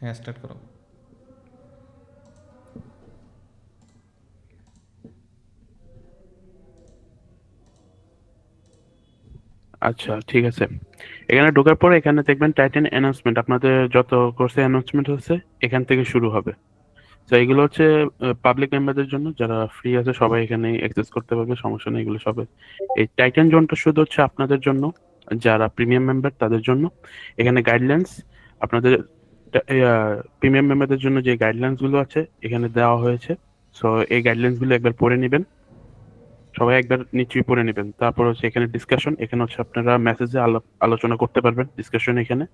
হ্যাঁ, স্টার্ট করো। আচ্ছা, ঠিক আছে। এখানে ঢোকার পরে এখানে দেখবেন টাইটেন অ্যানাউন্সমেন্ট, আপনাদের যত কোর্সে অ্যানাউন্সমেন্ট হচ্ছে এখান থেকে শুরু হবে। তো এগুলো হচ্ছে পাবলিক মেম্বারদের জন্য, যারা ফ্রি আছে সবাই এখানে অ্যাক্সেস করতে পারবে, সমস্যা নেই, এগুলো সবে। এই টাইটান জোনটা শুধু হচ্ছে আপনাদের জন্য, যারা প্রিমিয়াম মেম্বার তাদের জন্য। এখানে গাইডলাইন্স আপনাদের প্রিমিয়াম মেম্বারদের জন্য যে গাইডলাইন্স গুলো আছে এখানে দেওয়া হয়েছে। সো এই গাইডলাইন্স গুলো একবার পড়ে নেবেন, সবাই একবার নিশ্চয়ই পড়ে নেবেন। তারপর হচ্ছে এখানে ডিসকাশন, এখানে হচ্ছে আপনারা মেসেজে আলোচনা করতে পারবেন ডিসকাশন। এখানে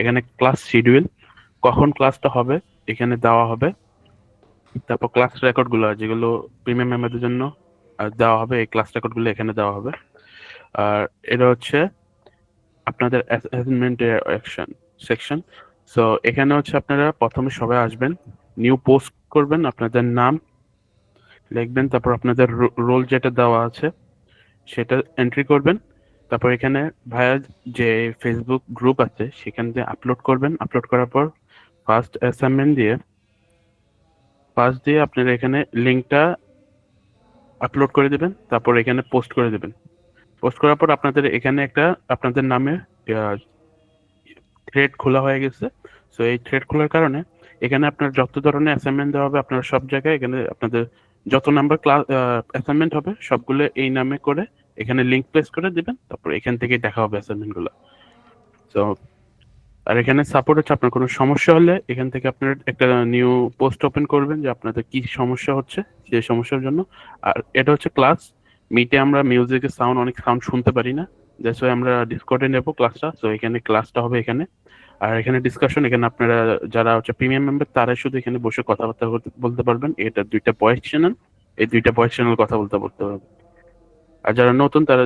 এখানে ক্লাস শিডিউল, কখন ক্লাসটা হবে এখানে দেওয়া হবে। তারপর ক্লাস রেকর্ড গুলো যেগুলো প্রিমিয়াম মেম্বারদের জন্য দেওয়া হবে, এই ক্লাস রেকর্ড গুলো এখানে দেওয়া হবে। আর এটা হচ্ছে আপনাদের অ্যাসাইনমেন্ট অ্যাকশন সেকশন। সো এখানে হচ্ছে আপনারা প্রথমে সবাই আসবেন, নিউ পোস্ট করবেন, আপনাদের নাম লিখবেন, তারপর আপনাদের রোল যেটা দেওয়া আছে সেটা এন্ট্রি করবেন। তারপর এখানে ভাইয়া যে ফেসবুক গ্রুপ আছে সেখান দিয়ে আপলোড করবেন। আপলোড করার পর ফার্স্ট অ্যাসাইনমেন্ট দিয়ে আপনারা এখানে লিঙ্কটা আপলোড করে দেবেন, তারপর এখানে পোস্ট করে দেবেন। পোস্ট করার পর আপনাদের এখানে একটা আপনাদের নামে থ্রেড খোলা হয়ে গেছে। সো এই থ্রেড খোলার কারণে এখানে আপনার যত ধরনের অ্যাসাইনমেন্ট দেওয়া হবে আপনারা সব জায়গায় এখানে আপনাদের যত নাম্বার ক্লাস অ্যাসাইনমেন্ট হবে সবগুলো এই নামে করে এখানে লিংক প্লেস করে দিবেন, তারপর এখান থেকে দেখা হবে অ্যাসাইনমেন্ট গুলো। তো আর এখানে সাপোর্ট হচ্ছে আপনার কোনো সমস্যা হলে এখান থেকে আপনার একটা নিউ পোস্ট ওপেন করবেন যে আপনাদের কি সমস্যা হচ্ছে সেই সমস্যার জন্য। আর এটা হচ্ছে ক্লাস, মিটে আমরা মিউজিকের সাউন্ড, অনেক সাউন্ড শুনতে পারি না, দ্যাটস ওয়াই আমরা ডিসকর্ডে নেব ক্লাসটা। তো এখানে ক্লাসটা হবে এখানে। আর এখানে ডিসকাশন, এখানে আপনারা যারা হচ্ছে প্রিমিয়াম মেম্বার তারাই শুধু এখানে বসে কথাবার্তা বলতে পারবেন। এটা দুইটা ভয়েস চ্যানেল, এই দুইটা ভয়েস চ্যানেল কথা বলতে বলতে পারবেন। আর যারা নতুন তারা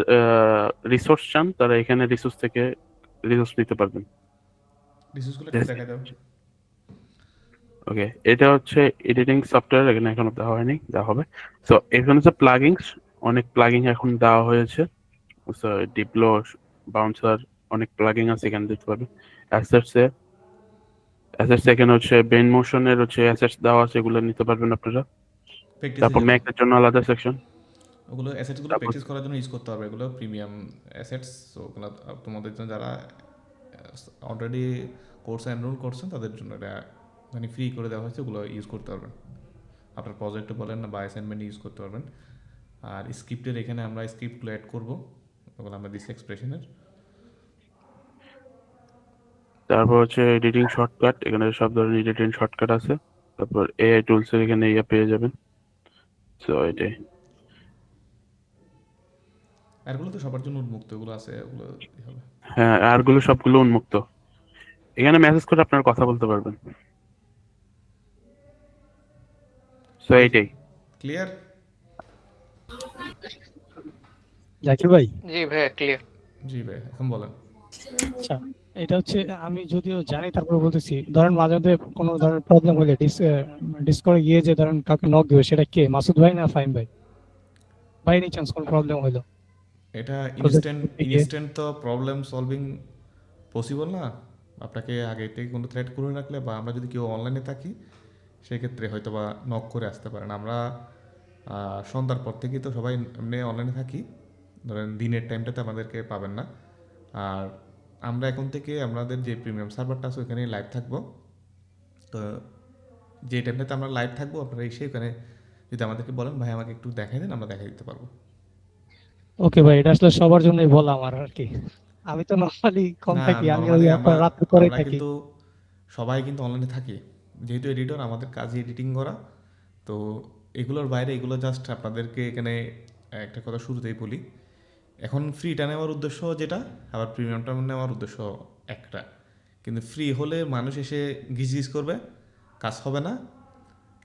রিসোর্স চান তারা এখানে রিসোর্স থেকে রিসোর্স নিতে পারবেন। রিসোর্সগুলো একটু দেখা দাও। ওকে, এটা হচ্ছে এডিটিং সফটওয়্যার, এখানে এখনো দেওয়া হয়নি, দেওয়া হবে। সো এখানে হচ্ছে প্লাগিংস, অনেক প্লাগিং এখন দেওয়া হয়েছে। সো ডিপ্লো, বাউন্সার, অনেক প্লাগিং আছে এখানে দিতে পারবেন। অ্যাসেটস এখানে হচ্ছে বেন মোশনের হচ্ছে অ্যাসেটস দেওয়া আছে, এগুলো নিতে পারবেন আপনারা। প্র্যাকটিসের তারপর জন্য ম্যাকের জন্য আলাদা সেকশন। ওগুলো অ্যাসেটসগুলো তারপর প্র্যাকটিস করার জন্য ইউজ করতে হবে, এগুলো প্রিমিয়াম অ্যাসেটস। সো ওগুলো তোমাদের জন্য যারা অলরেডি কোর্সে এনরোল করছেন তাদের জন্য এটা মানে ফ্রি করে দেওয়া হয়েছে, ওগুলো ইউজ করতে পারবেন। আপনার প্রজেক্টে বলেন না বা অ্যাসাইনমেন্ট ইউজ করতে পারবেন। আর স্ক্রিপ্টের এখানে আমরা স্ক্রিপ্টগুলো অ্যাড করবো, ওগুলো আমরা দিচ্ছি এক্সপ্রেশনের। তারপর হচ্ছে এডিটিং শর্টকাট, এখানে সব ধরনের এডিটিং শর্টকাট আছে। তারপর এআই টুলস এর এখানে ইয়া পেয়ে যাবেন। সো এটাই। আর এগুলো তো সবার জন্য উন্মুক্ত, এগুলো আছে, ওগুলো হবে। হ্যাঁ, আরগুলো সবগুলো উন্মুক্ত, এখানে মেসেজ করে আপনারা কথা বলতে পারবেন। সো তাহলে এইটাই। ক্লিয়ার? জাকির ভাই, জি ভাইয়া ক্লিয়ার। জি ভাই, এখন বলেন। আচ্ছা, এটা হচ্ছে আমি যদিও জানি তারপরে বলতেছি, ধরেন মাঝে মধ্যে কোনো ধরনের প্রবলেম হলে ডিসকর্ডে গিয়ে যে ধরেন কাউকে নক দিবে, সেটা কে, মাসুদ ভাই না ফাহিম ভাই? বাই এনি চান্স কোনো প্রবলেম হইলো এটা প্রজেক্ট ইনস্ট্যান্ট করতে গিয়ে? ইনস্ট্যান্ট তো প্রবলেম সলভিং পসিবল না। আপনাকে আগে থেকে কোনো থ্রেড করে রাখলে বা আমরা যদি কেউ অনলাইনে থাকি সেক্ষেত্রে হয়তো বা নক করে আসতে পারেন। আমরা সন্ধ্যার পর থেকেই তো সবাই এমনি অনলাইনে থাকি, ধরেন দিনের টাইমটাতে আমাদেরকে পাবেন না। আর আমরা এখন থেকে আমাদের যে প্রিমিয়াম সার্ভারটা আছে ওখানে লাইভ থাকবো। তো যে টাইমটাতে আমরা লাইভ থাকবো আপনারা এসে ওখানে যদি আমাদেরকে বলেন ভাই আমাকে একটু দেখাই দেন, আমরা দেখাই দিতে পারবো। ওকে ভাই, এটা আসলে সবার জন্যই বলা আমার আর কি। আমি তো নর্মালি কম না, থাকি, আমি ওই নর্মালি আপনার রাতের পরেই আমরা থাকি। কিন্তু সবাই কিন্তু অনলাইনে থাকি, যেহেতু এডিটর আমাদের কাজই এডিটিং করা। তো এগুলোর বাইরে এগুলো জাস্ট আপনাদেরকে এখানে একটা কথা শুরুতেই বলি, এখন ফ্রিটা নেওয়ার উদ্দেশ্য যেটা, আবার প্রিমিয়ামটা নেওয়ার উদ্দেশ্য একটা। কিন্তু ফ্রি হলে মানুষ এসে ঘিজ করবে, কাজ হবে না।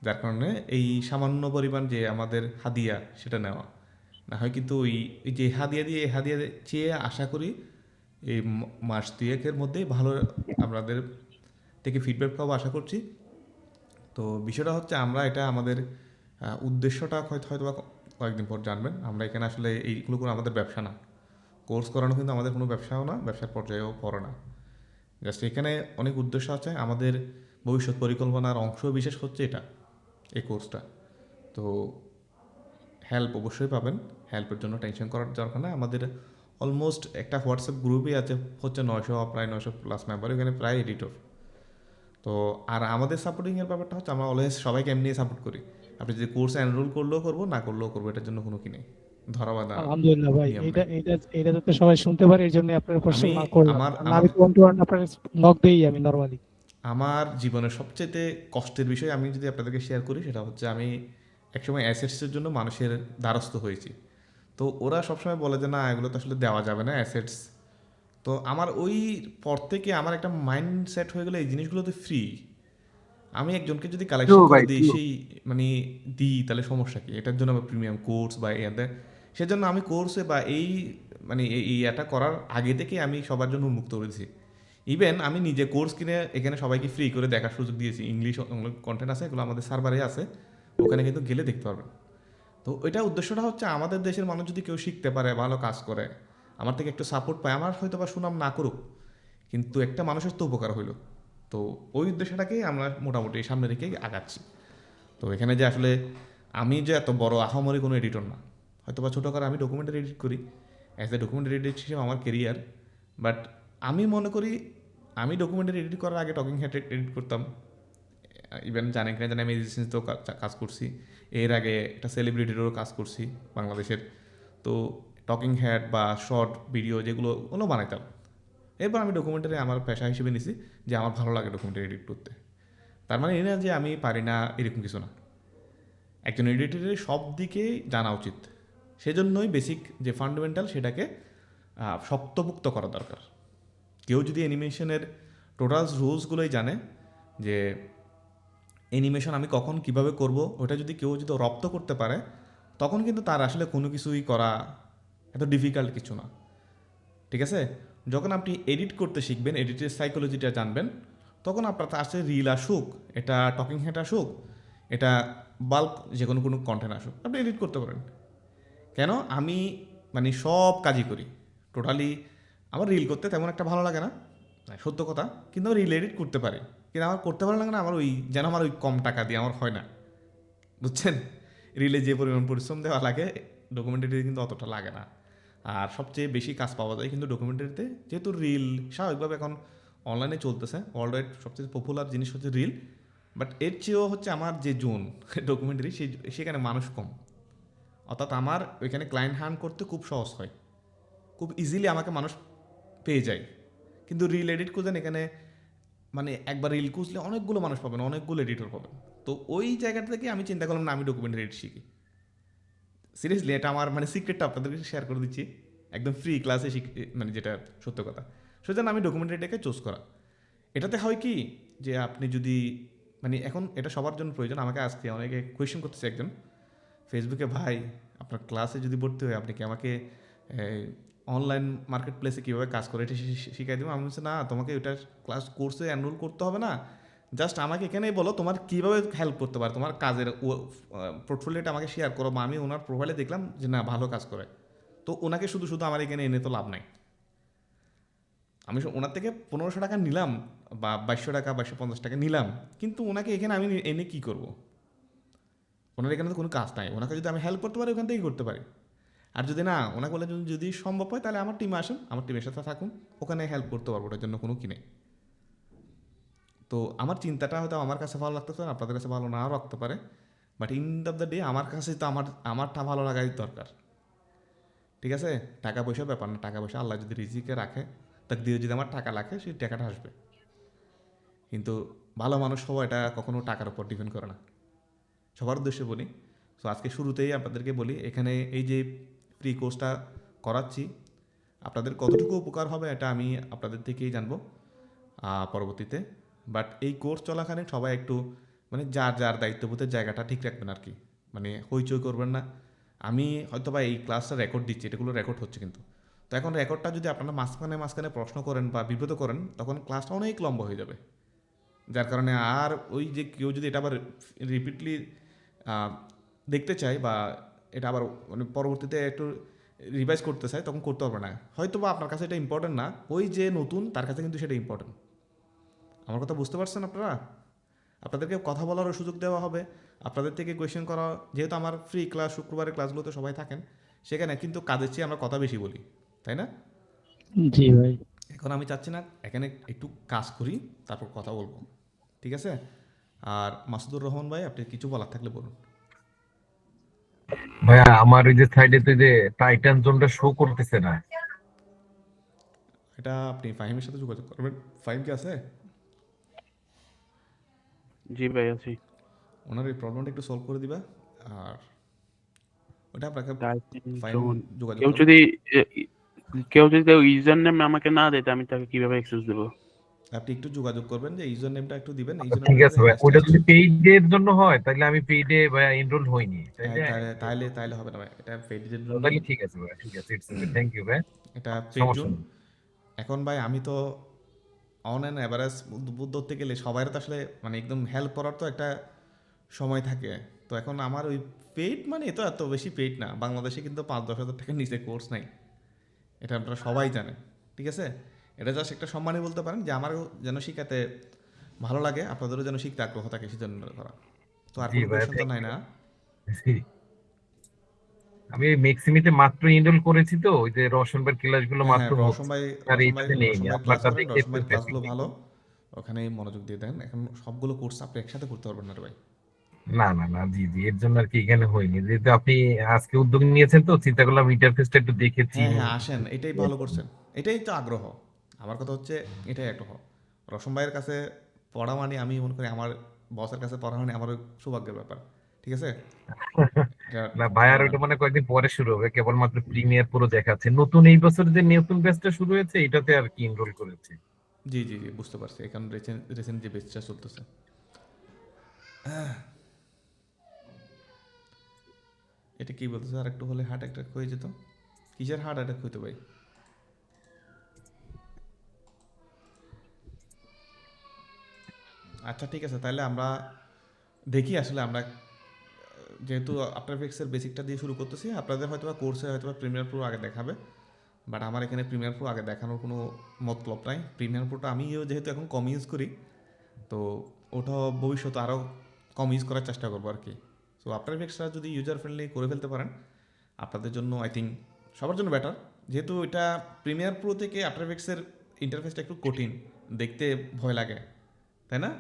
যার কারণে এই সামান্য পরিমাণ যে আমাদের হাদিয়া সেটা নেওয়া না হয়, কিন্তু ওই যে হাদিয়া দিয়ে হাদিয়া চেয়ে আশা করি এই মাস দুয়েকের মধ্যেই ভালো আমাদের থেকে ফিডব্যাক পাবো আশা করছি। তো বিষয়টা হচ্ছে আমরা এটা আমাদের উদ্দেশ্যটা হয়তো বা কয়েকদিন পর জানবেন। আমরা এখানে আসলে এইগুলো কোনো আমাদের ব্যবসা না, কোর্স করানো কিন্তু আমাদের কোনো ব্যবসাও না, ব্যবসার পর্যায়েও পড়ে না। জাস্ট এখানে অনেক উদ্দেশ্য আছে আমাদের। ভবিষ্যৎ পরিকল্পনার অংশ বিশেষ হচ্ছে এটা, এই কোর্সটা। তো হেল্প অবশ্যই পাবেন, হেল্পের জন্য টেনশন করার দরকার নেই। আমাদের অলমোস্ট একটা হোয়াটসঅ্যাপ গ্রুপই আছে হচ্ছে 900 প্রায় 900+ মেম্বার, এখানে প্রায় এডিটর। তো আর আমাদের সাপোর্টিংয়ের ব্যাপারটা হচ্ছে আমরা অলওয়েজ সবাইকে এমনি সাপোর্ট করি। আপনি যদি কোর্সে এনরোল করলেও করবো, না করলেও করবো, এটার জন্য কোনো কি নেই, ধরা বাঁধা আলহামদুলিল্লাহ ভাই, নিয়ম এইটা নেই। এইটা এইটা যাতে সবাই শুনতে পারে এই জন্য আপনার আমি কোশ্চেন করলাম, আমার না আমার আমি তো 1 to 1 আপনার নক দেই আমি নরমালি। আমার জীবনের সবচেয়ে কষ্টের বিষয় আমি যদি আপনাদেরকে শেয়ার করি, সেটা হচ্ছে আমি একসময় অ্যাসেটসের জন্য মানুষের দ্বারস্থ হয়েছি। তো ওরা সবসময় বলে যে না, এগুলো তো আসলে দেওয়া যাবে না অ্যাসেটস। তো আমার ওই পর থেকে আমার একটা মাইন্ড সেট হয়ে গেলো এই জিনিসগুলো তো ফ্রি। আমি একজনকে যদি ট্রু কালেকশন করে ভাই, দিই, ট্রু। সেই মানে দিই, তাহলে সমস্যা কি? এটার জন্য আমার প্রিমিয়াম কোর্স বা এতে, সেজন্য আমি কোর্সে বা এই মানে এই এটা করার আগে থেকে আমি সবার জন্য উন্মুক্ত করেছি। ইভেন আমি নিজে কোর্স কিনে এখানে সবাইকে ফ্রি করে দেখার সুযোগ দিয়েছি। ইংলিশ কন্টেন্ট আছে, এগুলো আমাদের সার্ভারে আছে, ওখানে কিন্তু গেলে দেখতে পারবেন। তো এটা উদ্দেশ্যটা হচ্ছে আমাদের দেশের মানুষ যদি কেউ শিখতে পারে, ভালো কাজ করে, আমার থেকে একটু সাপোর্ট পায়, আমার হয়তো বা সুনাম না করুক, কিন্তু একটা মানুষের তো উপকার হইলো। তো ওই উদ্দেশ্যটাকেই আমরা মোটামুটি সামনে রেখেই আগাচ্ছি। তো এখানে যে আসলে আমি যে এত বড় আহামরি কোনো এডিটর না, হয়তো বা ছোটো করে আমি ডকুমেন্টারি এডিট করি, অ্যাজ এ ডকুমেন্টারি এডিট হিসেবে আমার কেরিয়ার। বাট আমি মনে করি আমি ডকুমেন্টারি এডিট করার আগে টকিং হেড এডিট করতাম। ইভেন জানেন কিনা জানি, আমি এজেন্সিতেও কাজ করছি, এর আগে একটা সেলিব্রিটিরও কাজ করছি বাংলাদেশের। তো টকিং হেড বা শর্ট ভিডিও যেগুলো, ওগুলো বানাইতাম। এরপর আমি ডকুমেন্টারি আমার পেশা হিসেবে নিছি, যে আমার ভালো লাগে ডকুমেন্টারি এডিট করতে। তার মানে এই না যে আমি পারি না, এরকম কিছু না। একজন এডিটরের সব দিকেই জানা উচিত, সেজন্যই বেসিক যে ফান্ডামেন্টাল সেটাকে শক্তপোক্ত করা দরকার। কেউ যদি অ্যানিমেশনের টোটাল রুলসগুলোই জানে, যে অ্যানিমেশন আমি কখন কিভাবে করব, ওটা যদি কেউ যদি রপ্ত করতে পারে, তখন কিন্তু তার আসলে কোনো কিছুই করা এত ডিফিকাল্ট কিছু না। ঠিক আছে? যখন আপনি এডিট করতে শিখবেন, এডিটের সাইকোলজিটা জানবেন, তখন আপনার কাছে রিল আসুক, এটা টকিং হেড আসুক, এটা বাল্ক যে কোনো কোনো কন্টেন্ট আসুক, আপনি এডিট করতে পারেন। কেন? আমি মানে সব কাজই করি টোটালি। আমার রিল করতে তেমন একটা ভালো লাগে না, সত্য কথা, কিন্তু আমি রিল এডিট করতে পারি। কিন্তু আমার করতে ভালো লাগে না, আমার ওই যেন আমার ওই কম টাকা দিয়ে আমার হয় না, বুঝছেন? রিলে যে পরিমাণ পরিশ্রম দেওয়া লাগে, ডকুমেন্টারিতে কিন্তু অতটা লাগে না। আর সবচেয়ে বেশি কাজ পাওয়া যায় কিন্তু ডকুমেন্টারিতে, যেহেতু রিল স্বাভাবিকভাবে এখন অনলাইনে চলতেছে, ওয়ার্ল্ড ওয়াইড সবচেয়ে পপুলার জিনিস হচ্ছে রিল। বাট এর চেয়েও হচ্ছে আমার যে জোন ডকুমেন্টারি, সেখানে মানুষ কম, অর্থাৎ আমার ওইখানে ক্লায়েন্ট হ্যান্ড করতে খুব সহজ হয়, খুব ইজিলি আমাকে মানুষ পেয়ে যায়। কিন্তু রিল এডিট খুঁজেন এখানে, মানে একবার রিল খুঁজলে অনেকগুলো মানুষ পাবেন, অনেকগুলো এডিটর পাবেন। তো ওই জায়গাটা থেকে আমি চিন্তা করলাম না, আমি ডকুমেন্টারি এডিট শিখি। সিরিয়াসলি, এটা আমার মানে সিক্রেটটা আপনাদেরকে শেয়ার করে দিচ্ছি, একদম ফ্রি ক্লাসে মানে যেটা সত্য কথা। সেজন্য আমি ডকুমেন্টারিটাকে চুজ করা। এটাতে হয় কি, যে আপনি যদি মানে এখন এটা সবার জন্য প্রয়োজন। আমাকে আজকে অনেকে কোয়েশ্চেন করতেছে একজন ফেসবুকে, ভাই আপনার ক্লাসে যদি ভর্তি হয়, আপনি কি আমাকে অনলাইন মার্কেট প্লেসে কীভাবে কাজ করে এটা শিখাই দেবো? আমি বলছি না, তোমাকে ওইটা ক্লাস কোর্সে এনরোল করতে হবে না, জাস্ট আমাকে এখানেই বলো তোমার কীভাবে হেল্প করতে পারে, তোমার কাজের পোর্টফোলিওটা আমাকে শেয়ার করো। বা আমি ওনার প্রোফাইলে দেখলাম যে না, ভালো কাজ করে, তো ওনাকে শুধু শুধু আমার এখানে এনে তো লাভ নাই। আমি ওনার থেকে 1500 টাকা নিলাম বা 2200 টাকা 2250 টাকা নিলাম, কিন্তু ওনাকে এখানে আমি এনে কী করব? ওনার এখানে তো কোনো কাজ নাই। ওনাকে যদি আমি হেল্প করতে পারি, ওখান থেকেই করতে পারি। আর যদি না, ওনাকে বলে যদি সম্ভব হয়, তাহলে আমার টিমে আসুন, আমার টিমের সাথে থাকুন, ওখানে হেল্প করতে পারবো, ওটার জন্য কোনো কি নেই। তো আমার চিন্তাটা হয়তো আমার কাছে ভালো লাগতে পারে, আপনাদের কাছে ভালো নাও রাখতে পারে, বাট ইন্ড অফ দ্য ডে আমার কাছে তো আমারটা ভালো লাগাই দরকার। ঠিক আছে? টাকা পয়সার ব্যাপার না, টাকা পয়সা আল্লাহ যদি রিজিকে রাখে, তাকে দিয়ে যদি আমার টাকা লাগে, সেই টাকাটা আসবে। কিন্তু ভালো মানুষ হওয়া এটা কখনো টাকার উপর ডিপেন্ড করে না। সবার উদ্দেশ্যে বলি, সো আজকে শুরুতেই আপনাদেরকে বলি, এখানে এই যে ফ্রি কোর্সটা করাচ্ছি, আপনাদের কতটুকু উপকার হবে এটা আমি আপনাদের থেকেই জানবো পরবর্তীতে। বাট এই কোর্স চলাকালীন সবাই একটু মানে যার যার দায়িত্ববোধের জায়গাটা ঠিক রাখবেন আর কি, মানে হইচই করবেন না। আমি হয়তো বা এই ক্লাসটা রেকর্ড দিচ্ছি, এটাগুলো রেকর্ড হচ্ছে কিন্তু, তো এখন রেকর্ডটা যদি আপনারা মাঝখানে মাঝখানে প্রশ্ন করেন বা বিব্রত করেন, তখন ক্লাসটা অনেক লম্বা হয়ে যাবে। যার কারণে আর ওই যে কেউ যদি এটা আবার রিপিটলি দেখতে চায় বা এটা আবার মানে পরবর্তীতে একটু রিভাইজ করতে চায়, তখন করতে পারবে না। হয়তো বা আপনার কাছে এটা ইম্পর্টেন্ট না, ওই যে নতুন তার কাছে কিন্তু সেটা ইম্পর্টেন্ট। আমার কথা বুঝতে পারছেন আপনারা? আপনাদেরকে কথা বলারও সুযোগ দেওয়া হবে, আপনাদের থেকে কোয়েশ্চেন করা, যেহেতু আমার ফ্রি ক্লাস শুক্রবারের ক্লাসগুলোতে সবাই থাকেন, সেখানে কিন্তু কাজের চেয়ে আমরা কথা বেশি বলি, তাই না? জি ভাই। এখন আমি চাচ্ছি না এখানে একটু কাজ করি, তারপর কথা বলবো, ঠিক আছে? আর মাসুদুর রহমান ভাই, আপনি কিছু বলার থাকলে বলুন। ভাইয়া আমার ওই যে সাইডে তো যে টাইটান জোনটা শো করতেছে না। এটা আপনি ফাহিমের সাথে যোগাযোগ করবেন। ফাহিম কি আছে? জি ভাই আছি। ওনার এই প্রবলেমটা একটু সলভ করে দিবা। আর ওটা আপনাকে টাইটেন ফাহিম জোন। যোগাযোগ কেউ করবে। যদি এ, কেউ যদি ইউজার নেম আমাকে না দেয়, আমি তাকে কিভাবে অ্যাক্সেস দেবো? আপনি একটু যোগাযোগ করবেন, যে ইউজার নেমটা একটু দিবেন, আচ্ছা, ইউজার ঠিক নেমটা আছে ভাই, হ্যাশ ওটা ট্যাশ। যদি পেইডের জন্য হয় তাহলে আমি পেইডে ভাইয়া এনরোল হইনি, তাইলে তাহলে তাহলে তাহলে হবে না ভাই, এটা পেইডের জন্যই। তাহলে ঠিক আছে ভাই, ঠিক আছে, ইটস ওকে, থ্যাংক ইউ ভাই, এটা পেইড সমস্যা জোন। নেই। এখন ভাই আমি তো অন অ্যান অ্যাভারেজ ধরতে গেলে সবাই তো আসলে মানে একদম হেল্প করার তো একটা সময় থাকে। তো এখন আমার ওই পেইড মানে তো এত বেশি পেইড না, বাংলাদেশে কিন্তু 5-10 হাজার টাকার নিচে কোর্স নাই, এটা আপনারা সবাই জানেন, ঠিক আছে? এটা জাস্ট একটা সম্মানই বলতে পারেন, যে আমারও যেন শিখাতে ভালো লাগে, আপনাদেরও যেন শিখতে আগ্রহ থাকে, সেজন্য করা। তো আর জি কোনো ভাইয়া, কোয়েশন তো থ্যাংক নাই ইউ। না? আমি ম্যাক্সিমিতে মাত্র এনরোল করেছি, তো ওই যে রওশন ভাইয়ের ক্লাসগুলো হ্যাঁ হ্যাঁ, মাত্র রওশন হচ্ছে, ভাই, আর রওশন ভাই, এইটাতে নেইনি, রওশন ভাই ক্লাস আপনারটা করেন, দেখে রওশন একটু ভাইয়ের হ্যাপি ক্লাসগুলো ভালো, হয়েছি। ওখানেই মনোযোগ দিয়ে দেন। এখন সবগুলো কোর্স আপনি একসাথে করতে পারবেন না রে ভাই। না না না, জি জি, এর জন্য আর কি এখানে হয়নি, যেহেতু আপনি আজকে উদ্যোগ নিয়েছেন তো চিন্তা করলাম ইন্টারফেসটা একটু দেখে হ্যাঁ চিনি। হ্যাঁ, আসেন, এটাই ভালো করছেন, এটাই তো আগ্রহ। আমার কথা হচ্ছে এটাই আগ্রহ। রওশন ভাইয়ের কাছে পড়া মানে, আমি মনে করি আমার বসের কাছে পড়া মানে আমার সৌভাগ্যের ব্যাপার, ঠিক আছে? এটা না ভাই, আর জানবেন। ওটা মানে কয়েকদিন পরে শুরু হবে, কেবলমাত্র প্রিমিয়ার পুরো দেখাচ্ছে, নতুন এই বছর যে নতুন ব্যাচটা শুরু হয়েছে এটাতে আর কি এনরোল করেছে। জি জি জি, বুঝতে পারছি, এখন রিসেন্ট যে বেচটা চলতেছে। এটা কি বলতেছে, আর একটু হলে হার্ট অ্যাটাক হয়ে যেত। কিসের হার্ট অ্যাটাক হইতো ভাই? আচ্ছা ঠিক আছে, তাহলে আমরা দেখি আসলে আমরা, যেহেতু আফটার এফেক্টসের বেসিকটা দিয়ে শুরু করতেছি, আপনাদের হয়তো বা কোর্সে হয়তো বা প্রিমিয়ার প্রো আগে দেখাবে, বাট আমার এখানে প্রিমিয়ার প্রো আগে দেখানোর কোনো মতলব নাই। প্রিমিয়ার প্রোটা আমিও যেহেতু এখন কম ইউজ করি, তো ওটা ভবিষ্যতে আরও কম ইউজ করার চেষ্টা করবো আর কি। সো আফটার এফেক্টসটা যদি ইউজার ফ্রেন্ডলি করে ফেলতে পারেন, আপনাদের জন্য আই থিঙ্ক সবার জন্য বেটার। যেহেতু এটা প্রিমিয়ার প্রো থেকে আফটার এফেক্টসের ইন্টারফেসটা একটু কঠিন, দেখতে ভয় লাগে, তাই না?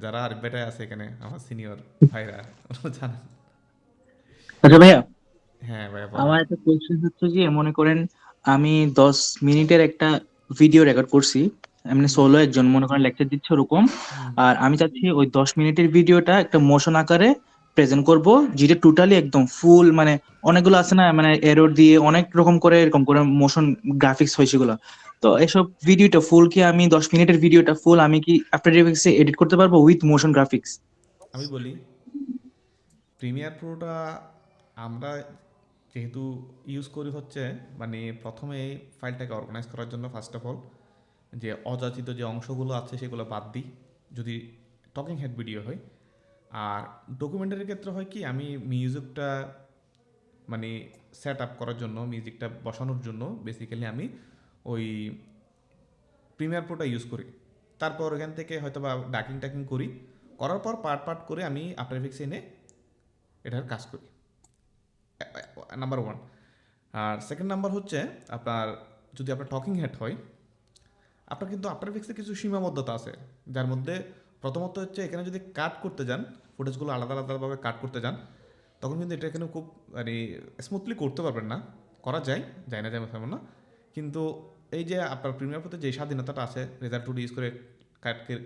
যারা আর বেটায় আছে এখানে, আমার সিনিয়র ভাইরা, ওরা জানেন। আচ্ছা ভাইয়া, হ্যাঁ ভাইয়া বলেন। আমার একটা কোয়েশ্চেন হচ্ছে যে মনে করেন আমি 10 মিনিটের একটা ভিডিও রেকর্ড করছি, এমনি হুম সোলো একজন মনে করেন লেকচার দিচ্ছে ওরকম। হুম। আর আমি চাচ্ছি ওই 10 মিনিটের ভিডিওটা একটা মোশন আকারে প্রেজেন্ট করব, যেটা টোটালি একদম ফুল, মানে অনেকগুলো আছে না, মানে এরর দিয়ে অনেক রকম করে এরকম করে মোশন গ্রাফিক্স হয় সেগুলো। তো এসব ভিডিওটা ফুল কি আমি 10 মিনিটের ভিডিওটা ফুল আমি কি আফটার এফেক্টসে এডিট করতে পারবো উইথ মোশন গ্রাফিক্স? আমি বলি, প্রিমিয়ার প্রোটা আমরা যেহেতু ইউজ করি হচ্ছে, মানে প্রথমে এই ফাইলটাকে অর্গানাইজ করার জন্য ফার্স্ট অফ অল যে অযাচিত যে অংশগুলো আছে সেগুলো বাদ দিই, যদি টকিং হেড ভিডিও হয়। আর ডকুমেন্টারির ক্ষেত্রে হয় কি, আমি মিউজিকটা মানে সেট আপ করার জন্য, মিউজিকটা বসানোর জন্য বেসিক্যালি আমি ওই প্রিমিয়ার প্রোটা ইউজ করি। তারপর এখান থেকে হয়তো বা ডাকিং টাকিং করি, করার পর পার্ট পার্ট করে আমি আফটার এফেক্টস এনে এটার কাজ করি, নাম্বার ওয়ান। আর সেকেন্ড নাম্বার হচ্ছে আপনার, যদি আপনার টকিং হেড হয়, আপনার কিন্তু আফটার এফেক্টসে কিছু সীমাবদ্ধতা আছে, যার মধ্যে প্রথমত হচ্ছে এখানে যদি কাট করতে যান, ফুটেজগুলো আলাদা আলাদাভাবে কাট করতে যান, তখন কিন্তু এটা এখানে খুব মানে স্মুথলি করতে পারবেন না। করা যায়, যায় না যায় তেমন না, কিন্তু এই যে আপনার প্রিমিয়ার প্রতি যে স্বাধীনতাটা আছে, রেজাল্ট টুল ইউজ করে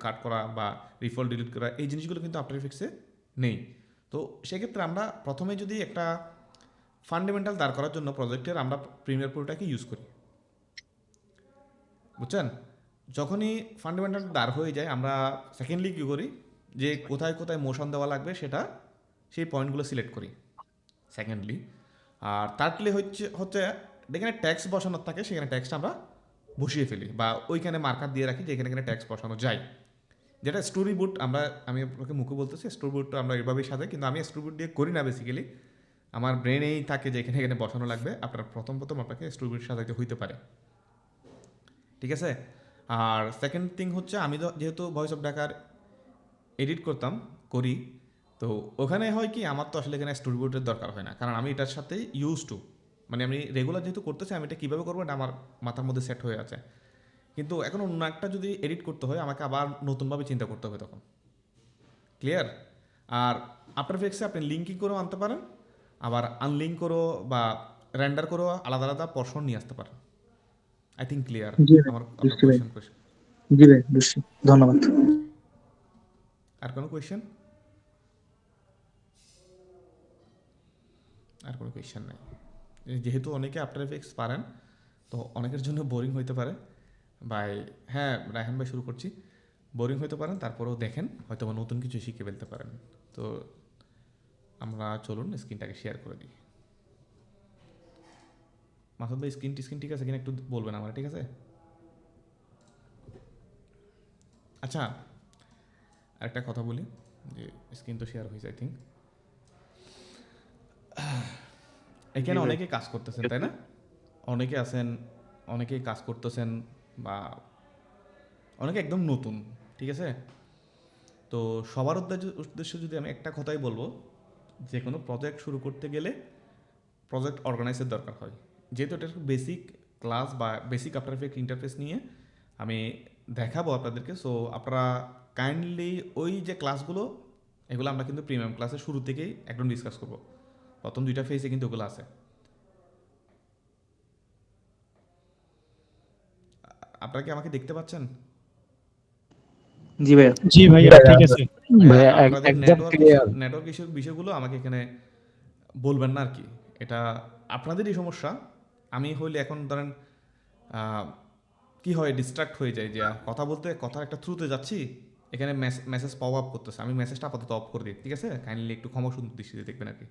কাট করা বা রিফল ডিলিট করা, এই জিনিসগুলো কিন্তু আফটার এফেক্টসে নেই। তো সেক্ষেত্রে আমরা প্রথমে যদি একটা ফান্ডামেন্টাল দাঁড় করার জন্য প্রজেক্টের আমরা প্রিমিয়ার প্রোটাকে ইউজ করি, বুঝছেন? যখনই ফান্ডামেন্টাল দাঁড় হয়ে যায়, আমরা সেকেন্ডলি কী করি, যে কোথায় কোথায় মোশন দেওয়া লাগবে সেটা, সেই পয়েন্টগুলো সিলেক্ট করি সেকেন্ডলি। আর থার্ডলি হচ্ছে হচ্ছে যেখানে ট্যাক্স বসানোর থাকে সেখানে ট্যাক্সটা আমরা বসিয়ে ফেলি, বা ওইখানে মার্কার দিয়ে রাখি যে এখানে এখানে ট্যাক্স বসানো যায়। যেটা স্টোরি বুট, আমি আপনাকে মুখে বলতেছি, স্টোরি বুটটা আমরা এভাবেই সাজাই, কিন্তু আমি স্টোরি বুট দিয়ে করি না বেসিক্যালি। আমার ব্রেনেই থাকে যে এখানে এখানে বসানো লাগবে, আপনার প্রথম আপনাকে স্টোরি বুট সাজাইতে হইতে পারে, ঠিক আছে? আর সেকেন্ড থিং হচ্ছে, আমি তো যেহেতু ভয়েস অফ ঢাকার এডিট করতাম করি, তো ওখানে হয় কি আমার তো আসলে এখানে স্টোরিবোর্ডের দরকার হয় না, কারণ আমি এটার সাথে ইউজ টু, মানে আমি রেগুলার যেহেতু করতেছি আমি এটা কীভাবে করবো এটা আমার মাথার মধ্যে সেট হয়ে আছে। কিন্তু এখন অন্য একটা যদি এডিট করতে হয় আমাকে আবার নতুনভাবে চিন্তা করতে হবে তখন। ক্লিয়ার? আর আফটার এফেক্টসে আপনি লিঙ্কিং করেও আনতে পারেন, আবার আনলিঙ্ক করেও বা রেন্ডার করেও আলাদা আলাদা পোর্শন নিয়ে আসতে পারেন। আই থিঙ্ক ক্লিয়ার জি ভাই, আমার আপনার বুঝতে ভাই। কোয়েশ্চেন। জি ভাই, বুঝছি। ধন্যবাদ। আর কোনো কোয়েশ্চেন? আর কোনো কোয়েশ্চেন নাই। যেহেতু অনেকে আফটার এফেক্টস পারেন, তো অনেকের জন্য বোরিং হইতে পারে। ভাই হ্যাঁ, রায়হান ভাই শুরু করছি। বোরিং হইতে পারেন, তারপরেও দেখেন হয়তো বা নতুন কিছু শিখে ফেলতে পারেন। তো আমরা চলুন স্ক্রিনটাকে শেয়ার করে দিই। মাসুদ ভাই স্ক্রিন ঠিক আছে কিনা একটু বলবেন আমার, ঠিক আছে? আচ্ছা, আরেকটা কথা বলি, যে স্ক্রিন তো শেয়ার হয়েছে আই থিঙ্ক। এখানে জি ভাই। অনেকে কাজ করতেছেন তাই না? অনেকে আছেন, অনেকেই কাজ করতেছেন, বা অনেকে একদম নতুন, ঠিক আছে? তো সবার উদ্দেশ্য যদি আমি একটা কথাই বলবো, যে কোনো প্রজেক্ট শুরু করতে গেলে প্রজেক্ট অর্গানাইজের দরকার হয়। যেহেতু এটা বেসিক ক্লাস বা বেসিক আফটার এফেক্ট ইন্টারফেস নিয়ে আমি দেখাবো আপনাদেরকে, সো আপনারা কাইন্ডলি ওই যে ক্লাসগুলো, এগুলো আমরা কিন্তু প্রিমিয়াম ক্লাসের শুরু থেকেই একদম ডিসকাস করবো। প্রথম 2টা ফেজে কিন্তু ওগুলো আছে। আপনারা কি আমাকে দেখতে পাচ্ছেন? জি ভাইয়া। জি ভাইয়া, ঠিক আছে। ভাইয়া আপনাদের একদম ক্লিয়ার। নেটওয়ার্ক ইস্যুর বিষয়গুলো আমাকে এখানে বলবেন না আর কি, এটা আপনাদেরই সমস্যা। আমি হইলে এখন ধরেন কি হয়, ডিস্ট্রাক্ট হয়ে যায়, যে কথা বলতে কথা একটা থ্রুতে যাচ্ছি, এখানে মেসেজ পপ আপ করতেছে, আমি মেসেজটা আপাতত অফ করে দিই, ঠিক আছে? কাইন্ডলি একটু ক্ষমা সুন্দর দৃষ্টিতে দেখবেন আর কি।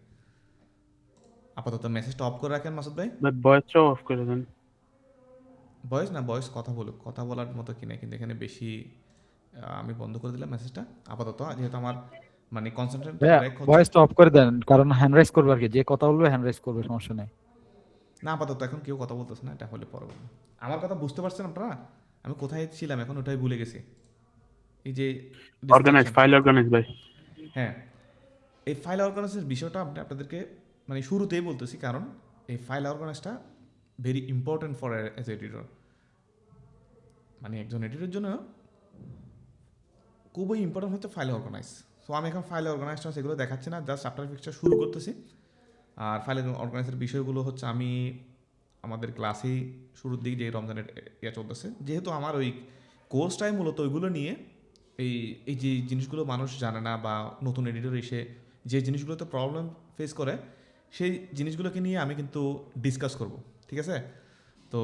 আপাতত মেসেজটা অফ করে রাখেন মাসুদ ভাই। বাট ভয়েসটাও অফ করে দেন। ভয়েস না, ভয়েস কথা বলুক, কথা বলার মতো কি না, কিন্তু এখানে বেশি আমি বন্ধ করে দিলাম মেসেজটা আপাতত, যেহেতু আমার মানে কনসেন্ট্রেটটা ভাইয়া ব্রেক হচ্ছে। ভয়েসটা অফ করে দেন, কারণ হ্যান্ড রাইজ করবে আর কি, যে কথা বলবে হ্যান্ড রাইজ করবে, সমস্যা নেই। না আপাতত এখন কেউ কথা বলতেছে না, এটা হলে পরে বলবো। আমার কথা বুঝতে পারছেন আপনারা? আমি কোথায় ছিলাম এখন ওটাই ভুলে গেছি। এই যে অর্গানাইজ, distraction। ফাইল অর্গানাইজ ভাই। হ্যাঁ, এই ফাইল অর্গানাইজের বিষয়টা আপনাদেরকে মানে শুরুতেই বলতেছি, কারণ এই ফাইল অর্গানাইজটা very important for as editor, মানে একজন এডিটরের জন্য খুবই ইম্পর্টেন্ট হচ্ছে ফাইল অর্গানাইজ। সো আমি এখন ফাইল অর্গানাইজটা সেগুলো দেখাচ্ছি না, জাস্ট আফটার এফেক্টসটা শুরু করতেছি। আর ফাইল অর্গানাইজের বিষয়গুলো হচ্ছে আমি আমাদের ক্লাসেই শুরুর দিকে যে রমজানের ইয়ে চলতেছে, যেহেতু আমার ওই কোর্সটাই মূলত ওইগুলো নিয়ে, এই এই যে জিনিসগুলো মানুষ জানে না, বা নতুন এডিটর এসে যে জিনিসগুলোতে প্রবলেম ফেস করে, সেই জিনিসগুলোকে নিয়ে আমি কিন্তু ডিসকাস করব, ঠিক আছে? তো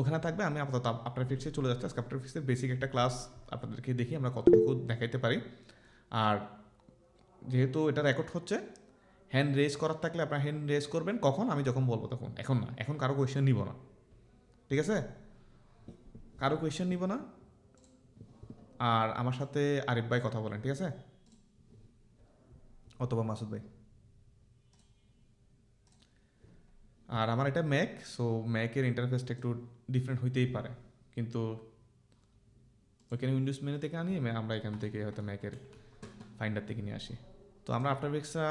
ওখানে থাকবে, আমি আপাতত আফটার এফেক্টসে চলে যাচ্ছি। আজকে আফটার এফেক্টসের বেসিক একটা ক্লাস আপনাদেরকে দেখি আমরা কতটুকু দেখাইতে পারি। আর যেহেতু এটা রেকর্ড হচ্ছে, হ্যান্ড রেজ করার থাকলে আপনারা হ্যান্ড রেজ করবেন কখন, আমি যখন বলবো তখন, এখন না, এখন কারো কোয়েশ্চেন নিব না, ঠিক আছে? কারো কোয়েশ্চেন নিব না। আর আমার সাথে আরিফ ভাই কথা বলেন, ঠিক আছে? অথবা মাসুদ ভাই। আর আমার এটা ম্যাক, সো ম্যাকের ইন্টারফেসটা একটু ডিফারেন্ট হইতেই পারে, কিন্তু ওইখানে উইন্ডোজ মেনু থেকে আনি, আমরা এখান থেকে হয়তো ম্যাকের ফাইন্ডার থেকে নিয়ে আসি। তো আমরা আফটার এফেক্টসটা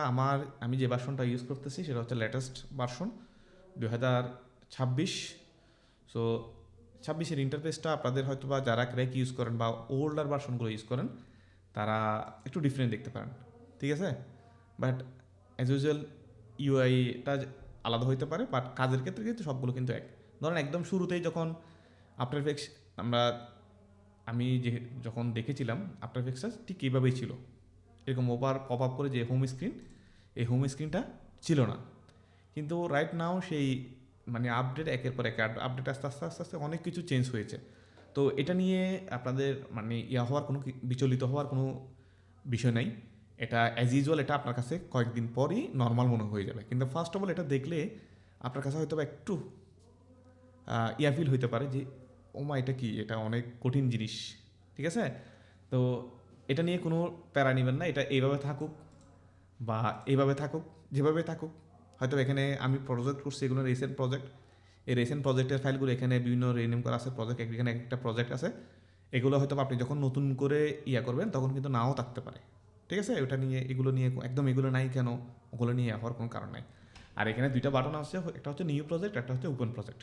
আমি যে ভার্সনটা ইউজ করতেছি সেটা হচ্ছে লেটেস্ট ভার্সন 2026। সো 26-এর ইন্টারফেসটা আপনাদের হয়তো বা যারা ক্র্যাক ইউজ করেন বা ওল্ডার ভার্সনগুলো ইউজ করেন তারা একটু ডিফারেন্ট দেখতে পারেন, ঠিক আছে? বাট অ্যাজ ইউজুয়াল ইউআইটা আলাদা হইতে পারে, বাট কাজের ক্ষেত্রে কিন্তু সবগুলো কিন্তু এক। ধরেন একদম শুরুতেই যখন আফটার এফেক্টস আমি যখন দেখেছিলাম আফটার এফেক্টসটা ঠিক এইভাবেই ছিল, এরকম পপ আপ করে যে হোম স্ক্রিন, এই হোম স্ক্রিনটা ছিল না। কিন্তু রাইট নাও সেই মানে আপডেট একের পর এক আপডেট আস্তে আস্তে আস্তে আস্তে অনেক কিছু চেঞ্জ হয়েছে। তো এটা নিয়ে আপনাদের মানে হওয়ার কোনো বিচলিত হওয়ার কোনো বিষয় নাই। এটা অ্যাজ ইউজুয়াল, এটা আপনার কাছে কয়েকদিন পরই নর্মাল মনে হয়ে যাবে। কিন্তু ফার্স্ট অফ অল এটা দেখলে আপনার কাছে হয়তো একটু ফিল হইতে পারে যে ওমা এটা কি, এটা অনেক কঠিন জিনিস, ঠিক আছে? তো এটা নিয়ে কোনো প্যারা নেবেন না, এটা এইভাবে থাকুক বা এইভাবে থাকুক, যেভাবে থাকুক। হয়তো এখানে আমি প্রজেক্ট করছি, এগুলো রিসেন্ট প্রজেক্ট, এই রিসেন্ট প্রজেক্টের ফাইলগুলো এখানে বিভিন্ন রিনেম করা আছে, প্রজেক্ট এখানে একটা প্রজেক্ট আছে, এগুলো হয়তো আপনি যখন নতুন করে করবেন তখন কিন্তু নাও থাকতে পারে, ঠিক আছে? ওটা নিয়ে এগুলো নিয়ে একদম এগুলো নাই কেন, ওগুলো নিয়ে হওয়ার কোনো কারণ নাই। আর এখানে দুইটা বাটন আছে, একটা হচ্ছে নিউ প্রজেক্ট, একটা হচ্ছে open project.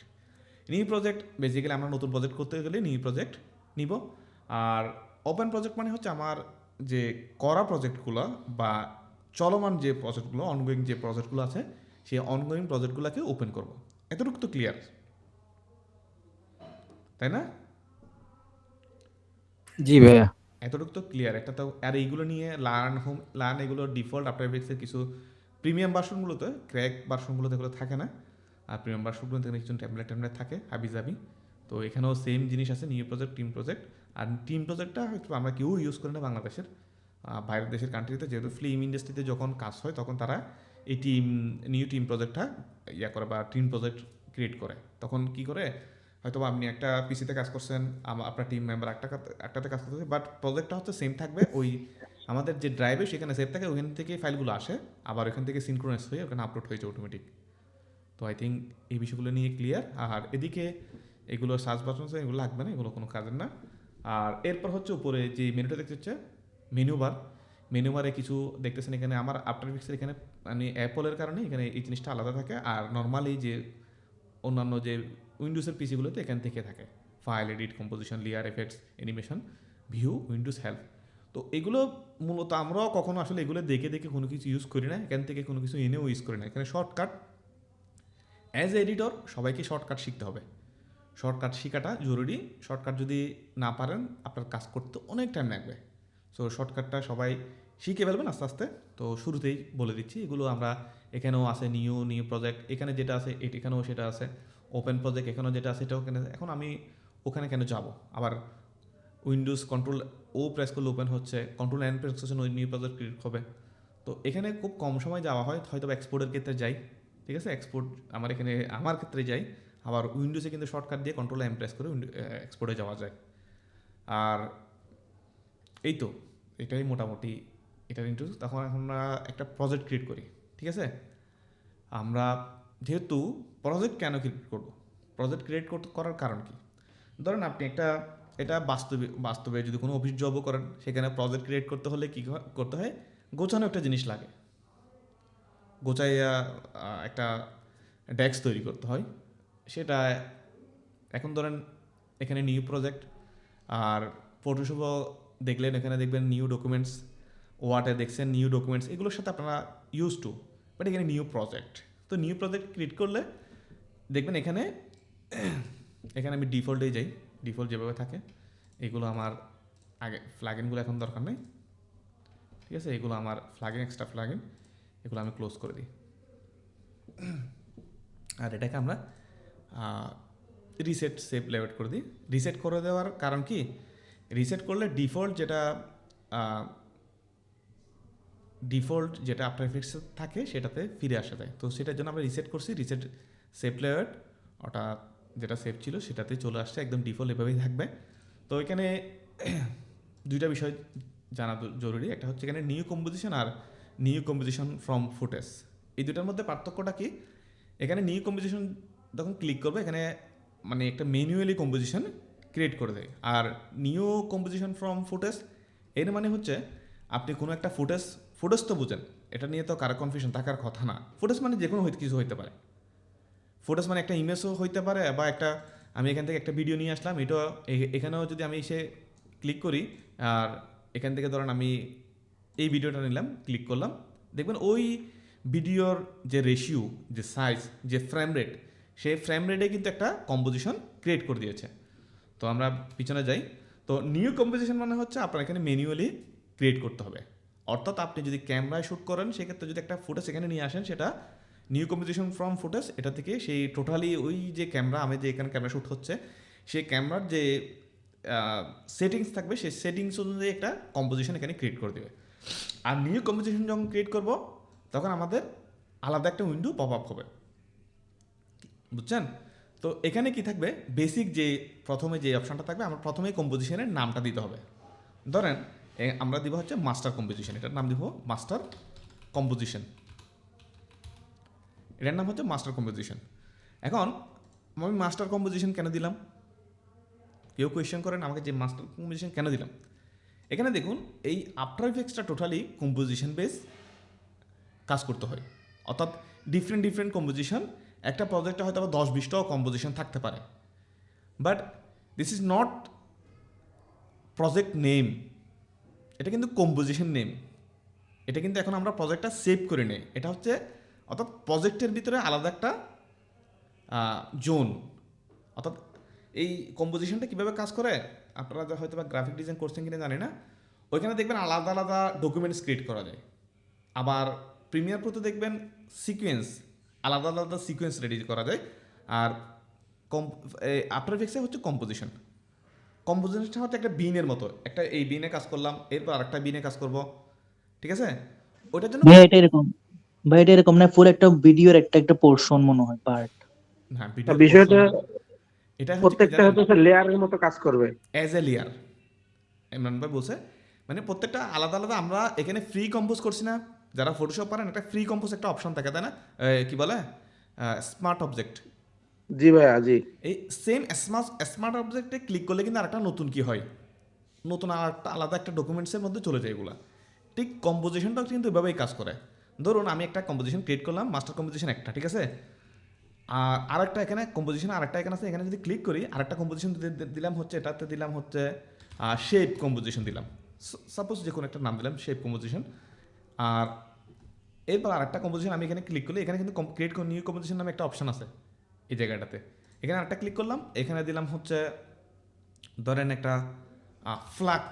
New project basically আমরা নতুন প্রজেক্ট করতে গেলে নিউ প্রজেক্ট নিব, আর ওপেন প্রজেক্ট মানে হচ্ছে আমার যে করা প্রজেক্টগুলো বা চলমান যে প্রজেক্টগুলো, অনগোয়িং যে প্রজেক্টগুলো আছে, সেই অনগোয়িং প্রজেক্টগুলোকে ওপেন করব। এতটুকু তো ক্লিয়ার, তাই না? জি ভাইয়া। এতটুকু তো ক্লিয়ার একটা তো। আর এইগুলো নিয়ে লার্ন এগুলো ডিফল্ট আফটার এফেক্টসের কিছু প্রিমিয়াম ভার্সনগুলোতে, ক্র্যাক ভার্সনগুলোতে এগুলো থাকে না, আর প্রিমিয়াম ভার্সনগুলোতে কিছু ট্যাবলেট থাকে হাবিজাবি। তো এখানেও সেম জিনিস আছে, নিউ প্রজেক্ট, টিম প্রজেক্ট। আর টিম প্রজেক্টটা হয়তো আমরা কেউ ইউজ করি না বাংলাদেশের, বাইরের দেশের কান্ট্রিতে, যেহেতু ফিল্ম ইন্ডাস্ট্রিতে যখন কাজ হয় তখন তারা এই নিউ টিম প্রজেক্টটা করে বা টিম প্রজেক্ট ক্রিয়েট করে। তখন কি করে, হয়তো আপনি একটা পিসিতে কাজ করছেন, আপনার টিম মেম্বার একটাতে কাজ করতেছে, বাট প্রজেক্টটা হচ্ছে সেম থাকবে, ওই আমাদের যে ড্রাইভে সেখানে সেভ থাকে, ওখান থেকে ফাইলগুলো আসে, আবার ওখান থেকে সিনক্রোনাইজ হয়ে ওখানে আপলোড হয়ে যায় অটোমেটিক। তো আই থিঙ্ক এই বিষয়গুলো নিয়ে ক্লিয়ার। আর এদিকে এগুলো সার্চ বাটন আছে, এগুলো লাগবে না, এগুলো কোনো কাজের না। আর এরপর হচ্ছে উপরে যে মেনুটা দেখতে হচ্ছে মেনু বারে কিছু দেখতেছেন এখানে, আমার আফটার এফেক্টসের এখানে মানে অ্যাপলের কারণে এখানে এই জিনিসটা আলাদা থাকে, আর নর্মালি যে অন্যান্য যে উইন্ডোজের পিসিগুলোতে এখান থেকে থাকে file, edit, composition, layer, effects, animation, view, Windows help. তো এগুলো মূলত আমরাও কখনো আসলে এগুলো দেখে কোনো কিছু ইউজ করি না, এখান থেকে কোনো কিছু এনেও ইউজ করি না। এখানে শর্টকাট, অ্যাজ এডিটর সবাইকে শর্টকাট শিখতে হবে, শর্টকাট শেখাটা জরুরি। শর্টকাট যদি না পারেন আপনার কাজ করতে অনেক টাইম লাগবে। সো শর্টকাটটা সবাই শিখে ফেলবেন আস্তে আস্তে। তো শুরুতেই বলে দিচ্ছি, এগুলো আমরা এখানেও আছে নিউ প্রজেক্ট, এখানে যেটা আছে এখানেও সেটা আছে, ওপেন প্রজেক্ট এখানেও যেটা আছে এটাও এখানে। এখন আমি ওখানে কেন যাব? আবার উইন্ডোজ কন্ট্রোল ও প্রেস করলে ওপেন হচ্ছে, কন্ট্রোল এন প্রেস করছে নিউ প্রজেক্ট ক্রিয়েট হবে। তো এখানে খুব কম সময় যাওয়া হয়, হয়তো এক্সপোর্টের ক্ষেত্রে যাই, ঠিক আছে? এক্সপোর্ট আমার ক্ষেত্রে যাই। আবার উইন্ডোজে কিন্তু শর্টকাট দিয়ে কন্ট্রোল এম প্রেস করে এক্সপোর্টে যাওয়া যায়। আর এই তো এটাই মোটামুটি এটার ইন্ট্রোডিউস। তখন আমরা একটা প্রজেক্ট ক্রিয়েট করি, ঠিক আছে? আমরা যেহেতু প্রজেক্ট কেন ক্রিয়েট করব, প্রজেক্ট ক্রিয়েট করার কারণ কি? ধরেন আপনি এটা বাস্তবে যদি কোনো অফিস জবও করেন, সেখানে প্রজেক্ট ক্রিয়েট করতে হলে কী করতে হয়, গোছানো একটা জিনিস লাগে, গোছাইয়া একটা ডেস্ক তৈরি করতে হয়। সেটা এখন ধরেন এখানে নিউ প্রজেক্ট, আর ফটোশপও দেখলেন, এখানে দেখবেন নিউ ডকুমেন্টস, ওয়ার্ডে দেখছেন নিউ ডকুমেন্টস, এগুলোর সাথে আপনারা ইউজ টু। বাট এখানে নিউ প্রজেক্ট, তো নিউ প্রজেক্ট ক্রিয়েট করলে দেখবেন এখানে আমি ডিফল্টেই যাই, ডিফল্ট যেভাবে থাকে। এগুলো আমার আগে ফ্ল্যাগিনগুলো এখন দরকার নেই, ঠিক আছে? এগুলো আমার এক্সট্রা ফ্ল্যাগিন, এগুলো আমি ক্লোজ করে দিই। আর এটাকে আমরা রিসেট সেভ লেআউট করে দিই। রিসেট করে দেওয়ার কারণ কি, রিসেট করলে ডিফল্ট যেটা আফটার এফেক্টস থাকে সেটাতে ফিরে আসা যায়। তো সেটার জন্য আমরা রিসেট করছি, রিসেট সেভ লেআউট, ওটা যেটা সেভ ছিল সেটাতে চলে আসছে, একদম ডিফল্ট এভাবেই থাকবে। তো এখানে দুইটা বিষয় জানা জরুরি, একটা হচ্ছে এখানে নিউ কম্পোজিশন আর নিউ কম্পোজিশন ফ্রম ফুটেজ। এই দুটার মধ্যে পার্থক্যটা কি? এখানে নিউ কম্পোজিশন যখন ক্লিক করবে, এখানে মানে একটা ম্যানুয়ালি কম্পোজিশন ক্রিয়েট করে দেয়। আর নিউ কম্পোজিশন ফ্রম ফুটেজ এর মানে হচ্ছে আপনি কোনো একটা ফুটেজ তো বুঝেন, এটা নিয়ে তো কারো কনফিউশন থাকার কথা না। ফুটেজ মানে যে কোনো কিছু হইতে পারে, ফুটেজ মানে একটা ইমেজও হইতে পারে, বা আমি এখান থেকে একটা ভিডিও নিয়ে আসলাম, এটা এখানেও যদি আমি এসে ক্লিক করি, আর এখান থেকে ধরেন আমি এই ভিডিওটা নিলাম, ক্লিক করলাম, দেখবেন ওই ভিডিওর যে রেশিও, যে সাইজ, যে ফ্রেম রেট, সেই ফ্রেম রেটে কিন্তু একটা কম্পোজিশন ক্রিয়েট করে দিয়েছে। তো আমরা পিছনে যাই। তো নিউ কম্পোজিশন মানে হচ্ছে আপনার এখানে ম্যানুয়ালি ক্রিয়েট করতে হবে। অর্থাৎ আপনি যদি ক্যামেরায় শ্যুট করেন, সেক্ষেত্রে যদি একটা ফুটেজ এখানে নিয়ে আসেন, সেটা নিউ কম্পোজিশন ফ্রম ফুটেজ, এটা থেকে সেই টোটালি ওই যে আমি যে এখানে ক্যামেরা শ্যুট হচ্ছে, সেই ক্যামেরার যে সেটিংস থাকবে, সেই সেটিংস অনুযায়ী একটা কম্পোজিশন এখানে ক্রিয়েট করে দেবে। আর নিউ কম্পোজিশন যখন ক্রিয়েট করব, তখন আমাদের আলাদা একটা উইন্ডো পপ আপ হবে, বুঝছেন? তো এখানে কি থাকবে, বেসিক যে প্রথমে যে অপশানটা থাকবে, আমরা প্রথমেই কম্পোজিশনের নামটা দিতে হবে। ধরেন আমরা দিব হচ্ছে মাস্টার কম্পোজিশন, এটার নাম দিব মাস্টার কম্পোজিশন, এটার নাম হচ্ছে মাস্টার কম্পোজিশন। এখন আমি মাস্টার কম্পোজিশন কেন দিলাম, কেউ কোয়েশ্চেন করেন আমাকে যে মাস্টার কম্পোজিশন কেন দিলাম। এখানে দেখুন এই আফটার ইফেক্টসটা টোটালি কম্পোজিশন বেস কাজ করতে হয়, অর্থাৎ ডিফারেন্ট কম্পোজিশন। একটা প্রজেক্টে হয়তো আবার 10-20টাও কম্পোজিশন থাকতে পারে, but this is not project name, এটা কিন্তু কম্পোজিশন নেম। এটা কিন্তু এখন আমরা প্রজেক্টটা সেভ করে নেই, এটা হচ্ছে অর্থাৎ প্রজেক্টের ভিতরে আলাদা একটা জোন। অর্থাৎ এই কম্পোজিশনটা কীভাবে কাজ করে আপনারা হয়তো বা গ্রাফিক ডিজাইন করছেন কিনা জানি না, ওইখানে দেখবেন আলাদা আলাদা ডকুমেন্টস ক্রিয়েট করা যায়। আবার প্রিমিয়ার প্রোতে দেখবেন সিকোয়েন্স, আলাদা আলাদা সিকোয়েন্স রেডি করা যায়। আর আফটার ইফেক্টসে হচ্ছে কম্পোজিশন। কম্পোজিশনটা হচ্ছে একটা বিনের মতো, একটা এই বিনে কাজ করলাম, এরপর আরেকটা বিনে কাজ করব, ঠিক আছে? ওইটার জন্য ভাই এটা এরকম না, ফুল একটা ভিডিওর একটা একটা পোর্শন মনে হয় পার্ট। হ্যাঁ, বিষয়টা এটা হচ্ছে প্রত্যেকটা হচ্ছে লেয়ারের মতো কাজ করবে অ্যাজ এ লেয়ার। ইমরান ভাই বলছে মানে প্রত্যেকটা আলাদা আলাদা। আমরা এখানে ফ্রি কম্পোজ করছি না, যারা ফটোশপ পারেন একটা ফ্রি কম্পোজ একটা অপশন থাকে, তাই না? কি বলে স্মার্ট অবজেক্ট। জি ভাইয়া জি। এই সেম স্মার্ট অবজেক্টে ক্লিক করলে কিন্তু আরেকটা নতুন কি হয়, নতুন আরেকটা আলাদা একটা ডকুমেন্টসের মধ্যে চলে যায় এগুলা। ঠিক কম্পোজিশনটাও কিন্তু এভাবেই কাজ করে। ধরুন আমি একটা কম্পোজিশন ক্রিয়েট করলাম, মাস্টার কম্পোজিশন একটা, ঠিক আছে? আর আরেকটা এখানে কম্পোজিশন আরেকটা এখানে আছে, এখানে যদি ক্লিক করি আরেকটা কম্পোজিশন দিলাম হচ্ছে, এটাতে দিলাম হচ্ছে শেপ কম্পোজিশন দিলাম, সাপোজ যে কোনো একটা নাম দিলাম শেপ কম্পোজিশন। আর এরপর আরেকটা কম্পোজিশন আমি এখানে ক্লিক করলে এখানে কিন্তু ক্রিয়েট নিউ কম্পোজিশন নামে একটা অপশন আছে এই জায়গাটাতে। এখানে আরেকটা ক্লিক করলাম, এখানে দিলাম হচ্ছে ধরেন একটা ফ্ল্যাগ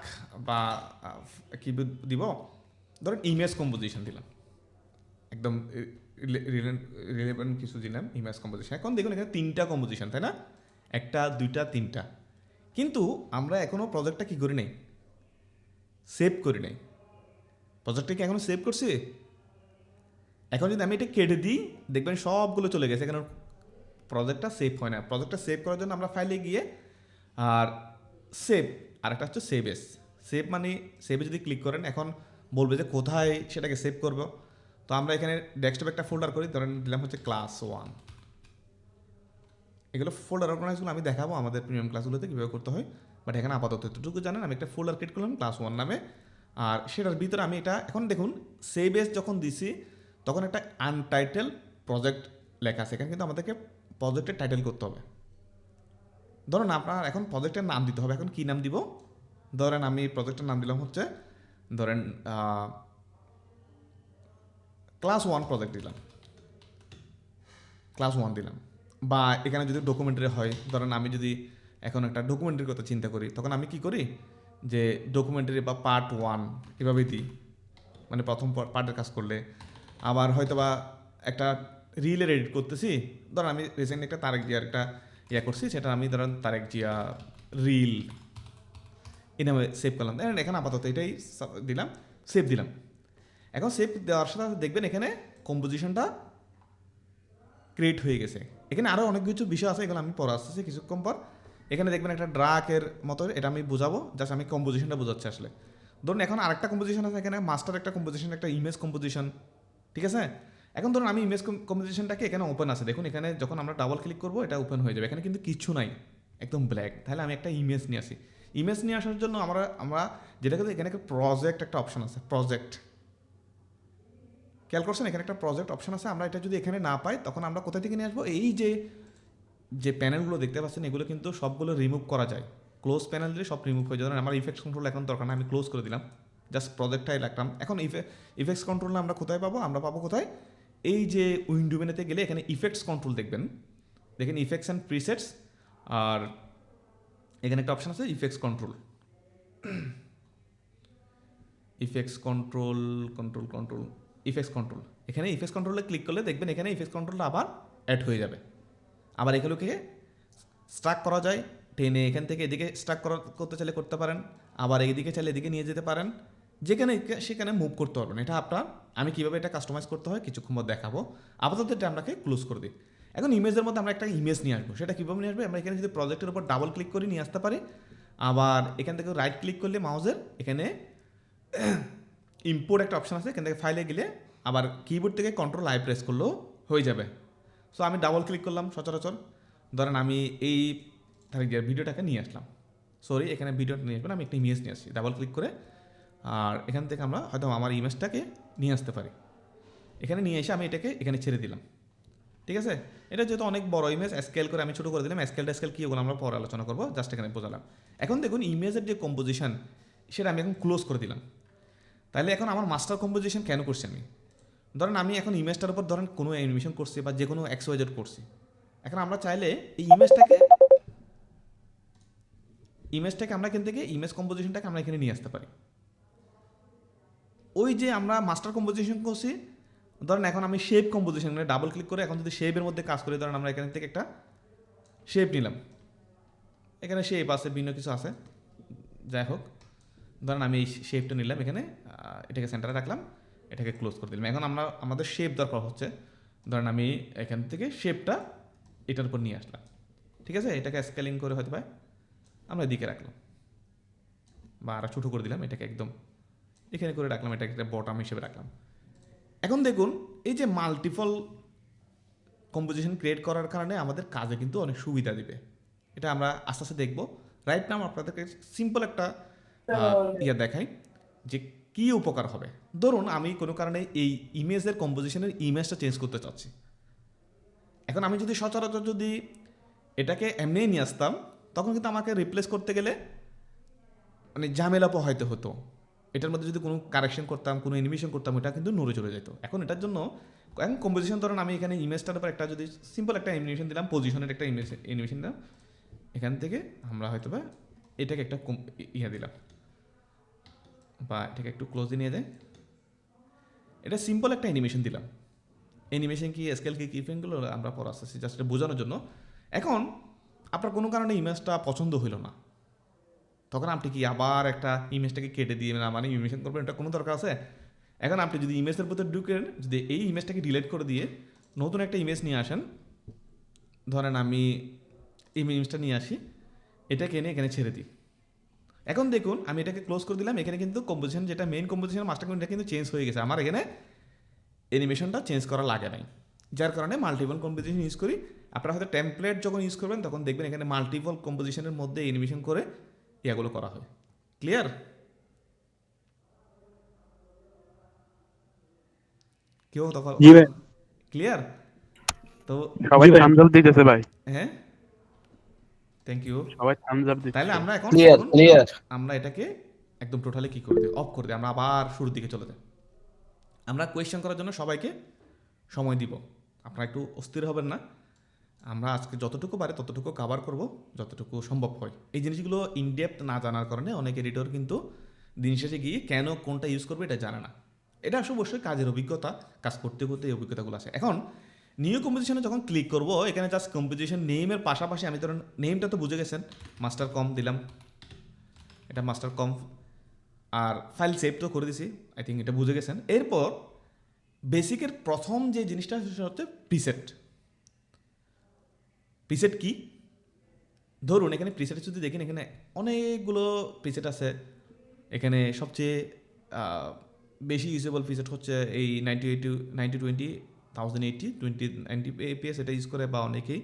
বা কি দিব, ধরেন ইমেজ কম্পোজিশন দিলাম, একদম রিলেভেন্ট কিছু দিলাম ইমেজ কম্পোজিশন। এখন দেখুন এখানে 3টা কম্পোজিশন, তাই না? 1, 2, 3টা। কিন্তু আমরা এখনও প্রজেক্টটা কি করি নাই, সেভ করি নাই। প্রজেক্টটা কি এখনও সেভ করছি? এখন যদি আমি এটা কেটে দিই দেখবেন সবগুলো চলে গেছে, এখানে প্রজেক্টটা সেভ হয় না। প্রজেক্টটা সেভ করার জন্য আমরা ফাইলে গিয়ে আর সেভ, আর একটা হচ্ছে সেভ এস। সেভ মানে সেভে যদি ক্লিক করেন এখন বলবে যে কোথায় সেটাকে সেভ করবো। তো আমরা এখানে ডেস্কটপে একটা ফোল্ডার করি, ধরেন দিলাম হচ্ছে ক্লাস 1। এগুলো ফোল্ডার অর্গানাইজগুলো আমি দেখাবো আমাদের প্রিমিয়াম ক্লাসগুলোতে কীভাবে করতে হয়, বাট এখানে আপাতত এতটুকু জানেন। আমি একটা ফোল্ডার ক্রিয়েট করলাম ক্লাস 1 নামে, আর সেটার ভিতরে আমি এটা এখন দেখুন সেভ এস যখন দিছি তখন একটা আনটাইটেল প্রজেক্ট লেখা আছে। এখানে কিন্তু আমাদেরকে প্রজেক্টের টাইটেল করতে হবে। ধরুন আপনার এখন প্রজেক্টের নাম দিতে হবে। এখন কী নাম দিব? ধরেন আমি প্রজেক্টের নাম দিলাম হচ্ছে ধরেন ক্লাস 1 প্রজেক্ট দিলাম, ক্লাস 1 দিলাম। বা এখানে যদি ডকুমেন্টারি হয়, ধরেন আমি যদি এখন একটা ডকুমেন্টারির কথা চিন্তা করি, তখন আমি কি করি যে ডকুমেন্টারি বা পার্ট 1 এভাবেই দিই, মানে প্রথম পার্টের কাজ করলে। আবার হয়তো বা একটা রিলের এডিট করতেছি, ধরেন আমি রিসেন্টলি একটা তারেক জিয়ার একটা করছি, সেটা আমি ধরেন তারেক জিয়া রিল এই নামে সেভ করলাম। এখানে আপাতত এটাই দিলাম, সেভ দিলাম। এখন সেভ দেওয়ার সাথে দেখবেন এখানে কম্পোজিশনটা ক্রিয়েট হয়ে গেছে। এখানে আরও অনেক কিছু বিষয় আছে, এগুলো আমি পরে আসতেছি কিছুক্ষণ পর। এখানে দেখবেন একটা ড্রাকের মতো, এটা আমি বোঝাবো, জাস্ট আমি কম্পোজিশনটা বোঝাচ্ছি আসলে। ধরুন এখন আরেকটা কম্পোজিশন আছে, এখানে মাস্টার একটা কম্পোজিশন, একটা ইমেজ কম্পোজিশন, ঠিক আছে? এখন ধরুন আমি ইমেজ কম্পোজিশনটাকে এখানে ওপেন আছে, দেখুন এখানে যখন আমরা ডাবল ক্লিক করবো এটা ওপেন হয়ে যাবে। এখানে কিন্তু কিছু নাই, একদম ব্ল্যাক। তাহলে আমি একটা ইমেজ নিয়ে আসি। ইমেজ নিয়ে আসার জন্য আমরা যেটাকে এখানে একটা প্রজেক্ট একটা অপশন আছে, প্রজেক্ট খেয়াল করছেন এখানে একটা প্রজেক্ট অপশন আছে। আমরা এটা যদি এখানে না পাই তখন আমরা কোথা থেকে নিয়ে আসবো? এই যে প্যানেলগুলো দেখতে পাচ্ছেন এগুলো কিন্তু সবগুলো রিমুভ করা যায়। ক্লোজ প্যানেল দিলে সব রিমুভ হয়ে যাবে। আমার ইফেক্টস কন্ট্রোল এখন দরকার না, আমি ক্লোজ করে দিলাম, জাস্ট প্রজেক্টটাই রাখলাম। এখন ইফেক্টস কন্ট্রোলটা আমরা কোথায় পাবো? আমরা পাবো কোথায়? এই যে উইন্ডো মেনুতে গেলে এখানে ইফেক্টস কন্ট্রোল দেখবেন, দেখেন ইফেক্টস অ্যান্ড প্রিসেটস, আর এখানে একটা অপশন আছে effects control. Effects control effects control, এখানে ইফেক্টস কন্ট্রোলে ক্লিক করলে দেখবেন এখানে ইফেক্টস কন্ট্রোলটা আবার অ্যাড হয়ে যাবে। আবার এগুলোকে স্ট্রাক করা যায়, টেনে এখান থেকে এদিকে স্ট্রাক করতে চাইলে করতে পারেন, আবার এইদিকে চাইলে এদিকে নিয়ে যেতে পারেন, যেখানে সেখানে মুভ করতে পারবেন। এটা আপনার, আমি কীভাবে এটা কাস্টমাইজ করতে হয় কিছুক্ষণ পর দেখাবো। আপাতত এটা আপনাকে ক্লোজ করে দিই। এখন ইমেজের মধ্যে আমরা একটা ইমেজ নিয়ে আসবো, সেটা কীভাবে নিয়ে আসবে? আমরা এখানে যদি প্রজেক্টের উপর ডাবল ক্লিক করে নিয়ে আসতে পারি, আবার এখান থেকে রাইট ক্লিক করলে মাউসের এখানে ইম্পোর্ট একটা অপশন আছে, এখান থেকে ফাইলে গেলে আবার কিবোর্ড থেকে কন্ট্রোল আই প্রেস করলেও হয়ে যাবে। সো আমি ডাবল ক্লিক করলাম সচরাচর, ধরেন আমি এই ভিডিওটাকে নিয়ে আসলাম, সরি এখানে ভিডিওটা নিয়ে আসবেন, আমি একটা ইমেজ নিয়ে আসছি ডাবল ক্লিক করে, আর এখান থেকে আমরা হয়তো আমার ইমেজটাকে নিয়ে আসতে পারি। এখানে নিয়ে এসে আমি এটাকে এখানে ছেড়ে দিলাম, ঠিক আছে। এটা যেহেতু অনেক বড় ইমেজ, স্কেল করে আমি ছোটো করে দিলাম। স্কেল কী ওগুলো আমরা পরে আলোচনা করবো, জাস্ট এখানে বোঝালাম। এখন দেখুন ইমেজের যে কম্পোজিশন সেটা আমি এখন ক্লোজ করে দিলাম। তাহলে এখন আমার মাস্টার কম্পোজিশন কেন করছি আমি? ধরেন আমি এখন ইমেজটার উপর ধরেন কোনো অ্যানিমেশন করছি বা যে কোনো XYZ করছি। এখন আমরা চাইলে এই ইমেজটাকে আমরা এখান থেকে ইমেজ কম্পোজিশনটাকে আমরা এখানে নিয়ে আসতে পারি। ওই যে আমরা মাস্টার কম্পোজিশন করছি, ধরেন এখন আমি শেপ কম্পোজিশন মানে ডাবল ক্লিক করে এখন যদি শেপের মধ্যে কাজ করি, ধরেন আমরা এখান থেকে একটা শেপ নিলাম, এখানে শেপ আছে, ভিন্ন কিছু আছে, যাই হোক ধরেন আমি এই শেপটা নিলাম, এখানে এটাকে সেন্টারে রাখলাম, এটাকে ক্লোজ করে দিলাম। এখন আমাদের শেপ দরকার হচ্ছে, ধরেন আমি এখান থেকে শেপটা এটার উপর নিয়ে আসলাম, ঠিক আছে। এটাকে স্কেলিং করে হয়তো বা আমরা এদিকে রাখলাম বা আরও ছোটো করে দিলাম, এটাকে একদম এখানে করে রাখলাম, এটাকে একটা বটম হিসেবে রাখলাম। এখন দেখুন এই যে মাল্টিপল কম্পোজিশন ক্রিয়েট করার কারণে আমাদের কাজে কিন্তু অনেক সুবিধা দিবে। এটা আমরা আস্তে আস্তে দেখবো। রাইট নাও আপনাদেরকে সিম্পল একটা দেখাই যে কী উপকার হবে। ধরুন আমি কোনো কারণে এই ইমেজের কম্পোজিশনের ইমেজটা চেঞ্জ করতে চাচ্ছি। এখন আমি যদি সচরাচর যদি এটাকে এমনি নিয়ে আসতাম, তখন কিন্তু আমাকে রিপ্লেস করতে গেলে মানে ঝামেলা পোহাইতে হতো। এটার মধ্যে যদি কোনো কারেকশন করতাম, কোনো অ্যানিমেশন করতাম, এটা কিন্তু নড়ে চলে যেত। এখন এটার জন্য এখন কম্পোজিশন ধরেন আমি এখানে ইমেজটার উপর একটা যদি সিম্পল একটা অ্যানিমেশন দিলাম, পজিশনের একটা অ্যানিমেশন দিলাম, এখান থেকে আমরা হয়তো বা এটাকে একটা দিলাম বা এটাকে একটু ক্লোজে নিয়ে যায়, এটা সিম্পল একটা অ্যানিমেশন দিলাম। অ্যানিমেশন কি স্কেল কি ফ্রেমগুলো আমরা পরে আসতেছি, জাস্ট এটা বোঝানোর জন্য। এখন আপনার কোনো কারণে ইমেজটা পছন্দ হইল না, তখন আপনি কি আবার একটা ইমেজটাকে কেটে দিয়ে মানে অ্যানিমেশন করবেন? এটা কোনো দরকার আছে? এখন আপনি যদি ইমেজের ভিতরে ঢুকেন, যদি এই ইমেজটাকে ডিলিট করে দিয়ে নতুন একটা ইমেজ নিয়ে আসেন, ধরেন আমি এই ইমেজটা নিয়ে আসি, এটাকে এনে এখানে ছেড়ে দিই। এখন দেখুন আমি এটাকে ক্লোজ করে দিলাম, এখানে কিন্তু কম্পোজিশন যেটা মেইন কম্পোজিশন মাস্টার কম্পোজিশন কিন্তু চেঞ্জ হয়ে গেছে, আমার এখানে অ্যানিমেশনটা চেঞ্জ করা লাগে নাই, যার কারণে মাল্টিপল কম্পোজিশন ইউজ করি। আপনারা হয়তো টেমপ্লেট যখন ইউজ করবেন তখন দেখবেন এখানে মাল্টিপল কম্পোজিশনের মধ্যে অ্যানিমেশন করে ইয়াগুলো করা হয়। ক্লিয়ার? কেউ তখন জি ভাই। ক্লিয়ার? তো সবাই জি ভাই। থামস আপ দিতেছে ভাই, হ্যাঁ, থ্যাংক ইউ। সবাই থামস আপ তাহলে দিচ্ছে। আমরা এখন ক্লিয়ার দেখুন, ক্লিয়ার। আমরা এটাকে একদম টোটালি কি করে দিই, অফ করে দিই, আমরা আবার শুরুর দিকে চলে যাই। আমরা কোয়েশ্চেন করার জন্য সবাইকে সময় দিব, আপনারা একটু অস্থির হবেন না। আমরা আজকে যতটুকু পারে ততটুকু কভার করব, যতটুকু সম্ভব হয়। এই জিনিসগুলো ইনডেপথ না জানার কারণে অনেক এডিটর কিন্তু দিন শেষে গিয়ে কেন কোনটা ইউজ করবে এটা জানে না। এটা আসলে অবশ্যই কাজের অভিজ্ঞতা, কাজ করতে করতে এই অভিজ্ঞতাগুলো আসে। এখন নিউ কম্পোজিশনে যখন ক্লিক করব, এখানে জাস্ট কম্পোজিশন নেমের পাশাপাশি আমি ধরুন নেমটা তো বুঝে গেছেন, মাস্টার কম দিলাম, এটা মাস্টার কম, আর ফাইল সেভ তো করে দিছি, আই থিঙ্ক এটা বুঝে গেছেন। এরপর বেসিকের প্রথম যে জিনিসটা সেটা হচ্ছে প্রিসেট। প্রিসেট কি? ধরুন এখানে প্রিসেট যদি দেখেন, এখানে অনেকগুলো প্রিসেট আছে। এখানে সবচেয়ে বেশি ইউজেবল প্রিসেট হচ্ছে এই 9020 1080 2090 APS এটা ইউজ করে, বা অনেকেই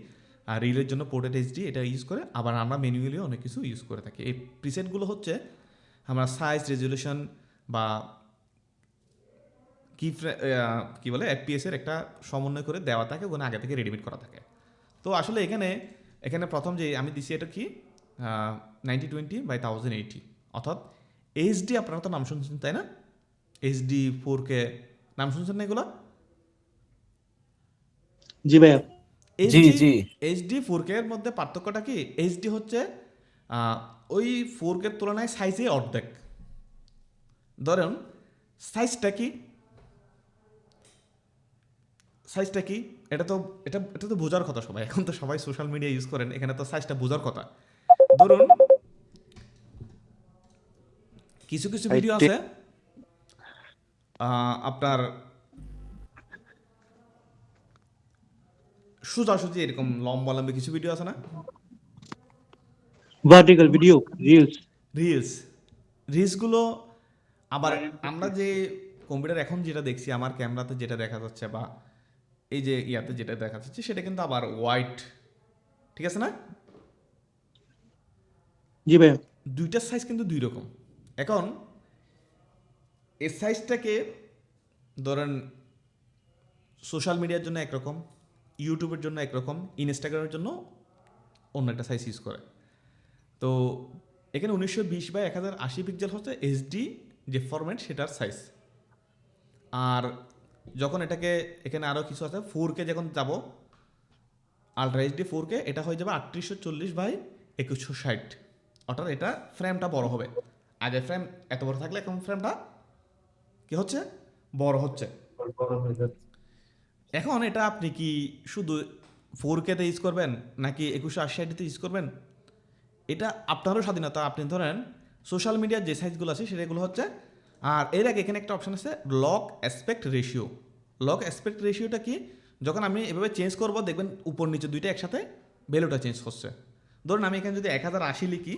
রিলের জন্য পোর্টেড HD এটা ইউজ করে, আবার আমরা ম্যানুয়ালি অনেক কিছু ইউজ করে থাকি। এই প্রিসেটগুলো হচ্ছে আমরা সাইজ, রেজলিউশন বা কি বলে FPS এর একটা সমন্বয় করে দেওয়া থাকে, ওখানে আগে থেকে রেডিমেড করা থাকে। তো আসলে এখানে প্রথম যে আমি দিছি এটা কি 9020 by 1080, অর্থাৎ HD। আপনারা তো নাম শুনছেন তাই না? HD 4K নাম শুনছেন না এগুলো? জি ভাইয়া। জি জি। HD 4K এর মধ্যে পার্থক্যটা কি? HD হচ্ছে ওই 4K এর তুলনায় সাইজে অর্ধেক। ধরুন সাইজটা কি এটা তো বোঝার কথা সবাই, এখন তো সবাই সোশ্যাল মিডিয়া ইউজ করেন, এখানে তো সাইজটা বোঝার কথা। ধরুন কিছু ভিডিও আছে আপনার সোজাসুজি এরকম লম্বা কিছু ভিডিও আছে না, ভার্টিক্যাল ভিডিও, রিলসগুলো। আবার আমরা যে কম্পিউটার এখন যেটা দেখছি, আমার ক্যামেরাতে যেটা দেখা যাচ্ছে বা এই যে ইয়াতে যেটা দেখা যাচ্ছে, সেটা কিন্তু আবার হোয়াইট, ঠিক আছে না? জি ভাইয়া। দুইটার সাইজ কিন্তু দুই রকম। এখন এর সাইজটাকে ধরেন সোশ্যাল মিডিয়ার জন্য একরকম, ইউটিউবের জন্য একরকম, ইনস্টাগ্রামের জন্য অন্য একটা সাইজ ইউজ করে। তো এখানে 1920x1080 পিক্সেল হচ্ছে এইচডি যে ফরম্যাট সেটার সাইজ। আর যখন এটাকে এখানে আরও কিছু আছে 4K যখন যাব, আলট্রা এইচডি 4K, এটা হয়ে যাবে 3840x2160। অর্থাৎ এটা ফ্রেমটা বড় হবে। আগে ফ্রেম এত বড় থাকলে এখন ফ্রেমটা কি হচ্ছে, বড় হচ্ছে। এখন এটা আপনি কি শুধু 4K-তে ইউজ করবেন নাকি 2180-তে ইউজ করবেন, এটা আপনারও স্বাধীনতা। আপনি ধরেন সোশ্যাল মিডিয়ার যে সাইজগুলো আছে সেগুলো হচ্ছে। আর এর আগে এখানে একটা অপশন আছে lock aspect ratio. Lock aspect রেশিওটা কি, যখন আমি এভাবে চেঞ্জ করব দেখবেন উপর নিচে দুইটা একসাথে ভ্যালুটা চেঞ্জ হচ্ছে। ধরুন আমি এখানে যদি 1080 লিখি,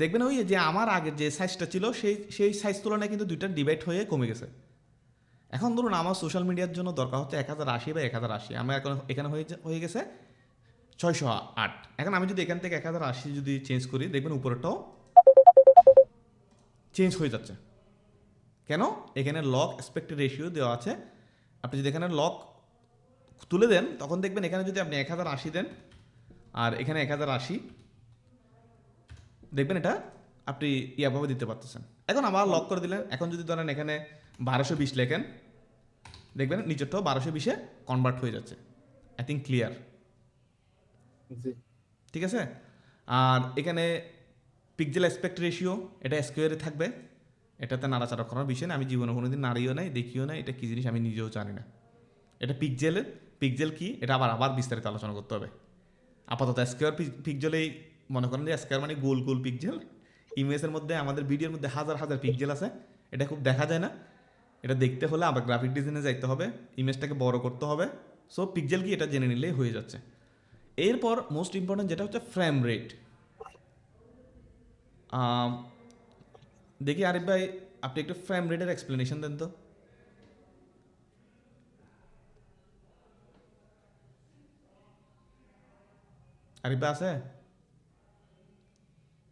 দেখবেন ওই যে আমার আগের যে সাইজটা ছিল সেই সাইজ তুলনায় কিন্তু দুইটা ডিভাইড হয়ে কমে গেছে। এখন ধরুন আমার সোশ্যাল মিডিয়ার জন্য দরকার হচ্ছে 1080 বা 1080, আমার এখন এখানে হয়ে গেছে 608। এখন আমি যদি এখান থেকে 1080 যদি চেঞ্জ করি, দেখবেন উপরেরটাও চেঞ্জ হয়ে যাচ্ছে। কেন? এখানে লক অ্যাসপেক্ট রেশিও দেওয়া আছে। আপনি যদি এখানে লক তুলে দেন, তখন দেখবেন এখানে যদি আপনি 1080 দেন আর এখানে 1080, দেখবেন এটা আপনি ইয়াভাবে দিতে পারতেছেন। এখন আবার লক করে দিলেন, এখন যদি ধরেন এখানে 1220 লেখেন, দেখবেন নিচেরটাও 1220-এ কনভার্ট হয়ে যাচ্ছে। আই থিঙ্ক ক্লিয়ার, ঠিক আছে? আর এখানে পিক্সেল অ্যাসপেক্ট রেশিও, এটা স্কোয়ারে থাকবে, এটাতে নাড়াচাড়া করার বিষয় না। আমি জীবনে কোনোদিন নাড়িও নাই, দেখিও নাই, এটা কী জিনিস আমি নিজেও জানি না। এটা পিক্সেল কি, এটা আবার বিস্তারিত আলোচনা করতে হবে। আপাতত স্কোয়ার পিক্সেলেই মনে করেন যে স্কোয়ার মানে গোল গোল পিক্সেল। ইমেজের মধ্যে, আমাদের ভিডিওর মধ্যে হাজার হাজার পিক্সেল আছে, এটা খুব দেখা যায় না। এটা দেখতে হলে আবার গ্রাফিক ডিজাইনে যাইতে হবে, ইমেজটাকে বড় করতে হবে। সো পিক্সেল কি এটা জেনে নিলেই হয়ে যাচ্ছে। এরপর মোস্ট ইম্পর্টেন্ট যেটা হচ্ছে ফ্রেম রেট। দেখি আরিফ ভাই, আপনি একটু ফ্রেম রেটের এক্সপ্লেনেশন দেন তো। আরিফ ভাই আছে?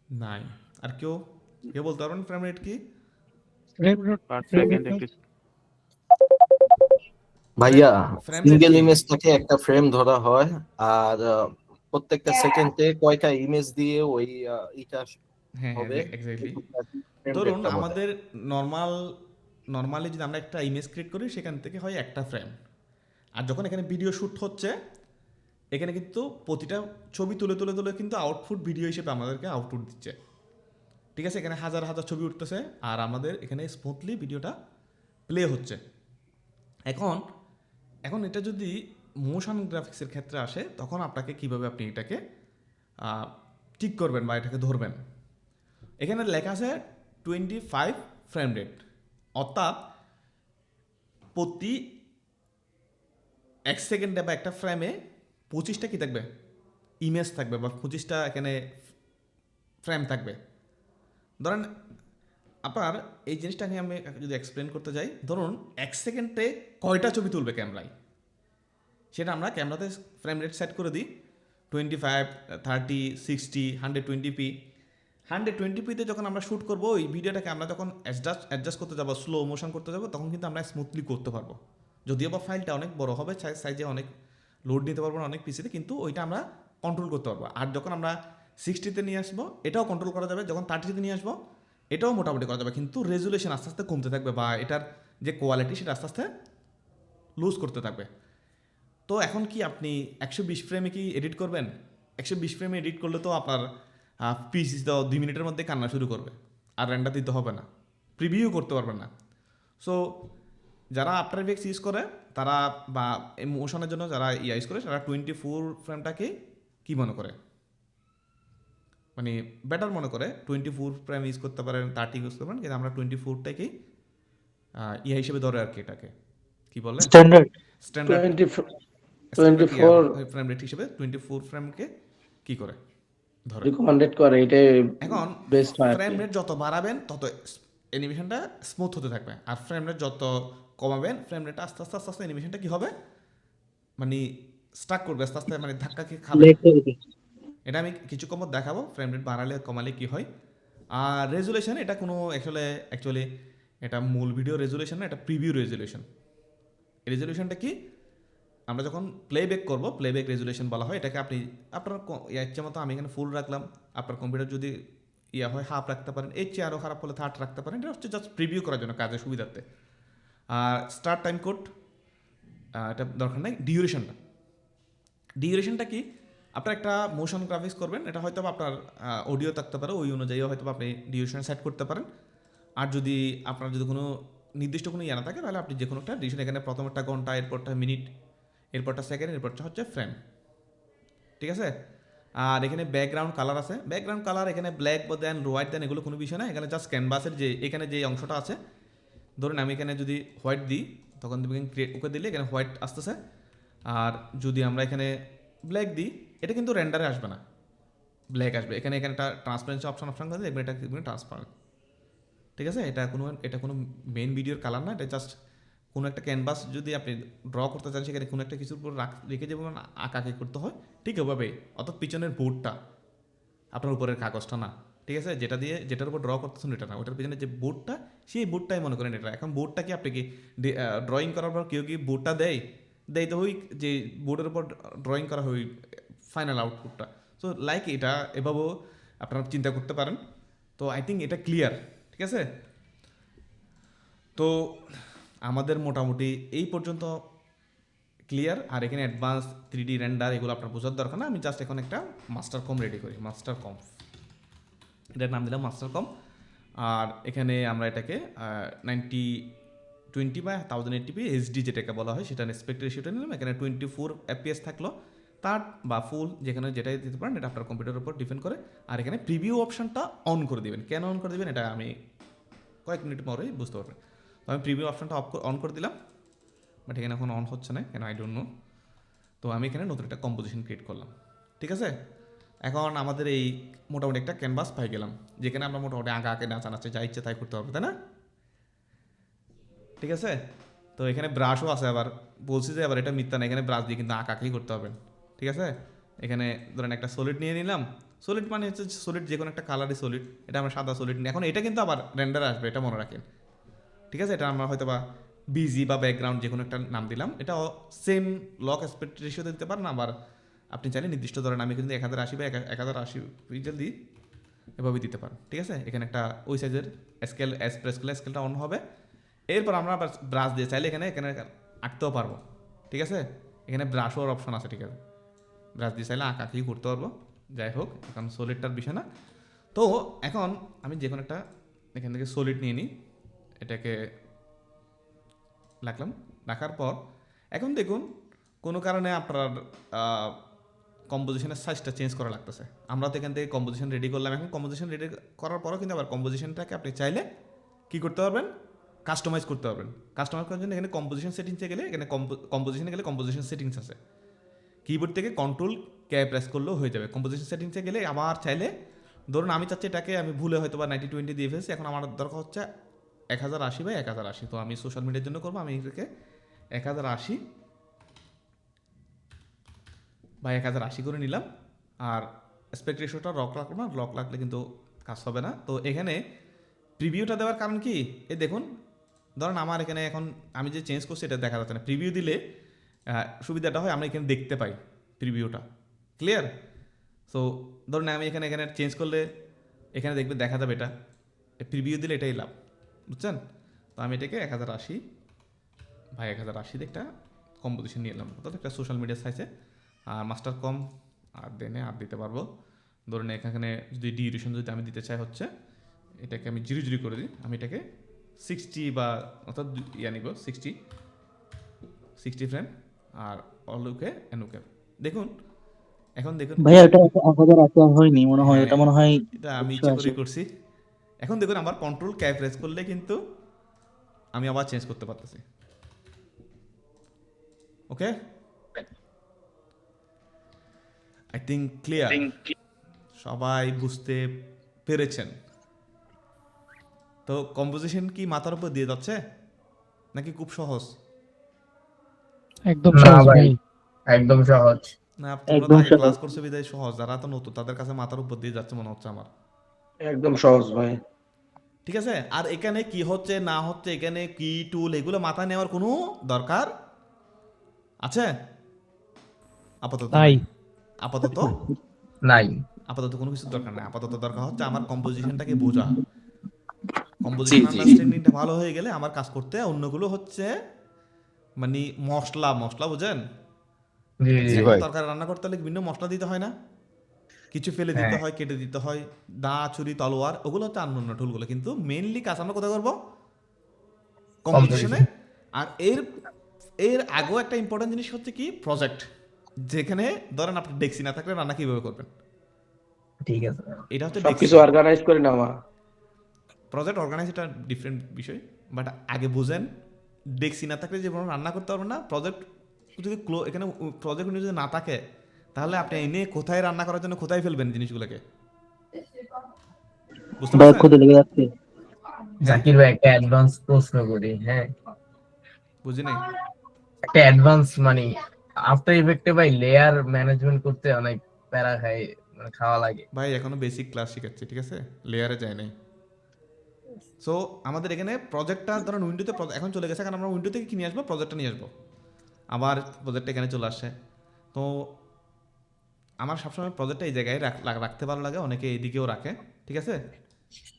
নাই। আর কেউ বলতে পারবেন ফ্রেম রেট কি? ফ্রেম রেট পার সেকেন্ড একটু ভাইয়া ফ্রেম সিঙ্গেল রেট ইমেজটাকে একটা ফ্রেম ধরা হয়, আর প্রত্যেকটা সেকেন্ডে কয়টা ইমেজ দিয়ে ওই এটা হ্যাঁ হ্যাঁ, হবে। এক্স্যাক্টলি। frame ধরুন rate-টা বলে। আমাদের নর্মালি যদি আমরা একটা ইমেজ ক্রিয়েট করি, সেখান থেকে হয় একটা ফ্রেম। আর যখন এখানে ভিডিও শ্যুট হচ্ছে, এখানে কিন্তু প্রতিটা ছবি তুলে তুলে তুলে কিন্তু আউটপুট ভিডিও হিসেবে আমাদেরকে আউটপুট দিচ্ছে। ঠিক আছে, এখানে হাজার হাজার ছবি উঠতেছে আর আমাদের এখানে স্মুথলি ভিডিওটা প্লে হচ্ছে। এখন এটা যদি মোশন গ্রাফিক্সের ক্ষেত্রে আসে, তখন আপনাকে কিভাবে আপনি এটাকে ঠিক করবেন বা এটাকে ধরবেন। এখানে লেখা আছে 25 ফ্রেম রেট, অর্থাৎ প্রতি 1 সেকেন্ডে বা একটা ফ্রেমে 25টা কি থাকবে, ইমেজ থাকবে বা 25টা এখানে ফ্রেম থাকবে। ধরেন আপনার এই জিনিসটাকে আমি যদি এক্সপ্লেন করতে যাই, ধরুন 1 সেকেন্ডে কয়টা ছবি তুলবে ক্যামেরায়, সেটা আমরা ক্যামেরাতে ফ্রেম রেট সেট করে দিই 25, 30, 60, 120p। 120pতে যখন আমরা শ্যুট করবো, ওই ভিডিওটাকে আমরা যখন অ্যাডজাস্ট করতে যাবো, স্লো মোশন করতে যাবো, তখন কিন্তু আমরা স্মুথলি করতে পারবো। যদিও বা ফাইলটা অনেক বড় হবে, সাইজে অনেক লোড নিতে পারবো না অনেক পিসিতে, কিন্তু ওইটা আমরা কন্ট্রোল করতে পারবো। আর যখন আমরা 60তে নিয়ে আসবো, এটাও কন্ট্রোল করা যাবে। যখন 30তে নিয়ে আসবো, এটাও মোটামুটি করা যাবে, কিন্তু রেজুলেশন আস্তে আস্তে কমতে থাকবে বা এটার যে কোয়ালিটি সেটা আস্তে আস্তে লুজ করতে থাকবে। তো এখন কি আপনি 120 ফ্রেমে কি এডিট করবেন? 120 ফ্রেমে এডিট করলে তো আপনার পিসি তো 2 মিনিটের মধ্যে কান্না শুরু করবে, আর রেন্ডার দিতে হবে না, প্রিভিউ করতে পারবেন না। সো যারা আফটার এফেক্টস ইউজ করে তারা, বা মোশনের জন্য যারা ইউজ করে, তারা 24 ফ্রেমটাকে কি মনে করে, মানে বেটার মনে করে 24 ফ্রেম ইউজ করতে পারেন, 30 ইউজ করতে পারেন, কিন্তু আমরা 24টাকেই হিসেবে ধরে আর কি, এটাকে কি বলে স্ট্যান্ডার্ড। স্ট্যান্ডার্ড 24 ফ্রেম রেট হিসেবে 24 ফ্রেমকে কি করে ধরে। রিকমেন্ডেড করে, এটা এখন বেস্ট হয়। ফ্রেম রেট যত বাড়াবেন তত অ্যানিমেশনটা স্মুথ হতে থাকবে, আর ফ্রেম রেট যত কমাবেন, ফ্রেম রেট আস্তে আস্তে আস্তে আস্তে অ্যানিমেশনটা কি হবে, মানে স্টাক করবে আস্তে আস্তে, মানে ধাক্কা খেয়ে খাবে। এটা আমি কিছুক্ষণ পর দেখাবো ফ্রেম রেট বাড়ালে কমালে কি হয়। আর রেজুলেশন এটা কোনো অ্যাকচুয়ালি এটা মূল ভিডিও রেজুলেশন না, এটা প্রিভিউ রেজুলেশন। রেজুলেশনটা কি, আমরা যখন প্লেব্যাক করব প্লেব্যাক রেজুলেশন বলা হয় এটাকে। আপনি আপনার ইচ্ছা মতো, আমি এখানে ফুল রাখলাম, আপনার কম্পিউটার যদি ইয়া হয় হাফ রাখতে পারেন, এর চেয়ে আরও খারাপ হলে থার্ড রাখতে পারেন। এটা হচ্ছে জাস্ট প্রিভিউ করার জন্য, কাজের সুবিধার্থে। আর স্টার্ট টাইম কোড এটা দরকার নাই। ডিউরেশনটা কি, আপনার একটা মোশন গ্রাফিক্স করবেন, এটা হয়তো আপনার অডিও থাকতে পারে, ওই অনুযায়ী হয়তো আপনি ডিউরেশন সেট করতে পারেন। আর যদি আপনার যদি কোনো নির্দিষ্ট কোনো ইয়ে না থাকে, তাহলে আপনি যে কোনো একটা ডিউরেশন, এখানে প্রথম একটা ঘন্টা, এরপরটা মিনিট, এরপরটা সেকেন্ড, এরপরটা হচ্ছে ফ্রেম, ঠিক আছে। আর এখানে ব্যাকগ্রাউন্ড কালার আছে, ব্যাকগ্রাউন্ড কালার এখানে ব্ল্যাক বা দেন হোয়াইট দেন এগুলো কোনো বিষয় না। এখানে জাস্ট ক্যানভাসের যে এখানে যে অংশটা আছে, ধরুন আমি এখানে যদি হোয়াইট দিই, তখন তুমি ক্রিয়েট ওকে দিলে এখানে হোয়াইট আসতেছে। আর যদি আমরা এখানে ব্ল্যাক দিই, এটা কিন্তু রেন্ডারে আসবে না, ব্ল্যাক আসবে। এখানে একটা ট্রান্সপারেন্সি অপশন করে দেখবেন, এটা কিন্তু ট্রান্সপারেন্ট, ঠিক আছে। এটা কোনো মেইন ভিডিওর কালার না, এটা জাস্ট কোনো একটা ক্যানভাস যদি আপনি ড্র করতে চান, সেখানে কোনো একটা কিছুর উপর রেখে যেমন আঁকাকে করতে হয়, ঠিক ওভাবে। অর্থাৎ পিছনের বোর্ডটা আপনার উপরের কাগজটা না, ঠিক আছে, যেটার উপর ড্র করতেছেন এটা না, ওটার পিছনে যে বোর্ডটা, সেই বোর্ডটাই মনে করেন এটা। এখন বোর্ডটা কি আপনি কি ড্রয়িং করার পর কেউ কি বোর্ডটা দেয় তো ওই যে বোর্ডের উপর ড্রয়িং করা হয় ফাইনাল আউটপুটটা। সো লাইক এটা এভাবেও আপনারা চিন্তা করতে পারেন। তো আই থিঙ্ক এটা ক্লিয়ার, ঠিক আছে। তো আমাদের মোটামুটি এই পর্যন্ত ক্লিয়ার। আর এখানে অ্যাডভান্স 3D রেন্ডার এগুলো আপনার বোঝার দরকার না। আমি জাস্ট এখন একটা মাস্টার কম রেডি করি, মাস্টার কম, এটার নাম দিলাম মাস্টার কম। আর এখানে আমরা এটাকে 90/20 বা 1080p HD যেটাকে বলা হয়, সেটা এসপেক্ট রেশিওটা নিলাম। এখানে 24 FPS থাকলো, তার বা ফুল যেখানে যেটাই দিতে পারেন, এটা আপনার কম্পিউটারের উপর ডিপেন্ড করে। আর এখানে প্রিভিউ অপশনটা অন করে দিবেন। কেন অন করে দিবেন এটা আমি কয়েক মিনিট পরেই বুঝতে পারবেন। তো আমি প্রিভিউ অপশনটা অন করে দিলাম, বাট এখানে এখন অন হচ্ছে না কেন, আই ডোন্ট নো। তো আমি এখানে নতুন একটা কম্পোজিশন ক্রিয়েট করলাম, ঠিক আছে। এখন আমাদের এই মোটামুটি একটা ক্যানভাস পাই গেলাম, যেখানে আমরা মোটামুটি আঁকে নাচানাচে যা ইচ্ছে তাই করতে পারবো, তাই না? ঠিক আছে। তো এখানে ব্রাশও আছে, আবার বলছি যে আবার এটা মিথ্যা না, এখানে ব্রাশ দিয়ে কিন্তু আঁকাকেই করতে হবে, ঠিক আছে। এখানে ধরেন একটা সলিড নিয়ে নিলাম, সলিড মানে হচ্ছে সলিড, যে কোনো একটা কালারই সলিড, এটা আমরা সাদা সলিড নিই। এখন এটা কিন্তু আবার রেন্ডারে আসবে, এটা মনে রাখেন, ঠিক আছে। এটা আমরা হয়তো বা বিজি বা ব্যাকগ্রাউন্ড যে কোনো একটা নাম দিলাম। এটাও সেম লক অ্যাসপেক্ট রেশিওতে দিতে পারেন, আবার আপনি চাইলে নির্দিষ্ট ধরেন আমি কিন্তু 1080 বা 1080 পিক্সেল দিই, এভাবে দিতে পারেন, ঠিক আছে। এখানে একটা ওই সাইজের স্কেল প্রেস করলে স্কেলটা অন হবে। এরপর আমরা আবার ব্রাশ দিয়ে চাইলে এখানে আঁকতেও পারবো, ঠিক আছে। এখানে ব্রাশওয়ার অপশন আছে, ঠিক আছে। ব্রাশ দিয়ে চাইলে আঁকাকেই করতে পারবো। যাই হোক, এখন সলিডটার বিষয় না। তো এখন আমি যে কোনো একটা এখান থেকে সলিড নিয়ে নিই, এটাকে রাখার পর এখন দেখুন কোনো কারণে আপনার কম্পোজিশনের সাইজটা চেঞ্জ করা লাগতেছে। আমরা তো এখান থেকে কম্পোজিশন রেডি করলাম। এখন কম্পোজিশন রেডি করার পরও কিন্তু আবার কম্পোজিশনটাকে আপনি চাইলে কী করতে পারবেন, কাস্টমাইজ করতে পারবেন। কাস্টমাইজ করার জন্য এখানে কম্পোজিশন সেটিংসে গেলে, এখানে কম্পোজিশনে গেলে কম্পোজিশন সেটিংস আছে, কিবোর্ড থেকে Ctrl+K প্রেস করলেও হয়ে যাবে। কম্পোজিশন সেটিংসে গেলে আবার চাইলে, ধরুন আমি চাচ্ছি এটাকে আমি ভুলে হয়তো বা 90/20 দিয়ে ফেলছি, এখন আমার দরকার হচ্ছে 1080/1080। তো আমি সোশ্যাল মিডিয়ার জন্য করবো, আমি এটাকে 1080/1080 করে নিলাম। আর অ্যাসপেক্ট রেশিওটা লক রাখলাম না, লক রাখলে কিন্তু কাজ হবে না। তো এখানে প্রিভিউটা দেওয়ার কারণ কি, দেখুন ধরুন আমার এখানে এখন আমি যে চেঞ্জ করছি এটা দেখা যাচ্ছে না। প্রিভিউ দিলে সুবিধাটা হয় আমরা এখানে দেখতে পাই প্রিভিউটা, ক্লিয়ার। সো ধরুন আমি এখানে চেঞ্জ করলে এখানে দেখবে দেখা যাবে, এটা প্রিভিউ দিলে এটাই লাভ, বুঝছেন। তো আমি এটাকে 1080/1080 একটা কম্পোজিশন নিয়ে এলাম, অর্থাৎ একটা সোশ্যাল মিডিয়া সাইজে। আর মাস্টার কম আর দেনে আর দিতে পারবো। ধরুন এখানে যদি ডিউরেশন যদি আমি দিতে চাই হচ্ছে, এটাকে আমি 0 করে দিই। আমি এটাকে 60 বা অর্থাৎ নিব 60 ফ্রেম। আর অলুকে এনুকে দেখুন, এখন দেখুন ভাইয়া এটা 1080 হয়নি মনে হয়, এটা মনে হয় এটা আমি ইচ্ছে করে করছি। এখন দেখুন আমার Ctrl+K প্রেস করলে কিন্তু আমি আবার চেঞ্জ করতে পারতেছি, ওকে। আই থিঙ্ক ক্লিয়ার, সবাই বুঝতে পেরেছেন। তো কম্পোজিশন কি মাথার উপর দিয়ে যাচ্ছে নাকি খুব সহজ? একদম না সহজ ভাই, ভাই। একদম সহজ। না তোমরা তো একদম আগে সহজ। ক্লাস করছো বিদায় সহজ, যারা তো নতুন তাদের কাছে মাথার উপর দিয়ে যাচ্ছে মনে হচ্ছে আমার। একদম সহজ ভাই। ঠিক আছে? আর এখানে কি হচ্ছে না হচ্ছে, এখানে কি টুল, এগুলো মাথায় নেওয়ার কোনো দরকার আছে? আপাতত নাই। নাই। আপাতত নাই। আপাতত কোনো কিছুর দরকার নাই। আপাতত দরকার হচ্ছে আমার কম্পোজিশনটাকে বোঝা। জি কম্পোজিশন জি আন্ডারস্ট্যান্ডিংটা ভালো হয়ে গেলে আমার কাজ করতে অন্যগুলো হচ্ছে মানে মশলা, মশলা বুঝেন? জি জি জি। একটা ভাই। তরকারি রান্না করতে হলে বিভিন্ন মশলা দিতে হয় না? কিছু ফেলে দিতে হ্যাঁ। হয়, কেটে দিতে হয়, দা, ছুরি, তলোয়ার, ওগুলো হচ্ছে অন্যান্য টুলগুলো। কিন্তু মেইনলি কাজ আমরা কোথায় করবো? কম্পোজিশনে। কম্পোজিশন। আর এর এর আগেও একটা ইম্পর্টেন্ট জিনিস হচ্ছে কি, প্রজেক্ট। যেখানে ধরেন আপনি ডেক্সি না থাকলে রান্না কিভাবে করবেন, ঠিক আছে। এটা হচ্ছে সবকিছু ডেক্সি। অর্গানাইজ করে নেওয়া। প্রজেক্ট অর্গানাইজ এটা ডিফারেন্ট বিষয়, বাট আগে বুঝেন ডেক্সি না থাকলে যেমন রান্না করতে পারবেন না, প্রজেক্ট যদি এখানে প্রজেক্ট যদি না থাকে তাহলে আপনি এনে কোথায় রান্না করার জন্য কোথায় ফেলবেন জিনিসগুলোকে, বুঝতে পারছেন? জাকির ভাই একটা অ্যাডভান্স প্রশ্ন করি, হ্যাঁ? বুঝি নাই। একটা অ্যাডভান্স মানে আফটার ইফেক্টে ভাই লেয়ার ম্যানেজমেন্ট করতে অনেক প্যারা খাই, মানে খাওয়া লাগে। ভাই এখনো বেসিক ক্লাস শিখাচ্ছি, ঠিক আছে, লেয়ারে যায় নাই। সো আমাদের এখানে প্রজেক্টটা ধরেন উইন্ডোতে এখন চলে গেছে, কারণ আমরা উইন্ডো থেকে কি নিয়ে আসবো, প্রজেক্টটা নিয়ে আসবো, আবার প্রজেক্টটা এখানে চলে আসছে। তো আমার সবসময় প্রজেক্টটা এই জায়গায় রাখতে ভালো লাগে, অনেকে এদিকেও রাখে, ঠিক আছে,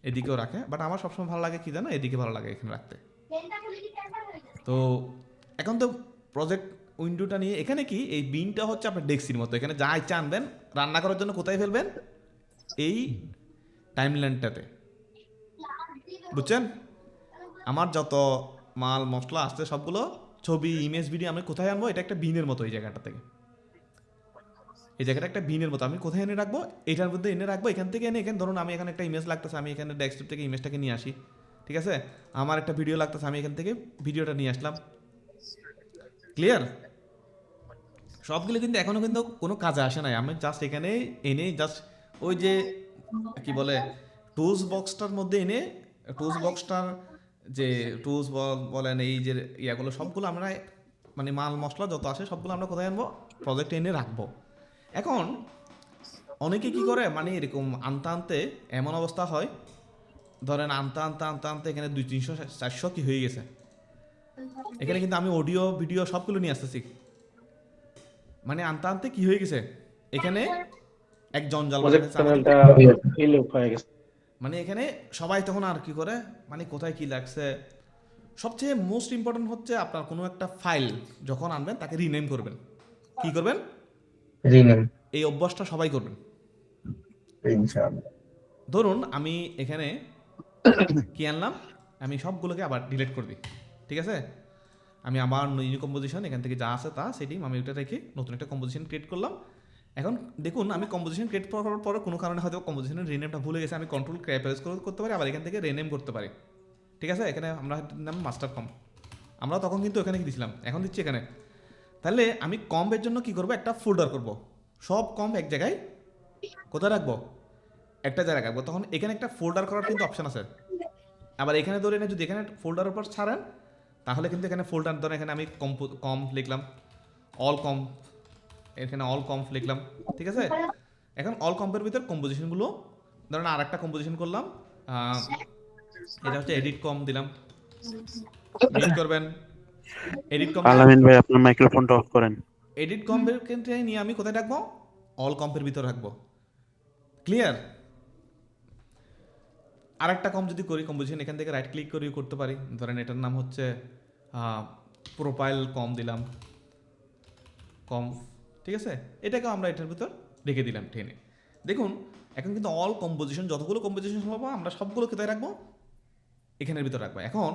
এদিকেও রাখে, বাট আমার সবসময় ভালো লাগে কি জানো, এদিকে ভালো লাগে এখানে রাখতে। তো এখন তো প্রজেক্ট উইন্ডোটা নিয়ে এখানে কি, এই বিনটা হচ্ছে আপনার ডেক্সির মতো, এখানে যা ইচ্ছা আনবেন, রান্না করার জন্য কোথায় ফেলবেন, এই টাইমলাইনটাতে, বুঝছেন? আমার যত মাল মশলা আসছে সবগুলো ছবি, ইমেজ, ভিডিও আমি কোথায় আনবো, এটা একটা বিনের মতো, এই জায়গাটা থেকে, এই জায়গাটা একটা বিনের মতো আমি কোথায় এনে রাখবো, এটার মধ্যে এনে রাখবো। এখান থেকে এনে, এখানে ধরুন আমি এখানে একটা ইমেজ লাগতেছে, আমি এখানে ডেস্কটপ থেকে ইমেজটাকে নিয়ে আসি, ঠিক আছে, আমার একটা ভিডিও লাগতেছে, আমি এখান থেকে ভিডিওটা নিয়ে আসলাম। ক্লিয়ার? সবগুলো কিন্তু এখনো কিন্তু কোনো কাজে আসে নাই, আমি জাস্ট এখানে এনে জাস্ট ওই যে কি বলে টুলস বক্সটার মধ্যে এনে, টুলস বক্সটার যে টুলস বলেন, এই যে ইয়াগুলো সবগুলো আমরা মানে মাল মশলা যত আসে সবগুলো আমরা কোথায় আনবো, প্রজেক্টে এনে রাখবো। এখন অনেকে কি করে, মানে এরকম আনতে আনতে এমন অবস্থা হয়, ধরেন আনতে আনতে আনতে আনতে এখানে 200-300-400 কি হয়ে গেছে, এখানে কিন্তু আমি অডিও ভিডিও সবগুলো নিয়ে আসতেছি, মানে আনতে আনতে কি হয়ে গেছে, এখানে এক জঞ্জাল প্রজেক্ট বানাইছে আমাদের। প্যানেলটা ফিল হয়ে গেছে। মানে এখানে সবাই তখন আর কি করে, মানে কোথায় কি লাগছে। সবচেয়ে মোস্ট ইম্পর্টেন্ট হচ্ছে আপনার কোনো একটা ফাইল যখন আনবেন তাকে রিনেম করবেন। কি করবেন? রিনেম। এই অভ্যাসটা সবাই করবেন। ইনশাআল্লাহ। ধরুন আমি এখানে কি আনলাম, আমি সবগুলোকে আবার ডিলিট করে দিই, ঠিক আছে, আমি আবার নিউ কম্পোজিশন এখান থেকে যা আছে তা সেটি আমি ওটা রেখে নতুন একটা কম্পোজিশন ক্রিয়েট করলাম। এখন দেখুন আমি কম্পোজিশন ক্রিয়েট করার পরে কোনো কারণে হয়তো কম্পোজিশনের রিনেমটা ভুলে গেছে, আমি কন্ট্রোল প্রেস করতে পারি, আবার এখান থেকে রিনেম করতে পারি, ঠিক আছে। এখানে আমরা নাম মাস্টার কম, আমরা তখন কিন্তু এখানে কি দিছিলাম, এখন দিচ্ছি এখানে। তাহলে আমি কম্পের জন্য কি করব, একটা ফোল্ডার করব, সব কম্প এক জায়গায় কোথায় রাখবো, একটা জায়গায় রাখবো। তখন এখানে একটা ফোল্ডার করার কিন্তু অপশন আছে, আবার এখানে ধরে এনে যদি এখানে ফোল্ডারের উপর ছাড়েন তাহলে কিন্তু এখানে ফোল্ডার ধরে এখানে আমি কম লিখলাম, অল কম, এখানে অল কম্প লিখলাম, ঠিক আছে। এখন অল কম্পের ভিতর কম্পোজিশনগুলো ধরেন আর একটা কম্পোজিশন করলাম, এটা হচ্ছে এডিট কম দিলাম, ক্লিক করবেন, এডিট কম, আলামিন ভাই আপনার মাইক্রোফোনটা অফ করেন। এডিট কম্পের ক্ষেত্রে নিয়ে আমি কোথায় রাখবো, অল কম্পের ভিতর রাখবো। ক্লিয়ার? আর একটা কম যদি করি কম্পোজিশন, এখান থেকে রাইট ক্লিক করে করতে পারি, ধরেন এটার নাম হচ্ছে প্রোফাইল কম দিলাম, কম, ঠিক আছে, এটাকে আমরা এটার ভিতর রেখে দিলাম টেনে। দেখুন এখন কিন্তু অল কম্পোজিশন, যতগুলো কম্পোজিশন সম্ভব আমরা সবগুলো কোথায় রাখবো, এখানের ভিতর রাখবো। এখন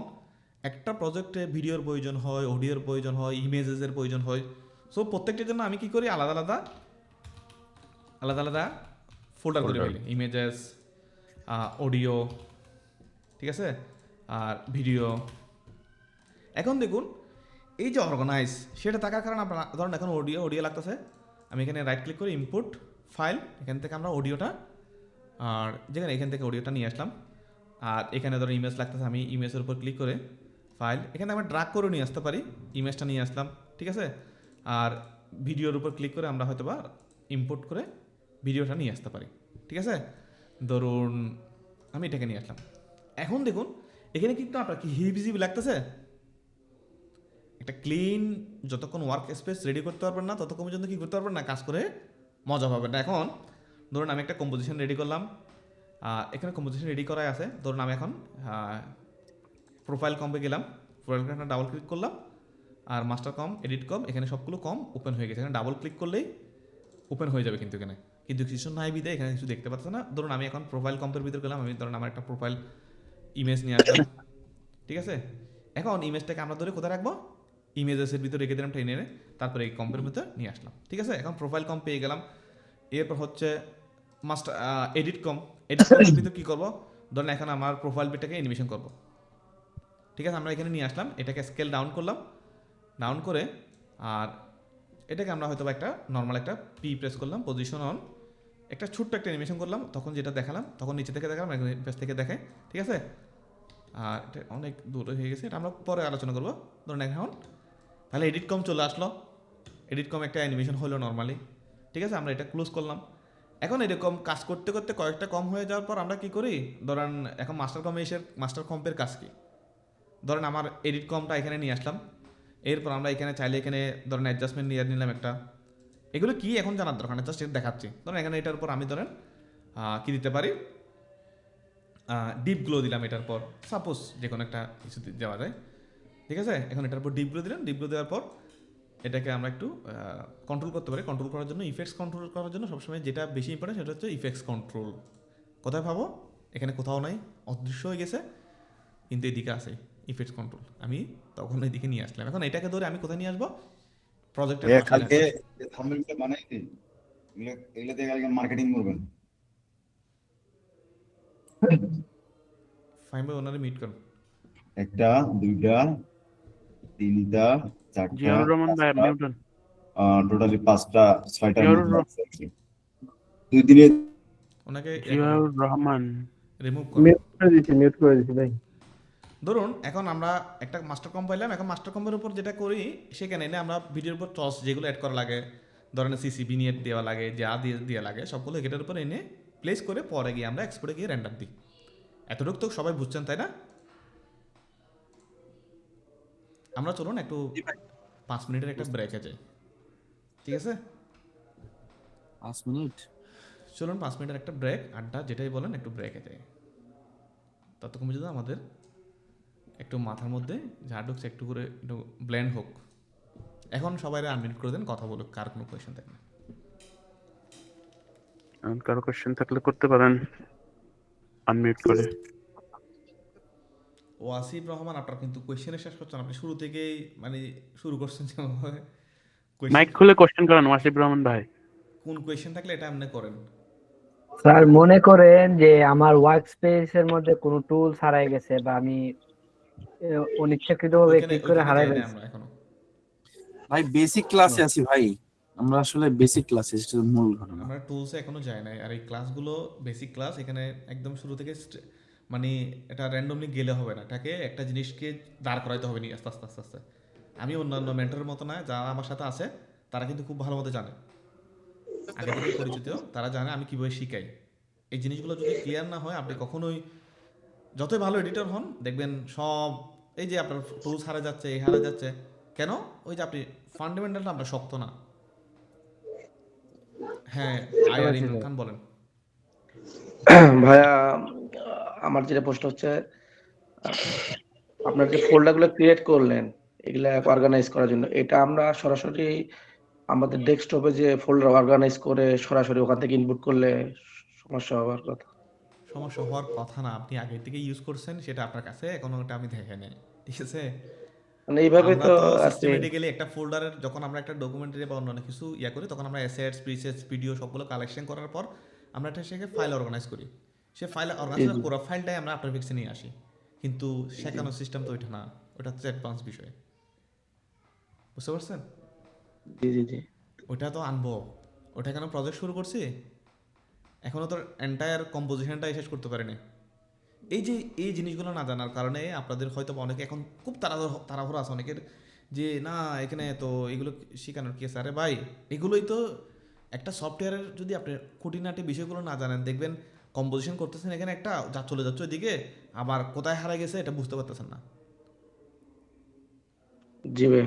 একটা প্রজেক্টে ভিডিওর প্রয়োজন হয়, অডিওর প্রয়োজন হয়, ইমেজেসের প্রয়োজন হয়, সো প্রত্যেকটার জন্য আমি কি করি, আলাদা আলাদা ফোল্ডার করে ফেলি, ইমেজেস, অডিও, ঠিক আছে, আর ভিডিও। এখন দেখুন এই যে অর্গানাইজ সেটা থাকার কারণে আপনার ধরুন এখন অডিও লাগতেছে, আমি এখানে রাইট ক্লিক করে ইনপুট ফাইল, এখান থেকে আমরা অডিওটা, আর যেখানে এখান থেকে অডিওটা নিয়ে আসলাম, আর এখানে ধরুন ইমেজ লাগতেছে, আমি ইমেজের উপর ক্লিক করে ফাইল, এখানে আমরা ড্রাগ করে নিয়ে আসতে পারি, ইমেজটা নিয়ে আসলাম, ঠিক আছে, আর ভিডিওর উপর ক্লিক করে আমরা হয়তো বা ইম্পোর্ট করে ভিডিওটা নিয়ে আসতে পারি, ঠিক আছে। ধরুন আমি এটাকে নিয়ে আসলাম। এখন দেখুন এখানে কিন্তু আপনার কি হিজিবি লাগতেছে? একটা ক্লিন যতক্ষণ ওয়ার্ক স্পেস রেডি করতে পারবেন না ততক্ষণ পর্যন্ত কি করতে পারবেন না, কাজ করে মজা পাবেন না। এখন ধরুন আমি একটা কম্পোজিশন রেডি করলাম, এখানে কম্পোজিশন রেডি করাই আছে। ধরুন আমি এখন প্রোফাইল কম্পে গেলাম, প্রোফাইল কম্পে ডাবল ক্লিক করলাম, আর মাস্টার কম, এডিট কম, এখানে সবগুলো কম ওপেন হয়ে গেছে। এখানে ডাবল ক্লিক করলেই ওপেন হয়ে যাবে, কিন্তু এখানে কিন্তু কিছু নাই বিদে এখানে কিছু দেখতে পাচ্ছে না। ধরুন আমি এখন প্রোফাইল কম্পের ভিতরে গেলাম, আমি ধরুন আমার একটা প্রোফাইল ইমেজ নিয়ে আসলাম, ঠিক আছে। এখন ইমেজটাকে আমরা ধরে কোথায় রাখবো, ইমেজেসের ভিতরে রেখে দিলাম টেনে এনে, তারপরে এই কম্পের ভিতরে নিয়ে আসলাম, ঠিক আছে। এখন প্রোফাইল কম পেয়ে গেলাম। এরপর হচ্ছে মাস্টার এডিট কমের ভিতরে কী করবো, ধরুন এখন আমার প্রোফাইল পিকটাকে অ্যানিমেশন করবো, ঠিক আছে। আমরা এখানে নিয়ে আসলাম, এটাকে স্কেল ডাউন করলাম, ডাউন করে আর এটাকে আমরা হয়তো একটা নর্মাল একটা পি প্রেস করলাম, পজিশন অন, একটা ছোট্ট একটা অ্যানিমেশন করলাম, তখন যেটা দেখালাম তখন নিচে থেকে দেখালাম, পেজ থেকে দেখে, ঠিক আছে। আর এটা অনেক দূরে হয়ে গেছে, এটা আমরা পরে আলোচনা করবো। ধরুন এখন তাহলে এডিট কম চলে আসলো, এডিট কম একটা অ্যানিমেশন হলো নর্মালি, ঠিক আছে। আমরা এটা ক্লোজ করলাম। এখন এরকম কাজ করতে করতে কয়েকটা কম হয়ে যাওয়ার পর আমরা কি করি, ধরেন এখন মাস্টার কমে এসে মাস্টার কম্পের কাজ কি, ধরেন আমার এডিট কমটা এখানে নিয়ে আসলাম, এরপর আমরা এখানে চাইলে এখানে ধরেন অ্যাডজাস্টমেন্ট নিয়ে নিলাম একটা। এগুলো কি এখন জানার দরকার নেই, জাস্ট দেখাচ্ছি। ধরেন এখানে এটার উপর আমি ধরেন কি দিতে পারি, ডিপ গ্লো দিলাম এটার পর, সাপোজ যে কোনো একটা কিছু দেওয়া যায়, ঠিক আছে। এখন এটার উপর ডিপ গ্লো দিলাম, ডিপ গ্লো দেওয়ার পর এটাকে আমরা একটু কন্ট্রোল করতে পারি। কন্ট্রোল করার জন্য ইফেক্টস কন্ট্রোল করার জন্য সবসময় যেটা বেশি ইম্পর্টেন্ট সেটা হচ্ছে ইফেক্টস কন্ট্রোল। কোথায় পাবো, এখানে কোথাও নাই, অদৃশ্য হয়ে গেছে, কিন্তু এদিকে আছে ইফেক্টস কন্ট্রোল। আমি তখন এদিকে নিয়ে আসলাম। এখন এটাকে ধরে আমি কোথায় নিয়ে আসবো, প্রজেক্টের কালকে থাম্বনেলটা বানাইতে এগুলো দিয়ে কালকে মার্কেটিং করবেন। ফাইন ভাই ওনারে মিট করুন। একটা, দুইটা, তিনটা, চারটা, জিয়াউর রহমান ভাই আপনি উঠুন। টোটালি 5টা 6টা জিয়াউর দুই দিনে ওনাকে জিয়াউর রহমান রিমুভ করুন। মিউট করে দিছি ভাই। ধরুন এখন আমরা একটা মাস্টার কম পাইলাম, এখন মাস্টার কম্পের উপর যেটা করি সেখানে এনে আমরা ভিডিওর উপর টস যেগুলো অ্যাড করা লাগে, ধরেন সিসি ভিনিয়েট দেওয়া লাগে, যা দেওয়া লাগে সবগুলো এটার উপর এনে প্লেস করে পরে গিয়ে আমরা এক্সপোর্টে গিয়ে রেন্ডার দিই। এতটুকু তো সবাই বুঝছেন তাই না? আমরা চলুন একটু 5 মিনিটের একটা ব্রেকে যাই, ঠিক আছে। 5 মিনিট চলুন 5 মিনিটের একটা ব্রেক, আড্ডা যেটাই বলেন, একটু ব্রেকে যাই। ততক্ষণ পর্যন্ত আমাদের একটু মাথার মধ্যে যা ঢুকছে একটু করে একটু ব্লেন্ড হোক। এখন সবাই আনমিউট করে দেন, কথা বলুক, কার কোনো কোয়েশ্চেন থাকবে। কারো কোশ্চেন থাকলে করতে পারেন আনমিউট করে। ওয়াসিফ রহমান আপনার কিন্তু কোয়েশ্চেনের শেষ করছেন, আপনি শুরু থেকেই মানে শুরু করছেন যেভাবে। মাইক খুলে কোশ্চেন করেন ওয়াসিফ রহমান ভাই। কোন কোয়েশ্চেন থাকলে এটা এমনি করেন। স্যার মনে করেন যে আমার ওয়ার্ক স্পেসের মধ্যে কোনো টুল হারাই গেছে বা আমি অনিচ্ছাকৃতভাবে ক্লিক করে হারাই ফেলছি। আমরা এখনো ভাই বেসিক ক্লাসে আছি ভাই, আমরা আসলে বেসিক ক্লাসে, সেটা মূল ঘটনা। আমরা টুলসে এখনো যাই নাই, আর এই ক্লাসগুলো বেসিক ক্লাস, এখানে একদম শুরু থেকে মানে এটা র্যান্ডমলি গেলে হবে না, এটাকে একটা জিনিসকে দাঁড় করাইতে হবে নি আস্তে আস্তে আস্তে আস্তে। আমি অন্যান্য মেন্টরের মতো না, যারা আমার সাথে আছে তারা কিন্তু খুব ভালো মতো জানে, আগে থেকে পরিচিত, তারা জানে আমি কীভাবে শিখাই। এই জিনিসগুলো যদি ক্লিয়ার না হয় আপনি কখনোই যতই ভালো এডিটর হন দেখবেন সব এই যে আপনার টুলস হারা যাচ্ছে, এই হারা যাচ্ছে কেন, ওই যে আপনি ফান্ডামেন্টালটা আমরা শক্ত না। হ্যাঁ আয়ার ইমরান খান বলেন। ভাইয়া আমার যেটা প্রশ্ন হচ্ছে, আপনার যে ফোল্ডারগুলো ক্রিয়েট করলেন এগুলা অর্গানাইজ করার জন্য, এটা আমরা সরাসরি আমাদের ডেস্কটপে যে ফোল্ডার অর্গানাইজ করে সরাসরি ওখান থেকে ইনপুট করলে সমস্যা হওয়ার কথা? সমস্যা হওয়ার কথা না, আপনি আগে থেকে ইউজ করছেন সেটা আপনার কাছে, এখন ওটা আমি দেখে নেই, ঠিক আছে। মানে এইভাবে তো সিস্টেমেটিক্যালি একটা ফোল্ডারের যখন আমরা একটা ডকুমেন্টারি বা অন্যান্য কিছু করি, তখন আমরা অ্যাসেটস, প্রিসেটস, ভিডিও সবগুলো কালেকশন করার পর আমরা একটা সেখানে ফাইল অর্গানাইজ করি। সে ফাইল অর্গানাইজ করার পুরো ফাইলটাই আমরা আফটার এফেক্টসে নিয়ে আসি, কিন্তু শেখানোর সিস্টেম তো ওইটা না, ওটা হচ্ছে অ্যাডভান্স বিষয়, বুঝতে পারছেন? জি জি জি। ওটা তো আনবো, ওটা কেন প্রজেক্ট শুরু করছি, এখনও তো এন্টায়ার কম্পোজিশনটাই শেষ করতে পারিনি। এই যে এই জিনিসগুলো না জানার কারণে আপনাদের হয়তো অনেকে এখন খুব তাড়াহুড়ো আছে অনেকের, যে না এখানে তো এগুলো শেখানোর কি আছে। আরে ভাই এগুলোই তো একটা সফটওয়্যারের, যদি আপনি খুঁটিনাটি বিষয়গুলো না জানেন দেখবেন কম্পোজিশন করতেছেন এখানে একটা, যা চলে যাচ্ছে ওইদিকে, আবার কোথায় হারাই গেছে এটা বুঝতে পারতেছেন না। জি ভাই,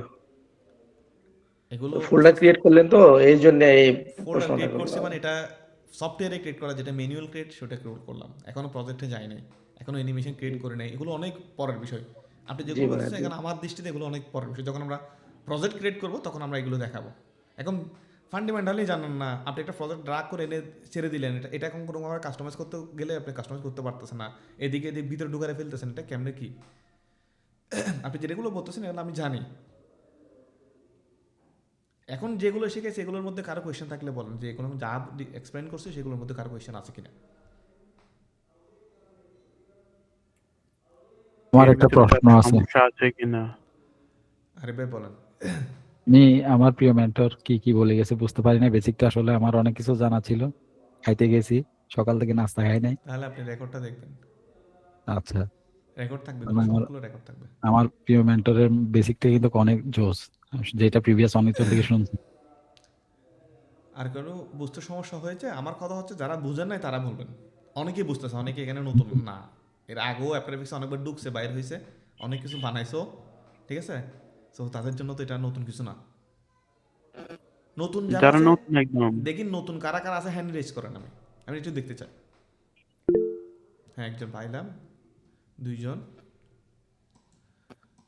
এগুলো ফোল্ডার ক্রিয়েট করলেন তো এই জন্য এই ফোল্ডার প্রশ্নটা ক্রিয়েট করছি করলাম। মানে এটা সফটওয়্যারে ক্রিয়েট করা, যেটা ম্যানুয়াল ক্রিয়েট সেটা ক্রিয়েট করলাম, এখনো প্রজেক্টে যাই নাই, এখনো অ্যানিমেশন ক্রিয়েট করে নাই, এগুলো অনেক পরের বিষয়। আপনি জি যেগুলো ভাই, বলতেছেন এখানে আমার দৃষ্টিতে এগুলো অনেক পরের বিষয়। যখন আমরা প্রজেক্ট ক্রিয়েট করবো তখন আমরা এগুলো দেখাবো। এখন ফান্ডামেন্টালি জানেন না, আপনি একটা প্রজেক্ট ড্রাগ করে এনে ছেড়ে দিলেন, এটা এখন কোনোভাবে কাস্টমাইজ করতে গেলে আপনি কাস্টমাইজ করতে পারতেছেন না, এদিকে এদিকে ভিতরে ঢুকারে ফেলতেছেন, এটা কেমনে কি? আপনি যেগুলো বলতেছেন এগুলো আমি জানি। এখন যেগুলো শিখেছি এগুলোর মধ্যে কারো কোয়েশ্চেন থাকলে বলেন, যে কোনো যা এক্সপ্লেন করছে সেগুলোর মধ্যে কারো কোয়েশ্চেন আছে কিনা। আমার এর একটা ভিতরে প্রশ্ন কারো আছে। সমস্যা আছে কিনা? আরে ভাই বলেন। আমি আমার প্রিয় মেন্টর কি কি বলে গেছে বুঝতে পারি না। বেসিকটা আসলে আমার অনেক কিছু জানা ছিল, খাইতে গেছি, সকাল থেকে নাস্তা খাই নাই। তাহলে আপনি রেকর্ডটা দেখবেন, আচ্ছা, রেকর্ড থাকবে, মানে আমার সবগুলো রেকর্ড থাকবে। আমার প্রিয় মেন্টরের বেসিকটা কিন্তু অনেক জোস, যেটা প্রিভিয়াস অনিতর থেকে শুনছি। আর কারো বুঝতে সমস্যা হয়েছে, আমার কথা হচ্ছে যারা বুঝেন নাই তারা বলবেন। অনেকেই বুঝতেছে, অনেকে এখানে নতুন না, এর আগেও অ্যাপ্লিকেশন অনেকবার ঢুকছে, বাইর হয়েছে, অনেক কিছু বানাইছো, ঠিক আছে? তো তাদের জন্য তো এটা নতুন কিছু না। নতুন যারা যারা আছে নতুন একদম, দেখি, নতুন কারা কারা আছে হ্যান্ড রেজ করেন, আমি একটু দেখতে চাই। হ্যাঁ, একজন পাইলাম, দুইজন,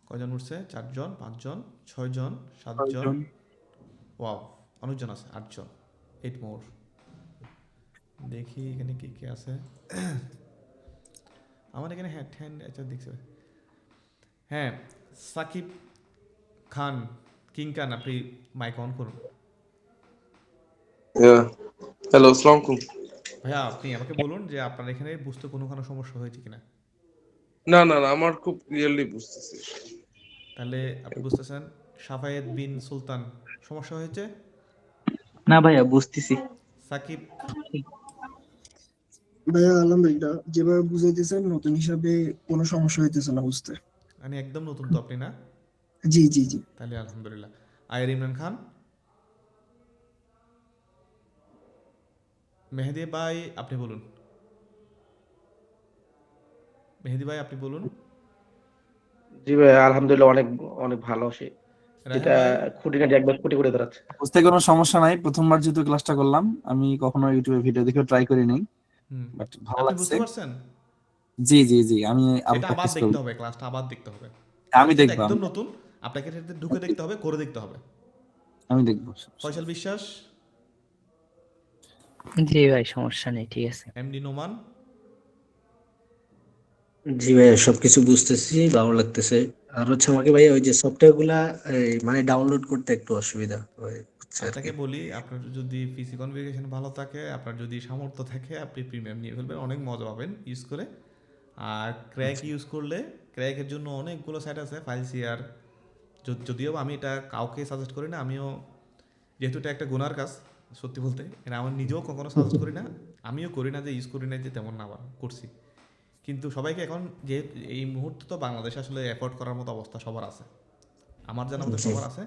কয়জন উঠছে? 4 জন, 5 জন, 6 জন, 7 জন, কয়েকজন। ওয়াও, অনেকজন আছে, 8 জন, 8 মোর। দেখি এখানে কি কি আছে। আমার এখানে হ্যাঁ হ্যান্ড, আচ্ছা দেখছি। হ্যাঁ, সাকিব খান, কিং খান, আপনি মাইক অন করুন। হ্যালো, আসসালামু আলাইকুম। ভাইয়া আপনি আমাকে বলুন যে আপনার এখানে বুঝতে কোনো সমস্যা হয়েছে কিনা। না না না, আমার খুব ক্লিয়ারলি বুঝতেছি। তাহলে আপনি বুঝতেছেন শাফায়েত বিন সুলতান সমস্যা হয়েছে? না ভাইয়া, বুঝতেছি। সাকিব, ভাইয়া আলহামদুলিল্লাহ, যেভাবে বুঝাইতেছেন নতুন হিসাবে কোনো সমস্যা হইতেছে না বুঝতে। মানে একদম নতুন তো আপনি না? জি জি জি। তাহলে আলহামদুলিল্লাহ। আয়ের ইমরান খান, মেহেদি ভাই আপনি বলুন। মেহেদি ভাই আপনি বলুন। জি ভাই, আলহামদুলিল্লাহ, অনেক অনেক ভালো সে, যেটা রায়হান ভাই, খুঁটিনাটি একবার খুঁটি করে ধরাচ্ছে। বুঝতে কোনো সমস্যা নাই, প্রথমবার যেহেতু ক্লাসটা করলাম, আমি কখনো ইউটিউবে ভিডিও দেখে ট্রাই করি নাই, হুম, বাট ভালো আপনি লাগছে। বুঝতে পারছেন? জি জি জি, আমি আবার এটা আবার প্র্যাকটিস দেখতে করব। হবে, ক্লাসটা আবার দেখতে হবে। আমি যেটা দেখবো, একদম নতুন, আপনাকে এটাতে ঢুকে দেখতে হবে, করে দেখতে হবে। আমি দেখবো। ফয়সাল বিশ্বাস, জি ভাই, সমস্যা নেই, ঠিক আছে। এমডি নোমান, জি ভাইয়া, সবকিছু বুঝতেছি, ভালো লাগতেছে। আর হচ্ছে আমাকে ভাইয়া ওই যে সফটওয়্যার গুলা মানে ডাউনলোড করতে একটু অসুবিধা হচ্ছে আর কি। আপনাকে বলি, আপনার যদি পিসি কনফিগারেশন ভালো থাকে, আপনার যদি সামর্থ্য থাকে, আপনি প্রিমিয়াম নিয়ে ফেলবেন, অনেক মজা পাবেন ইউজ করে। আর ক্র্যাক ইউজ করলে, ক্র্যাকের জন্য অনেকগুলো সাইট আছে, ফাইল শেয়ার, যদিও আমি এটা কাউকে সাজেস্ট করি না, আমিও, যেহেতু এটা একটা গুনার কাজ সত্যি বলতে, এটা আমার নিজেও কখনো সাজেস্ট করি না, আমিও করি না, যে ইউজ করি না যে তেমন না, আবার করছি। কিন্তু সবাইকে এখন, যে এই মুহূর্তে তো বাংলাদেশে আসলে এফোর্ড করার মতো অবস্থা সবার আছে, আমার জানা মতো সবার আছে।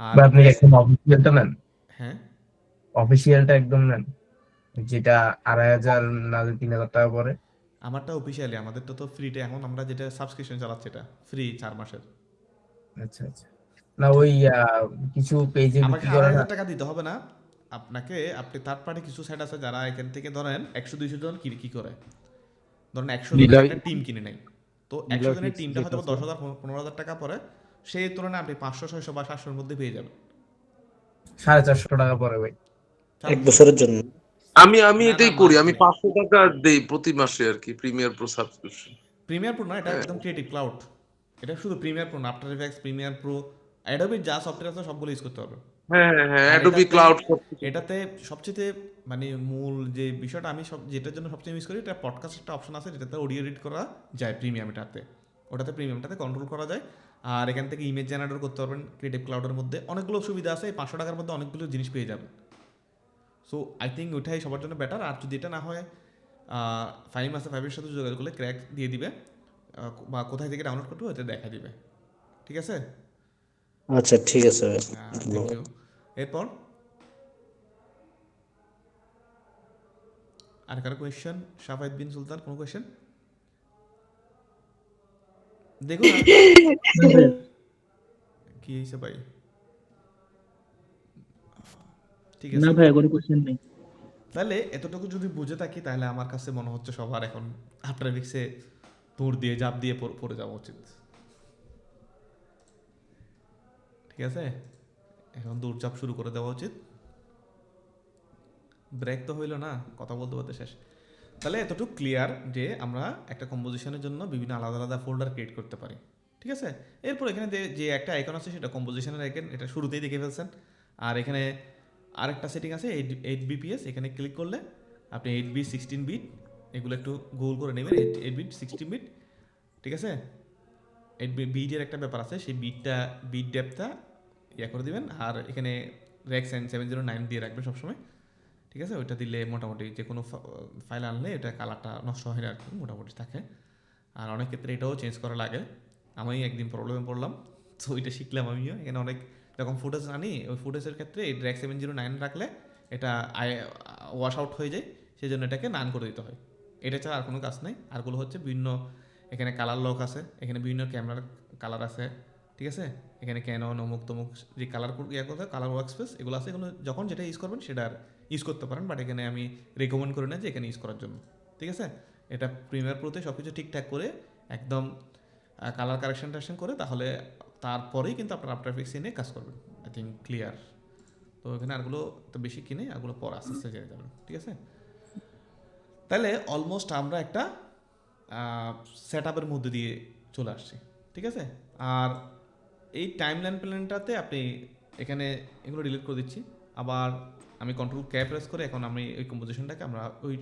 আর আপনি একদম অফিসিয়ালটা নেন, হ্যাঁ, অফিসিয়ালটা একদম নেন, যেটা 2,500 না 3,000 টাকা পরে। আমারটা অফিসিয়ালি, আমাদেরটা তো ফ্রিতে, এখন আমরা যেটা সাবস্ক্রিপশন চালাচ্ছি এটা ফ্রি 4 মাসের। আচ্ছা আচ্ছা, না ওই কিছু পেজে আমাকে বিক্রি করে না। 2,500 টাকা দিতে হবে না আপনাকে, আপনি থার্ড পার্টি কিছু সাইট আছে যারা এখান থেকে ধরেন 100-200 জন কি করে, ধরেন 100 জনের একটা টিম কিনে নেয়, তো 100 জনের টিমটা হয়তো 10,000-15,000 টাকা পরে, সেই তুলনায় আপনি 500-600 বা 700-র মধ্যে পেয়ে যাবেন। 450 টাকা পরে ভাই, এক বছরের জন্য। আমি না, এটাই না, করি, মাস আমি নেই। 500 টাকা দেই প্রতি মাসে আর কি, Premiere Pro subscription. Premiere Pro না, এটা একদম ক্রিয়েটিভ ক্লাউড, এটা শুধু প্রিমিয়ার প্রো না, আফটার ইফেক্টস, প্রিমিয়ার প্রো, অ্যাডোবির যা সফটওয়্যার আছে সবগুলো ইউজ করতে হবে। হ্যাঁ হ্যাঁ হ্যাঁ, আর অ্যাডোবি এটাতে, ক্লাউড। এটাতে সবচেয়ে মানে মূল যে বিষয়টা আমি যেটার জন্য সবচেয়ে ইউজ করি, এটা পডকাস্ট একটা অপশন আছে যেটাতে অডিও এডিট করা যায় প্রিমিয়ামটাতে, প্রিমিয়ামটাতে কন্ট্রোল করা যায়। আর এখান থেকে ইমেজ জেনারেট করতে পারবেন ক্রিয়েটিভ ক্লাউডের মধ্যে, অনেকগুলো সুবিধা আছে, এই 500 টাকার মধ্যে অনেকগুলো জিনিস পেয়ে যাবেন। সো আই থিঙ্ক ওইটাই সবার জন্য বেটার। আর যদি এটা না হয়, ফাইম আছে, ফাইভের সাথে যোগাযোগ করলে ক্র্যাক দিয়ে দিবে, বা কোথায় থেকে ডাউনলোড করতে হবে এটা দেখা দিবে, ঠিক আছে? আচ্ছা ঠিক আছে। Thank you. এরপর আর কারো কোয়েশ্চেন? শাফায়েত বিন সুলতান, কোনো কোয়েশ্চেন? দেখুন কি হয়েছে ভাই? ঠিক না আছে, ভাই কোনো কোশ্চেন নেই। তাহলে এতটুকু যদি বুঝে থাকি তাহলে আমার কাছে মনে হচ্ছে সবার এখন আফটার এফেক্টসে দৌড় দিয়ে ঝাঁপ দিয়ে পড়ে যাওয়া উচিত। ঠিক আছে, এখন দৌড়ঝাঁপ শুরু করে দেওয়া উচিত। ব্রেক তো হইলো না, কথা বলতে বলতে শেষ। তাহলে এতটুকু ক্লিয়ার যে আমরা একটা কম্পোজিশনের জন্য বিভিন্ন আলাদা আলাদা ফোল্ডার ক্রিয়েট করতে পারি। ঠিক আছে, এরপর এখানে যে একটা আইকন আছে সেটা কম্পোজিশনের আইকন, এটা শুরুতেই দেখে ফেলছেন। আর এখানে আরেকটা সেটিং আছে 8 বিপিএস, এখানে ক্লিক করলে আপনি 8 বিট 16 বিট এগুলো একটু গোল করে নেবেন, 8 বিট 16 বিট। ঠিক আছে, 8 বিটের একটা ব্যাপার আছে, সেই বিট ডেপথটা ইয়ে করে দিবেন। আর এখানে রেক্স 709 দিয়ে রাখবেন সবসময়। ঠিক আছে, ওইটা দিলে মোটামুটি যে কোনো ফাইল আনলে এটা কালারটা নষ্ট হয় না আর কি, মোটামুটি থাকে। আর অনেক ক্ষেত্রে এটাও চেঞ্জ করা লাগে, আমি একদিন প্রবলেমে পড়লাম, তো ওইটা শিখলাম আমিও। এখানে অনেক যখন ফুটেজ আনি, ওই ফুটেজের ক্ষেত্রে এই রেক্স 709 রাখলে এটা ওয়াশ আউট হয়ে যায়, সেই জন্য এটাকে নান করে দিতে হয়। এটা ছাড়া আর কোনো কাজ নেই। আরগুলো হচ্ছে বিভিন্ন, এখানে কালার লক আছে, এখানে বিভিন্ন ক্যামেরার কালার আছে। ঠিক আছে, এখানে ক্যানন অমুক তমুক যে কালার কালার ওয়ার্কস্পেস এগুলো আছে, এগুলো যখন যেটা ইউজ করবেন সেটা আর ইউজ করতে পারেন, বাট এখানে আমি রেকমেন্ড করি না যে এখানে ইউজ করার জন্য। ঠিক আছে, এটা প্রিমিয়ার প্রোতে সব কিছু ঠিকঠাক করে একদম কালার কারেকশন টারেকশন করে তাহলে তারপরেই কিন্তু আপনার আফটার এফেক্টস নিয়ে কাজ করবেন। I think clear. তো এখানে আরগুলো তো বেশি কিনে আরগুলো পর আস্তে আস্তে জেনে যাবেন। ঠিক আছে, তাহলে অলমোস্ট আমরা একটা সেট আপের মধ্যে দিয়ে চলে আসছি। ঠিক আছে, আর এই টাইমলাইন প্ল্যানটাতে আপনি এখানে এগুলো ডিলিট করে দিচ্ছি। আবার আমি কন্ট্রোল ক্যাপ প্রেস করে এখন আমি ওই কম্পোজিশনটাকে আমরা ওই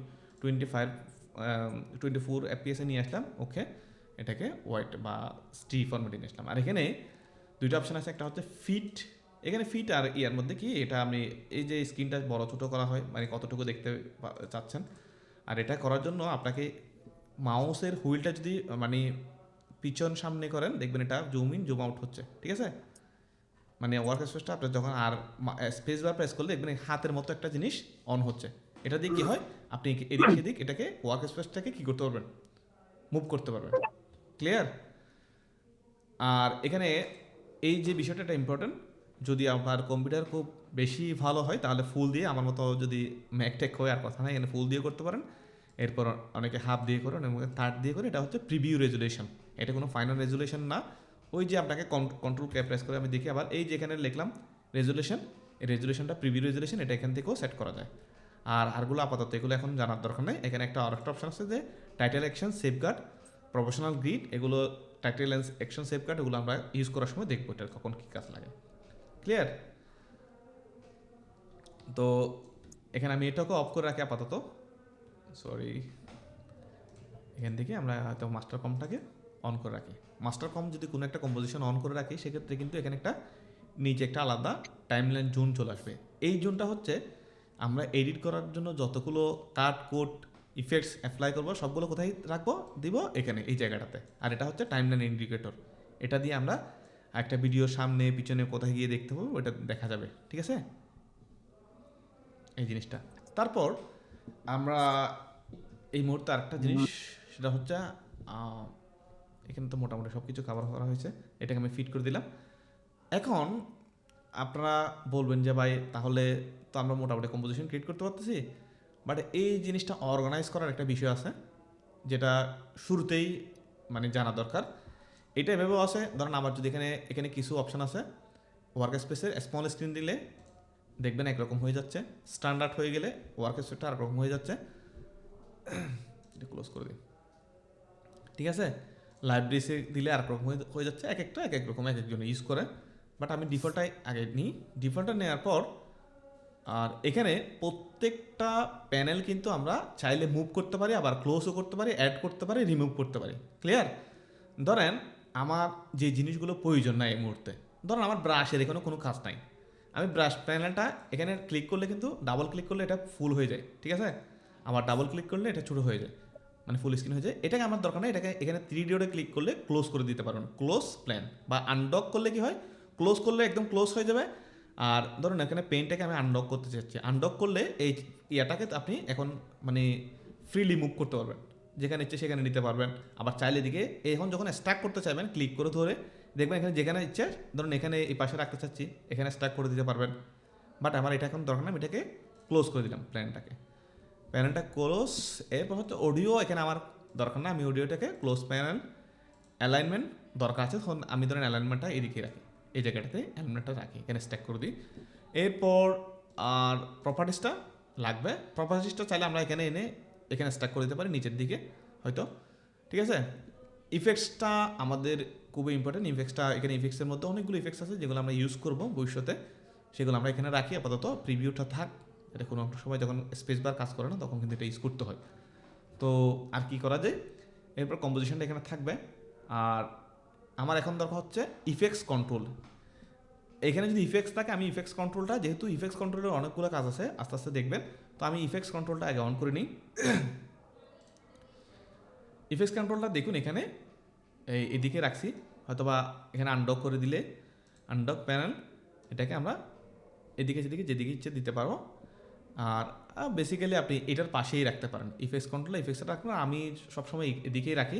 24 এফপিএসে নিয়ে আসলাম। ওকে, এটাকে হোয়াইট বা স্টি ফরম্যাটে নিয়ে আসলাম। আর এখানে দুইটা অপশন আছে, একটা হচ্ছে ফিট। এখানে ফিট আর ইয়ার মধ্যে কি, এটা আমি এই যে স্ক্রিনটা বড় ছোটো করা হয়, মানে কতটুকু দেখতে চাচ্ছেন। আর এটা করার জন্য আপনাকে মাউসের হুইলটা যদি মানে পিছন সামনে করেন, দেখবেন এটা জুম ইন জুম আউট হচ্ছে। ঠিক আছে, মানে ওয়ার্ক স্পেসটা আপনার যখন আর স্পেস বার প্রেস করলে দেখবেন হাতের মতো একটা জিনিস অন হচ্ছে। এটা দিয়ে কী হয়, আপনি এদিক সেদিক এটাকে ওয়ার্ক স্পেসটাকে কী করতে পারবেন, মুভ করতে পারবেন। ক্লিয়ার? আর এখানে এই যে বিষয়টা এটা ইম্পর্টেন্ট, যদি আপনার কম্পিউটার খুব বেশি ভালো হয় তাহলে ফুল দিয়ে, আমার মতো যদি ম্যাকটেক হয় আর কথা নাই, এখানে ফুল দিয়ে করতে পারেন। এরপর অনেকে হাফ দিয়ে করেন, অনেকে থার্ড দিয়ে করে। এটা হচ্ছে প্রিভিউ রেজুলেশন, এটা কোনো ফাইনাল রেজুলেশন না। ওই যে আপনাকে কন্ট্রোল ক্যাপ প্রেস করে আমি দেখি, আবার এই যে এখানে লিখলাম রেজুলেশন, এই রেজুলেশনটা প্রিভিউ রেজুলেশন, এটা এখান থেকেও সেট করা যায়। আর আরগুলো আপাতত এগুলো এখন জানার দরকার নেই। এখানে আরেকটা অপশন আছে যে title action safeguard, professional grid, এগুলো টাইটেল অ্যাকশন সেফগার্ড, এগুলো আমরা ইউজ করার সময় দেখবো এটার কখন কী কাজ লাগে। ক্লিয়ার? তো এখানে আমি এটাকে অফ করে রাখি আপাতত। সরি, এখান থেকে আমরা হয়তো মাস্টার কমটাকে অন করে রাখি। মাস্টার কম যদি কোনো একটা কম্পোজিশন অন করে রাখি, সেক্ষেত্রে কিন্তু এখানে একটা নিচে একটা আলাদা টাইমলাইন জোন চলে আসবে। এই জোনটা হচ্ছে আমরা এডিট করার জন্য যতগুলো কাট কোড ইফেক্টস অ্যাপ্লাই করবো সবগুলো কোথায় রাখবো, দিব এখানে এই জায়গাটাতে। আর এটা হচ্ছে টাইমলাইন ইন্ডিকেটর, এটা দিয়ে আমরা একটা ভিডিওর সামনে পিছনে কোথায় গিয়ে দেখতে পাবো, ওটা দেখা যাবে। ঠিক আছে, এই জিনিসটা। তারপর আমরা এই মুহূর্তে আরেকটা জিনিস, সেটা হচ্ছে এখানে তো মোটামুটি সব কিছু কভার করা হয়েছে, এটাকে আমি ফিট করে দিলাম। এখন আপনারা বলবেন যে ভাই তাহলে তো আমরা মোটামুটি কম্পোজিশন ক্রিয়েট করতে পারতেছি, বাট এই জিনিসটা অর্গানাইজ করার একটা বিষয় আছে যেটা শুরুতেই মানে জানা দরকার। এটা এভাবেও আছে, ধরেন আমার যদি এখানে কিছু অপশান আছে, ওয়ার্ক স্পেসের স্মল স্ক্রিন দিলে দেখবেন একরকম হয়ে যাচ্ছে, স্ট্যান্ডার্ড হয়ে গেলে ওয়ার্ক স্পেসটা আরেকরকম হয়ে যাচ্ছে। এটা ক্লোজ করে দিই। ঠিক আছে, লাইব্রেরিসে দিলে আরেকরকম হয়ে যাচ্ছে, এক একটা এক এক রকম এক একজন ইউজ করে। বাট আমি ডিফল্টটাই আগে নিই। ডিফল্টটা নেওয়ার পর আর এখানে প্রত্যেকটা প্যানেল কিন্তু আমরা চাইলে মুভ করতে পারি, আবার ক্লোজও করতে পারি, অ্যাড করতে পারি, রিমুভ করতে পারি। ক্লিয়ার? ধরেন আমার যে জিনিসগুলো প্রয়োজন নাই এই মুহূর্তে, ধরেন আমার ব্রাশের এখানে কোনো কাজ নাই, আমি ব্রাশ প্যানেলটা এখানে ক্লিক করলে কিন্তু ডাবল ক্লিক করলে এটা ফুল হয়ে যায়। ঠিক আছে, আবার ডাবল ক্লিক করলে এটা ছোটো হয়ে যায়, মানে ফুল স্ক্রিন হয়ে যায়। এটাকে আমার দরকার নেই, এটাকে এখানে 3 ডটে ক্লিক করলে ক্লোজ করে দিতে পারবেন। ক্লোজ প্ল্যান বা আনডক করলে কি হয়, ক্লোজ করলে একদম ক্লোজ হয়ে যাবে, আর ধরুন এখানে পেনটাকে আমি আনডক করতে চাচ্ছি, আনডক করলে এই ইয়াটাকে আপনি এখন মানে ফ্রিলি মুভ করতে পারবেন, যেখানে ইচ্ছে সেখানে নিতে পারবেন। আবার চাইলে দিকে এখন যখন স্ট্যাক করতে চাইবেন ক্লিক করে ধরে দেখবেন এখানে যেখানে ইচ্ছে, ধরুন এখানে এই পাশে রাখতে চাচ্ছি, এখানে স্ট্যাক করে দিতে পারবেন। বাট আমার এটা এখন দরকার না, আমি এটাকে ক্লোজ করে দিলাম প্যানেলটা ক্লোজ। এরপর হচ্ছে অডিও, এখানে আমার দরকার না, আমি অডিওটাকে ক্লোজ প্যানেল। অ্যালাইনমেন্ট দরকার আছে, তখন আমি ধরেন অ্যালাইনমেন্টটা এদিকে রাখি, এই জায়গাটাতে অ্যালাইনমেন্টটা রাখি, এখানে স্ট্যাক করে দিই। এরপর আর প্রপার্টিসটা লাগবে, প্রপার্টিসটা চাইলে আমরা এখানে এনে এখানে স্ট্যাক করে দিতে পারি নিচের দিকে হয়তো, ঠিক আছে। ইফেক্টসটা আমাদের খুবই ইম্পর্টেন্ট, ইফেক্টসটা এখানে ইফেক্টসের মধ্যে অনেকগুলো ইফেক্টস আছে যেগুলো আমরা ইউজ করব ভবিষ্যতে, সেগুলো আমরা এখানে রাখি আপাতত। প্রিভিউটা থাক, এটা কোনো একটা সময় যখন স্পেস বার কাজ করে না তখন কিন্তু এটা ইউজ করতে হয়। তো আর কি করা যায়, এরপর কম্পোজিশনটা এখানে থাকবে। আর আমার এখন দরকার হচ্ছে ইফেক্টস কন্ট্রোল। এখানে যদি ইফেক্টস থাকে, আমি ইফেক্টস কন্ট্রোলটা, যেহেতু ইফেক্টস কন্ট্রোলের অনেকগুলো কাজ আছে আস্তে আস্তে দেখবেন, তো আমি ইফেক্টস কন্ট্রোলটা আগে অন করে নিই। ইফেক্টস কন্ট্রোলটা দেখুন এখানে এদিকে রাখছি, হয়তোবা এখানে আনডক করে দিলে আনডক প্যানেল, এটাকে আমরা এদিকে যেদিকে ইচ্ছে দিতে পারবো। আর বেসিক্যালি আপনি এটার পাশেই রাখতে পারেন ইফেক্টস কন্ট্রোল, ইফেক্টসটা রাখবেন। আমি সবসময় এদিকেই রাখি,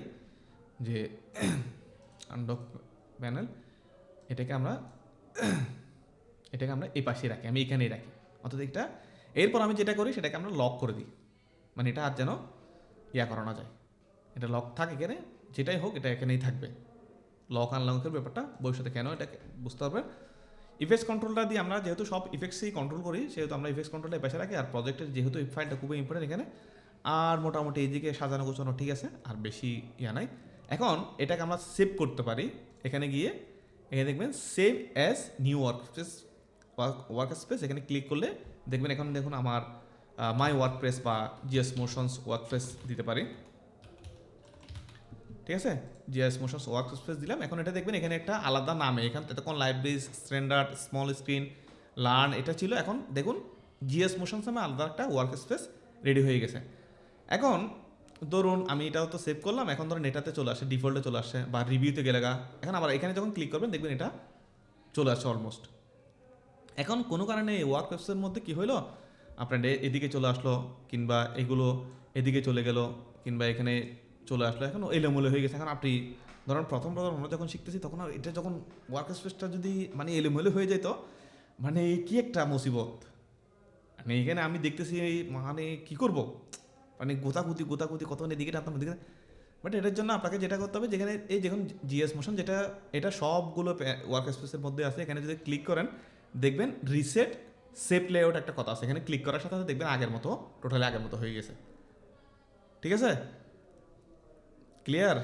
যে আনডক প্যানেল, এটাকে আমরা এই পাশেই রাখি, আমি এখানেই রাখি অর্থাৎ এটা। এরপর আমি যেটা করি সেটাকে আমরা লক করে দিই, মানে এটা আর যেন করানো যায়, এটা লক থাক এখানে, যেটাই হোক এটা এখানেই থাকবে। লক আনলকের ব্যাপারটা ভবিষ্যতে কেন এটাকে বুঝতে পারবেন। ইফেক্টস কন্ট্রোলটা দিয়ে আমরা যেহেতু সব ইফেক্টসই কন্ট্রোল করি, সেহেতু আমরা ইফেক্টস কন্ট্রোলটা পাশে রাখি। আর প্রজেক্টের যেহেতু এই ফাইলটা খুবই ইম্পর্টেন্ট এখানে, আর মোটামুটি এইদিকে সাজানো গোছানো ঠিক আছে, আর বেশি নাই। এখন এটাকে আমরা সেভ করতে পারি, এখানে গিয়ে এখানে দেখবেন save as new work space, এখানে ক্লিক করলে দেখবেন এখন দেখুন আমার মাই ওয়ার্কপ্লেস বা জিএস মোশনস ওয়ার্কপ্লেস দিতে পারি, ঠিক আছে। জিএস মোশনস ওয়ার্কস্পেস দিলাম। এখন এটা দেখবেন এখানে একটা আলাদা নামে, এখানে তখন library, standard, small screen, learn এটা ছিল, এখন দেখুন জিএস মোশনস নামে আলাদা একটা ওয়ার্কস্পেস রেডি হয়ে গেছে। এখন ধরুন আমি এটাও তো সেভ করলাম, এখন ধরুন এটাতে চলে আসে, ডিফল্টে চলে আসে, বা রিভিউতে গেলে এখন আবার এখানে যখন ক্লিক করবেন দেখবেন এটা চলে আসছে অলমোস্ট। এখন কোনো কারণে এই ওয়ার্কস্পেসের মধ্যে কী হলো, আপনার এদিকে চলে আসলো, কিংবা এগুলো এদিকে চলে গেল, কিংবা এখানে চলে আসলো, এখন এলোমেলো হয়ে গেছে। এখন আপনি ধরুন প্রথম আমরা যখন শিখতেছি তখন এটা যখন ওয়ার্ক স্পেসটা যদি মানে এলোমেলো হয়ে যেত, মানে কি একটা মুসিবত, মানে এখানে আমি দেখতেছি মানে কী করব, মানে গোতাগুতি কত এদিকে টানতাম ওদিকে। বাট এটার জন্য আপনাকে যেটা করতে হবে, যেখানে এই দেখুন জিএস মোশন, যেটা এটা সবগুলো ওয়ার্ক স্পেসের মধ্যে আছে, এখানে যদি ক্লিক করেন দেখবেন রিসেট সেভ লেআউট একটা কথা আছে, এখানে ক্লিক করার সাথে সাথে দেখবেন আগের মতো, টোটালি আগের মতো হয়ে গেছে, ঠিক আছে। ক্লিয়ার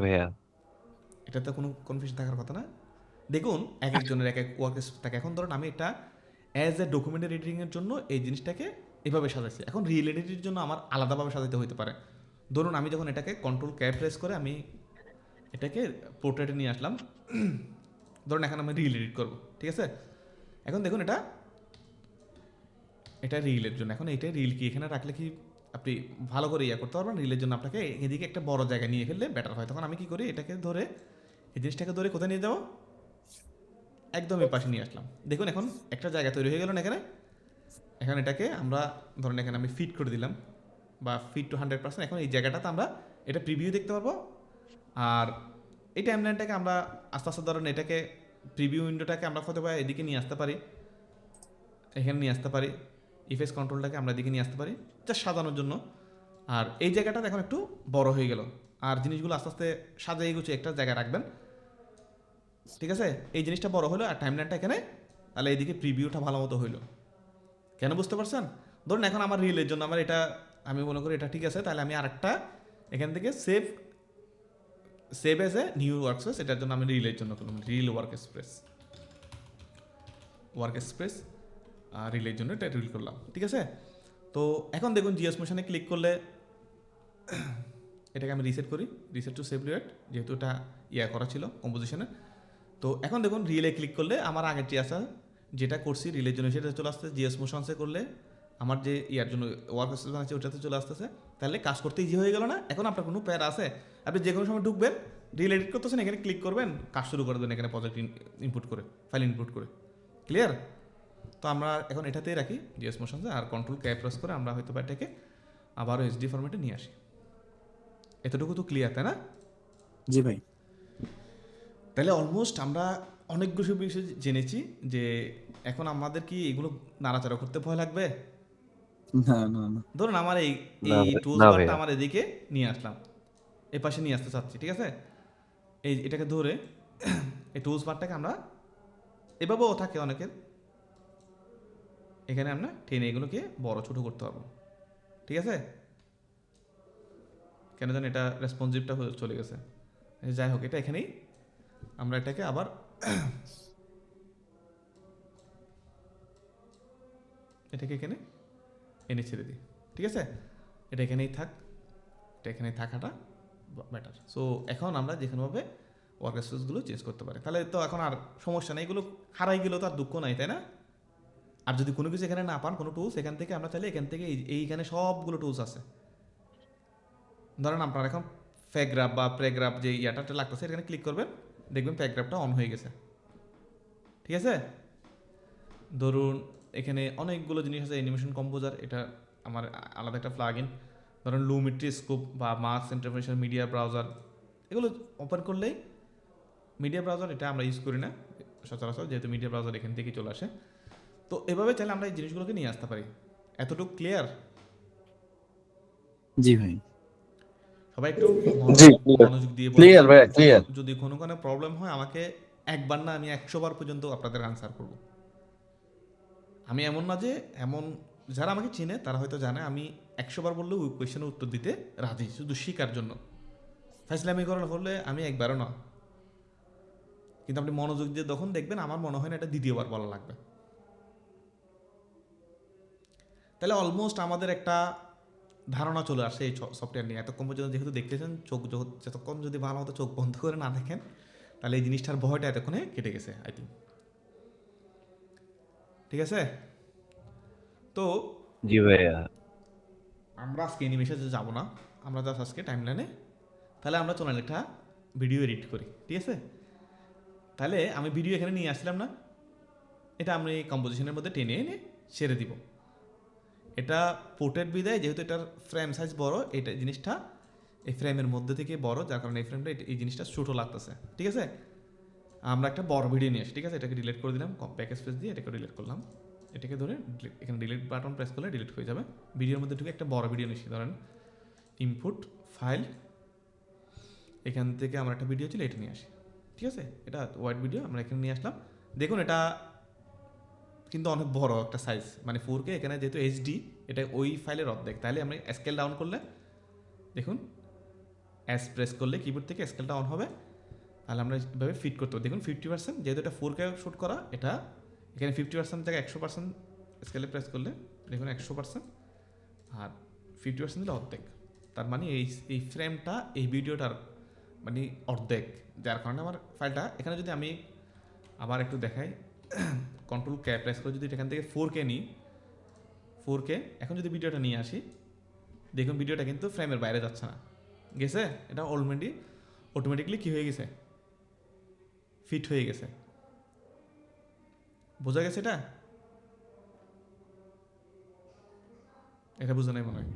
ভাইয়া, এটাতে কোনো কনফিউশন থাকার কথা না। দেখুন এক একজনের এক এক ওয়ার্ক স্পেস থাকে। এখন ধরুন আমি এটা অ্যাজ এ ডকুমেন্ট এডিটিংয়ের জন্য এই জিনিসটাকে এভাবে সাজাইছি, এখন রিয়েল এডিটিংয়ের জন্য আমার আলাদাভাবে সাজাতে হতে পারে। ধরুন আমি যখন এটাকে কন্ট্রোল ক্যাপ প্রেস করে আমি এটাকে পোর্ট্রেটে নিয়ে আসলাম, ধরুন এখন আমি রিল এডিট করবো, ঠিক আছে। এখন দেখুন এটা রিলের জন্য, এখন এটা রিল কি এখানে রাখলে কি আপনি ভালো করে করতে পারবেন। রিলের জন্য আপনাকে এদিকে একটা বড় জায়গা নিয়ে ফেললে বেটার হয়। তখন আমি কি করি, এটাকে ধরে এই জিনিসটাকে ধরে কোথায় নিয়ে যাবো, একদম এই পাশে নিয়ে আসলাম। দেখুন এখন একটা জায়গা তৈরি হয়ে গেল না এখানে। এখন এটাকে আমরা ধরেন এখানে আমি ফিট করে দিলাম, বা ফিট টু 100%। এখন এই জায়গাটাতে আমরা এটা প্রিভিউ দেখতে পারবো। আর এই টাইমলাইনটাকে আমরা আস্তে আস্তে ধরেন এটাকে প্রিভিউ উইন্ডোটাকে আমরা হয়তো বা এদিকে নিয়ে আসতে পারি, এখানে নিয়ে আসতে পারি। ইফেক্টস কন্ট্রোলটাকে আমরা এদিকে নিয়ে আসতে পারি জাস্ট সাজানোর জন্য। আর এই জায়গাটা এখন একটু বড় হয়ে গেল, আর জিনিসগুলো আস্তে আস্তে সাজিয়ে গুছিয়ে একটা জায়গায় রাখবেন, ঠিক আছে। এই জিনিসটা বড় হলো, আর টাইমলাইনটা এখানে, তাহলে এইদিকে প্রিভিউটা ভালো মতো হইলো। কেন বুঝতে পারছেন? ধরুন এখন আমার রিলের জন্য আমার এটা, আমি মনে করি এটা ঠিক আছে, তাহলে আমি আরেকটা এখান থেকে save as a new workspace, এটার জন্য আমি রিলের জন্য করলাম রিল ওয়ার্ক স্পেস রিলের জন্য এটা রিল করলাম, ঠিক আছে। তো এখন দেখুন জিএস মোশনে ক্লিক করলে এটাকে আমি রিসেট করি, রিসেট টু সেভ রিলেট, যেহেতু এটা করা ছিল কম্পোজিশনে। তো এখন দেখুন রিলে ক্লিক করলে আমার আগেরটি আসা যেটা করছি রিলের জন্য সেটা চলে আসতে, জিএস মোশনসে করলে আমার যে জন্য ওয়ার্ক স্পেস বানাচ্ছে ওটাতে চলে আসতেছে। তাহলে কাজ করতে ইজি হয়ে গেল না? এখন আপনার কোনো প্যারা আছে, আপনি যে কোনো সময় ঢুকবেন, রিল এডিট করতেছেন, এখানে ক্লিক করবেন, কাজ শুরু করে দেন এখানে প্রজেক্ট ইনপুট করে, ফাইল ইনপুট করে। ক্লিয়ার? তো আমরা এখন এটাতেই রাখি জিএস মোশনসে, আর কন্ট্রোল কে প্রেস করে আমরা হয়তো এটাকে আবারও এইচডি ফরম্যাটে নিয়ে আসি। এতটুকু তো ক্লিয়ার, তাই না? জি ভাই। তাহলে অলমোস্ট আমরা অনেকগুলো বিষয় জেনেছি যে এখন আমাদের কি এগুলো নাড়াচাড়া করতে ভয় লাগবে? না না না, ধরুন আমার এই টুলস না বারটা ভাইয়া। আমার এদিকে নিয়ে আসলাম, এই পাশে নিয়ে আসতে চাচ্ছি, ঠিক আছে? এই এটাকে ধরে এই টুলস বারটাকে আমরা এভাবেও থাকে অনেকের, এখানে আমরা টেনে এগুলোকে বড় ছোট করতে পারবো, ঠিক আছে? কেন জানি এটা রেসপন্সিভটা চলে গেছে, যাই হোক এটা এখানেই আমরা এটাকে আবার এটাকে এখানে এনে ছেড়ে দিই, ঠিক আছে? এটা এখানেই থাক, এটা এখানেই থাকাটা বেটার। সো এখন আমরা যেখানেভাবে ওয়ার্ক স্পেসগুলো চেঞ্জ করতে পারি, তাহলে তো এখন আর সমস্যা নেই, এগুলো হারাই গেলেও তো আর দুঃখ নাই, তাই না? আর যদি কোনো কিছু এখানে না পান, কোনো টুলস, এখান থেকে আমরা চাইলে এখান থেকে এইখানে সবগুলো টুলস আছে। ধরেন আপনার এখন ফ্যাগ্রাফ বা প্রেগ্রাফ যে ইয়াটা লাগতেছে, এখানে ক্লিক করবেন, দেখবেন প্যাগ্রাফটা অন হয়ে গেছে, ঠিক আছে? ধরুন এখানে অনেকগুলো জিনিস আছে, অ্যানিমেশন কম্পোজার, এটা আমার আলাদা একটা প্লাগইন। ধরুন লুমিট্রি স্কোপ বা মার্কস ইন্টারপ্রিটেশন, মিডিয়া ব্রাউজার, এগুলো ওপেন করলেই মিডিয়া ব্রাউজার, এটা আমরা ইউজ করি না সচরাচর, যেহেতু মিডিয়া ব্রাউজার এখান থেকেই চলে আসে। তো এভাবে চাইলে আমরা এই জিনিসগুলোকে নিয়ে আসতে পারি। এতটুকু ক্লিয়ার? জি ভাই। সবাই একটু জি, মনোযোগ দিয়ে ক্লিয়ার ভাইয়া, ক্লিয়ার। যদি কোনো প্রবলেম হয় আমাকে একবার না, আমি 100 বার পর্যন্ত আপনাদের আনসার করব। আমি এমন না যে, এমন যারা আমাকে চিনে তারা হয়তো জানে আমি 100 বার বললেও ওই কোয়েশ্চেনের উত্তর দিতে রাজি, শুধু শেখার জন্য। ফাইজলামি করার হলে আমি একবারও না, কিন্তু আপনি মনোযোগ দিয়ে তখন দেখবেন আমার মনে হয় না এটা দ্বিতীয়বার বলা লাগবে। তাহলে অলমোস্ট আমাদের একটা ধারণা চলে আসে এই সফটওয়্যার নিয়ে। এতক্ষণ পর্যন্ত যেহেতু দেখতেছেন, যতক্ষণ যদি ভালো মতো চোখ বন্ধ করে না দেখেন, তাহলে এই জিনিসটার ভয়টা এতক্ষণে কেটে গেছে আই থিঙ্ক, ঠিক আছে? তো জি ভাইয়া। আমরা আজকে অ্যানিমেশনে যাব না, আমরা জাস্ট আজকে টাইমলাইনে, তাহলে আমরা চলেন একটা ভিডিও এডিট করি, ঠিক আছে? তাহলে আমি ভিডিও এখানে নিয়ে আসলাম না, এটা আমি কম্পোজিশনের মধ্যে টেনে এনে ছেড়ে দিব। এটা পোর্টের বিদায়, যেহেতু এটার ফ্রেম সাইজ বড়, এটা জিনিসটা এই ফ্রেমের মধ্যে থেকে বড়, যার কারণে এই ফ্রেমটা এই জিনিসটা ছোটো লাগতেছে, ঠিক আছে? আমরা একটা বড় ভিডিও নিয়ে আসি, ঠিক আছে? এটাকে ডিলিট করে দিলাম, প্যাকেজ স্পেস দিয়ে এটাকে ডিলিট করলাম, এটাকে ধরে এখানে ডিলিট বাটন প্রেস করলে ডিলিট হয়ে যাবে। ভিডিওর মধ্যে ঢুকে একটা বড় ভিডিও নিচ্ছি, ধরেন ইনপুট ফাইল, এখান থেকে আমরা একটা ভিডিও ছিল এটা নিয়ে আসি, ঠিক আছে? এটা ওয়াইড ভিডিও আমরা এখানে নিয়ে আসলাম। দেখুন এটা কিন্তু অনেক বড় একটা সাইজ, মানে 4K, এখানে যেহেতু এইচডি, এটা ওই ফাইলের অর্ধেক। তাহলে আমরা স্কেল ডাউন করলে দেখুন, এস প্রেস করলে কিবোর্ড থেকে স্কেলটা অন হবে, তাহলে আমরা এভাবে ফিট করতে হবে। দেখুন 50%, যেহেতু এটা 4K শ্যুট করা, এটা এখানে 50% জায়গায় 100% স্কেলে প্রেস করলে দেখুন 100%, আর 50% দিলে অর্ধেক। তার মানে এই ফ্রেমটা এই ভিডিওটার মানে অর্ধেক, যার কারণে আমার ফাইলটা এখানে যদি আমি আবার একটু দেখাই, কন্ট্রোল কে প্রেস করে যদি এখান থেকে 4K নিই, 4K, এখন যদি ভিডিওটা নিয়ে আসি, দেখুন ভিডিওটা কিন্তু ফ্রেমের বাইরে যাচ্ছে না, গেছে? এটা অলরেডি অটোমেটিকলি কি হয়ে গেছে, ফিট হয়ে গেছে। বোঝা গেছে? এটা বোঝা নাই মনে হয়,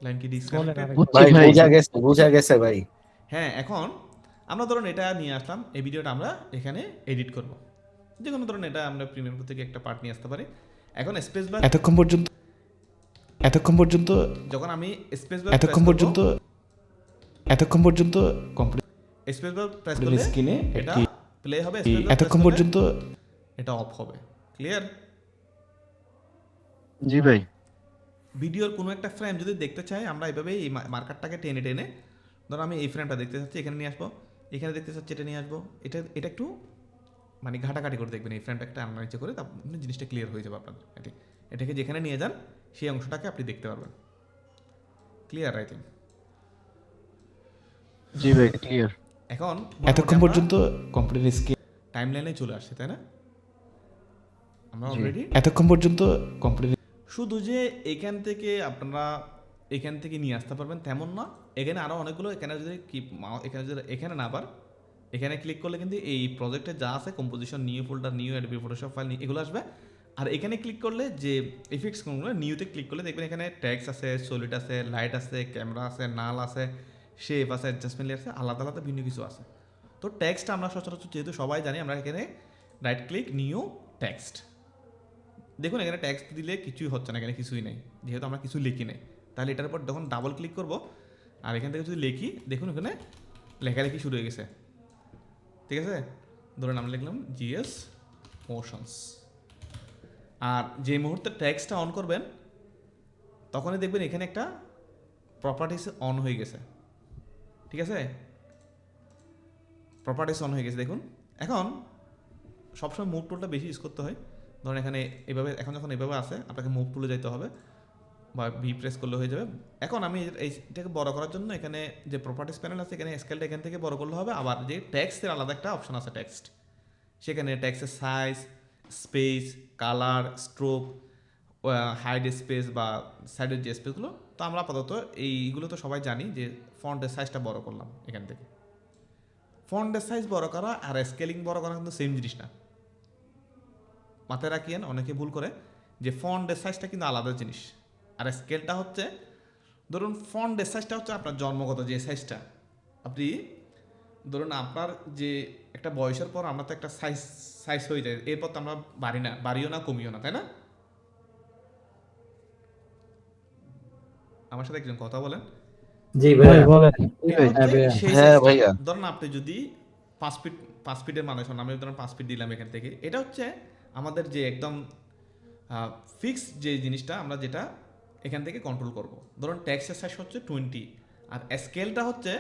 লাইন কি ডিসকানেক্টেড? ভাই বোঝা গেছে ভাই। হ্যাঁ, এখন আমরা ধরুন এটা নিয়ে আসলাম, এই ভিডিওটা আমরা এখানে এডিট করব, যে কোনো ধরুন এটা আমরা প্রিমিয়াম থেকে একটা পার্ট নিয়ে আসতে পারি। এখন স্পেস বার এতক্ষণ পর্যন্ত যখন আমি স্পেস বার এতক্ষণ পর্যন্ত কমপ্লিট, স্পেস বার প্রেস করলে স্ক্রিনে এটা প্লে হবে, এতক্ষণ পর্যন্ত এটা অফ হবে। ক্লিয়ার? জি ভাই। ভিডিওর কোনো একটা ফ্রেম যদি দেখতে চাই, আমরা এইভাবে এই মার্কারটাকে টেনে টেনে, ধরো আমি এই ফ্রেমটা দেখতে চাচ্ছি, এখানে নিয়ে আসবো, এখানে দেখতে চাচ্ছি, এটা নিয়ে আসবো, এটা একটু মানে ঘাটাঘাটি করে দেখবেন, এই ফ্রেমটা একটা আনার নিচে করে, তারপর জিনিসটা ক্লিয়ার হয়ে যাবে আপনাদের। এটাকে যেখানে নিয়ে যান সেই অংশটাকে আপনি দেখতে পারবেন। ক্লিয়ার? আই থিঙ্ক জি ভাই, ক্লিয়ার। এখন এতক্ষণ পর্যন্ত কমপ্লিট স্ক্রিন টাইমলাইনে চলে আসছে, তাই না? আমরা অলরেডি এতক্ষণ পর্যন্ত কমপ্লিট, শুধু যে এখান থেকে আপনারা এখান থেকে নিয়ে আসতে পারবেন তেমন না। এখানে আরও অনেকগুলো, এখানে যদি এখানে যদি এখানে না আবার এখানে ক্লিক করলে কিন্তু এই প্রজেক্টে যা আছে composition, new folder, new Adobe Photoshop file, এগুলো আসবে। আর এখানে ক্লিক করলে যে এফেক্টসগুলো, নিউতে ক্লিক করলে দেখবেন এখানে ট্যাক্স আছে, সলিড আছে, লাইট আছে, ক্যামেরা আছে, নাল আছে, শেপ আছে, অ্যাডজাস্টমেন্ট লেয়ার আছে, আলাদা আলাদা ভিন্ন কিছু আছে। তো টেক্সট আমরা সচরাচর যেহেতু সবাই জানি, আমরা এখানে রাইট ক্লিক, নিউ টেক্সট। দেখুন এখানে টেক্সট দিলে কিছুই হচ্ছে না, এখানে কিছুই নেই, যেহেতু আমরা কিছু লিখি নাই। তাহলে এটার উপর যখন ডাবল ক্লিক করব আর এখান থেকে যদি লিখি, দেখুন এখানে লেখালেখি শুরু হয়ে গেছে। ঠিক আছে, ধরুন আমরা লিখলাম জিএস মোশনস। আর যে মুহূর্তে টেক্সটটা অন করবেন তখনই দেখবেন এখানে একটা প্রপার্টিস অন হয়ে গেছে। ঠিক আছে, প্রপার্টিস অন হয়ে গেছে। দেখুন এখন সবসময় মুভ টুলটা বেশি ইউজ করতে হয়। ধরুন এখানে এভাবে, এখন যখন এভাবে আসে আপনাকে মুভ টুলে যেতে হবে বা ভি প্রেস করলে হয়ে যাবে। এখন আমি এইটাকে বড় করার জন্য এখানে যে প্রপার্টিস প্যানেল আছে, এখানে স্কেলটা এখান থেকে বড় করলে হবে। আবার যে টেক্সটের আলাদা একটা অপশন আছে টেক্সট, সেখানে টেক্সটের size, space, colour, stroke, hide space বা সাইডের যে স্পেসগুলো, তো আমরা আপাতত এইগুলো তো সবাই জানি যে ফন্টের সাইজটা বড় করলাম এখান থেকে। ফন্টের সাইজ বড় করা আর স্কেলিং বড় করা কিন্তু সেম জিনিস না, মাথায় রাখিয়েন। অনেকে ভুল করে যে ফন্টের সাইজটা কিন্তু আলাদা জিনিস, আর স্কেলটা হচ্ছে, ধরুন ফন্টের সাইজটা হচ্ছে আপনার জন্মগত যে সাইজটা। আপনি ধরুন আপনার যে একটা বয়সের পর আমরা তো একটা সাইজ হয়ে যায়, এরপর তো আমরা বাড়িও না কমিও না, তাই না? আমার সাথে একজন কথা বলেন। জি ভাইয়া বলেন। হ্যাঁ ভাইয়া। ধরুন আপনি যদি 5 ফিটের মানুষ হন, আমি ধরুন 5 ফিট দিলাম এখান থেকে, এটা হচ্ছে আমাদের যে একদম ফিক্স যে জিনিসটা আমরা যেটা এখান থেকে কন্ট্রোল করব। ধরুন টেক্সটের সাইজ হচ্ছে 20 আর স্কেলটা হচ্ছে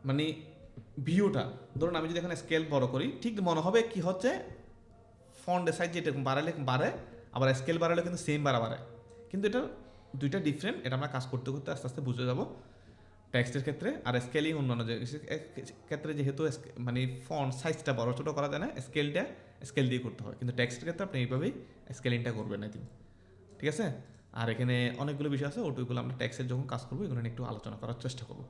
মানে ভিউটা। ধরুন আমি যদি এখানে স্কেল বড় করি, ঠিক মনে হবে কি হচ্ছে ফন্টের সাইজ যেটা বাড়ালে বাড়ে, আবার স্কেল বাড়ালে কিন্তু সেম বাড়ে। কিন্তু এটা দুইটা ডিফারেন্ট, এটা আমরা কাজ করতে করতে আস্তে আস্তে বুঝে যাব টেক্সটের ক্ষেত্রে। আর স্কেলিং অন্যান্য যে ক্ষেত্রে যেহেতু মানে ফন্ট সাইজটা বড় ছোটো করা যায় না, স্কেলটা স্কেল দিয়ে করতে হয়, কিন্তু টেক্সটের ক্ষেত্রে আপনি এইভাবেই স্কেলিংটা করবেন আই থিঙ্ক। ঠিক আছে, আর এখানে অনেকগুলো বিষয় আছে, ওইগুলো আমরা ট্যাক্সের যখন কাজ করবো এগুলো নিয়ে একটু আলোচনা করার চেষ্টা করবো।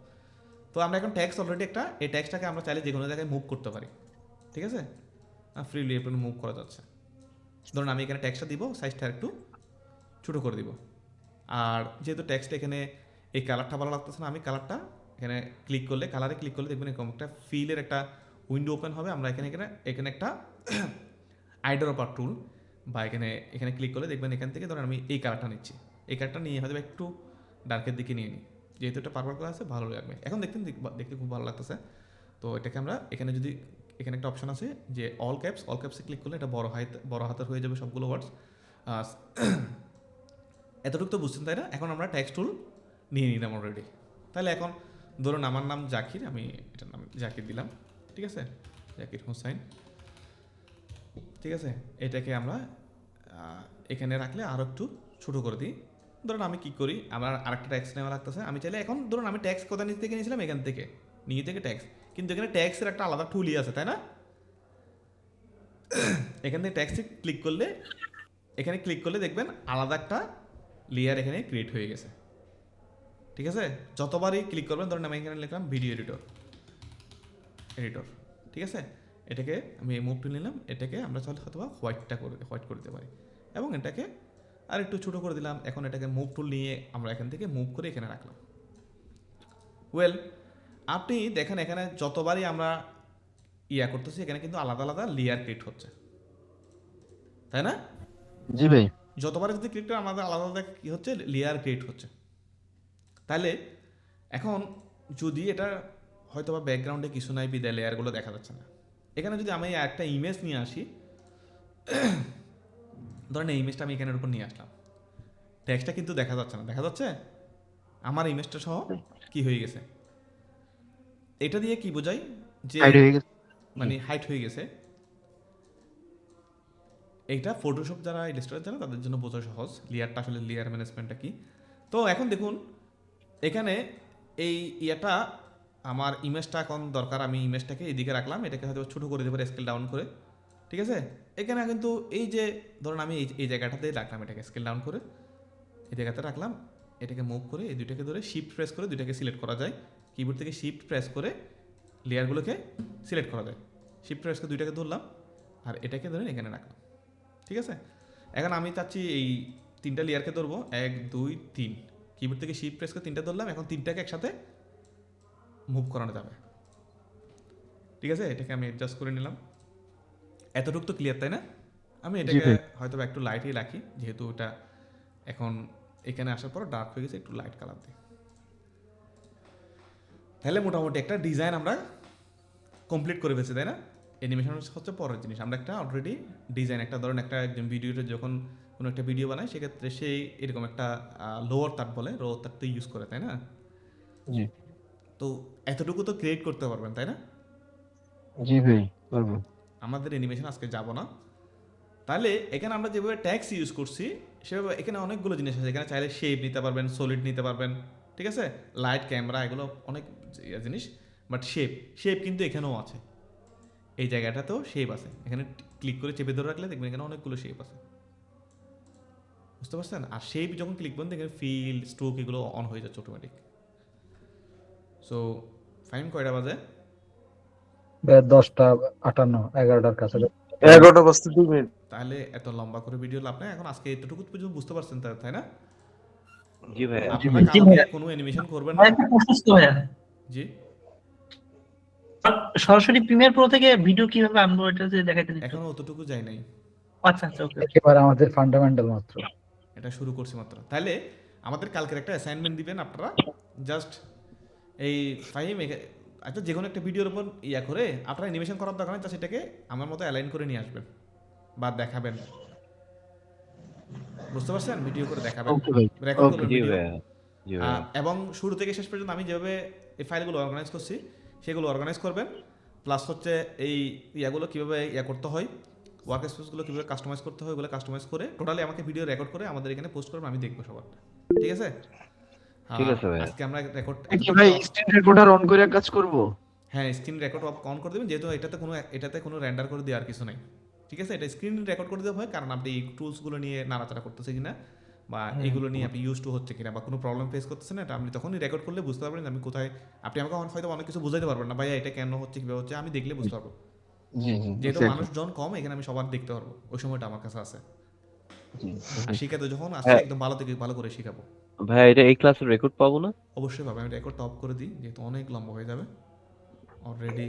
তো আমরা এখন ট্যাক্স অলরেডি একটা, এই ট্যাক্সটাকে আমরা চাইলে যে কোনো জায়গায় মুভ করতে পারি। ঠিক আছে, ফ্রিলি এখন মুভ করা যাচ্ছে। ধরুন আমি এখানে ট্যাক্সটা দিব, সাইজটা একটু ছোটো করে দিব। আর যেহেতু ট্যাক্সটা এখানে এই কালারটা ভালো লাগতেছে না, আমি কালারটা এখানে ক্লিক করলে, কালারে ক্লিক করলে দেখবেন এরকম একটা ফিলের একটা উইন্ডো ওপেন হবে। আমরা এখানে একটা আইড্রপার টুল বা এখানে ক্লিক করলে দেখবেন এখান থেকে ধরেন আমি এই কালারটা নিচ্ছি, এই কালারটা নিয়ে হয়তো একটু ডার্কের দিকে নিয়ে নিই, যেহেতু এটা পারপাল কালার আছে ভালো লাগবে। এখন দেখতে খুব ভালো লাগতেছে। তো এটাকে আমরা এখানে যদি, এখানে একটা অপশন আছে যে অল ক্যাপসে ক্লিক করলে এটা বড় হাতের হয়ে যাবে সবগুলো ওয়ার্ডস। এতটুকু তো বুঝছেন তাই না? এখন আমরা টেক্সট টুল নিয়ে নিলাম অলরেডি। তাহলে এখন ধরুন আমার নাম জাকির, আমি এটার নাম জাকির দিলাম। ঠিক আছে, জাকির হোসাইন। ঠিক আছে, এটাকে আমরা এখানে রাখলে আরও একটু ছোটো করে দিই। ধরুন আমি কী করি, আমার আরেকটা ট্যাক্স নেওয়া লাগতেছে, আমি চাইলে এখন ধরুন আমি ট্যাক্স কোথা থেকে নিয়েছিলাম, এখান থেকে নিয়ে থেকে ট্যাক্স, কিন্তু এখানে ট্যাক্সের একটা আলাদা টুলই আছে, তাই না? এখান থেকে ট্যাক্সে ক্লিক করলে, এখানে ক্লিক করলে দেখবেন আলাদা একটা লেয়ার এখানে ক্রিয়েট হয়ে গেছে। ঠিক আছে, যতবারই ক্লিক করবেন, ধরুন আমি এখানে লিখলাম ভিডিও এডিটর। ঠিক আছে, এটাকে আমি মুভ টুল নিলাম, এটাকে আমরা চাইলে হয়তো হোয়াইট করে দিতে পারি এবং এটাকে আর একটু ছোটো করে দিলাম। এখন এটাকে মুভ টুল নিয়ে আমরা এখান থেকে মুভ করে এখানে রাখলাম। ওয়েল, আপনি দেখেন এখানে যতবারই আমরা করতেছি, এখানে কিন্তু আলাদা আলাদা লেয়ার ক্রিয়েট হচ্ছে, তাই না? জি ভাই। যতবারই যদি ক্লিক করে আমাদের আলাদা আলাদা কি হচ্ছে, লেয়ার ক্রিয়েট হচ্ছে। তাহলে এখন যদি এটা হয়তো বা ব্যাকগ্রাউন্ডে কিছু নাই, বিদায় লেয়ারগুলো দেখা যাচ্ছে না। এখানে যদি আমি একটা ইমেজ নিয়ে আসি, ধরেন এই ইমেজটা আমি এখানের উপর নিয়ে আসলাম, টেক্সটটা কিন্তু দেখা যাচ্ছে না। দেখা যাচ্ছে আমার ইমেজটা সহ কি হয়ে গেছে। এটা দিয়ে কি বোঝাই যে মানে হাইট হয়ে গেছে। এইটা ফটোশপ যারা, ইলাস্ট্রেটর যারা, তাদের জন্য বোঝা সহজ লেয়ারটা আসলে লেয়ার ম্যানেজমেন্টটা কি। তো এখন দেখুন এখানে এই আমার ইমেজটা এখন দরকার, আমি ইমেজটাকে এদিকে রাখলাম, এটাকে হয়তো ছোটো করে দেবো স্কেল ডাউন করে। ঠিক আছে, এখানে কিন্তু এই যে ধরুন আমি এই জায়গাটাতে রাখলাম, এটাকে স্কেল ডাউন করে এই জায়গাতে রাখলাম। এটাকে মুভ করে এই দুইটাকে ধরে শিফট প্রেস করে দুইটাকে সিলেক্ট করা যায়। কিবোর্ড থেকে শিফট প্রেস করে লেয়ারগুলোকে সিলেক্ট করা যায়। শিফট প্রেস করে দুইটাকে ধরলাম আর এটাকে ধরে এখানে রাখলাম, ঠিক আছে। এখন আমি চাচ্ছি এই 3টা লেয়ারকে ধরবো, 1 2 3, কিবোর্ড থেকে শিফট প্রেস করে 3টা ধরলাম। এখন 3টাকে একসাথে মুভ করানো যাবে, ঠিক আছে। এটাকে আমি অ্যাডজাস্ট করে নিলাম। এতটুকু তো ক্লিয়ার, তাই না? আমি এটাকে হয়তো একটু লাইটই রাখি, যেহেতু এটা এখন এখানে আসার পর ডার্ক হয়ে গেছে, একটু লাইট কালার দিই। তাহলে মোটামুটি একটা ডিজাইন আমরা কমপ্লিট করে ফেলছি, তাই না? অ্যানিমেশন হচ্ছে পরের জিনিস। আমরা একটা অলরেডি ডিজাইন, একটা ধরেন একটা একজন ভিডিওতে যখন কোনো একটা ভিডিও বানায় সেক্ষেত্রে সেই এরকম একটা লোয়ার তার বলে, লোয়ার তার তো ইউজ করে, তাই না? জি তো এতটুকু তো ক্রিয়েট করতে পারবেন, তাই না? জি ভাই পারবো। আমাদের অ্যানিমেশন আজকে যাব না। তাহলে এখানে আমরা যেভাবে ট্যাক্স ইউজ করছি সেভাবে এখানে অনেকগুলো জিনিস আছে। এখানে চাইলে শেপ নিতে পারবেন, সলিড নিতে পারবেন, ঠিক আছে, লাইট, ক্যামেরা, এগুলো অনেক জিনিস। বাট শেপ কিন্তু এখানেও আছে, এই জায়গাটাতেও শেপ আছে। এখানে ক্লিক করে চেপে ধরে রাখলে দেখবেন এখানে অনেকগুলো শেপ আছে, বুঝতে পারছেন? আর শেপ যখন ক্লিক করবেন দেখবেন ফিল, স্ট্রোক এগুলো অন হয়ে যাচ্ছে অটোমেটিক। সো ফাইন কয়টা বাজে? 10টা 58 11টার কাছে। 11টা বাজতে 2 মিনিট। তাহলে এত লম্বা করে ভিডিও লাভ নাই। এখন আজকে এতটুকু পর্যন্ত বুঝতে পারছেন, তাই না? জি ভাই। আপনারা কালকে কোনো অ্যানিমেশন করবেন না? একটা প্রশ্ন ভাইয়া, জি, সরাসরি প্রিমিয়ার প্রো থেকে ভিডিও কিভাবে আনবো এটা যে দেখাইতে দিচ্ছি। এখনো অতটুকু যাই নাই, আচ্ছা আচ্ছা, ওকে। একেবারে আমাদের ফান্ডামেন্টাল মাত্র, এটা শুরু করছি মাত্র। তাহলে আমাদের কালকের একটা অ্যাসাইনমেন্ট দিবেন আপনারা। জাস্ট এই আচ্ছা যে কোনো একটা ভিডিওর উপর ইয়া করে আপনারা অ্যানিমেশন করার দরকার নেই, জাস্ট এটাকে আমার মতো অ্যালাইন করে নিয়ে আসবেন বা দেখাবেন, বুঝতে পারছেন? ভিডিও করে দেখাবেন, রেকর্ড করবেন ভিডিও। এবং শুরু থেকে শেষ পর্যন্ত আমি যেভাবে এই ফাইলগুলো অর্গানাইজ করছি সেগুলো অর্গানাইজ করবেন। প্লাস হচ্ছে এই ইয়াগুলো কীভাবে ইয়া করতে হয়, ওয়ার্ক স্পেসগুলো কীভাবে কাস্টমাইজ করতে হয়, ওগুলো কাস্টমাইজ করে টোটালি আমাকে ভিডিও রেকর্ড করে আমাদের এখানে পোস্ট করবেন, আমি দেখবো সবার, ঠিক আছে? ঠিক আছে ভাই। আজকে আমরা রেকর্ড কি ভাই স্ক্রিন রেকর্ডার অন করে কাজ করব? হ্যাঁ, স্ক্রিন রেকর্ড অন করে দেবেন, যেহেতু এটাতে কোনো রেন্ডার করে দেওয়ার কিছু নেই, ঠিক আছে? এটা স্ক্রিন রেকর্ড করে দেওয়া হয় কারণ আপনি এই টুলসগুলো নিয়ে নাড়াচাড়া করতেছে কিনা বা এগুলো নিয়ে আপনি ইউজ টু হচ্ছে কিনা বা কোনো প্রবলেম ফেস করতেছেন না, এটা আপনি তখনই রেকর্ড করলে বুঝতে পারবেন আমি কোথায়। আপনি আমাকে হয়তো অনেক কিছু বুঝাইতে পারবেন না, ভাইয়া এটা কেন হচ্ছে, কীভাবে হচ্ছে, আমি দেখলে বুঝতে পারবো। জি জি। যেহেতু মানুষজন কম, এখানে আমি সবার দেখতে পারবো, ওই সময়টা আমার কাছে আছে। আর শিখাতে যখন আসছে একদম ভালো থেকে ভালো করে শিখাবো। ভাই এটা এই ক্লাসের রেকর্ড পাবো না? অবশ্যই পাবে। আমি রেকর্ডটা অফ করে দিই, যেহেতু অনেক লম্বা হয়ে যাবে অলরেডি।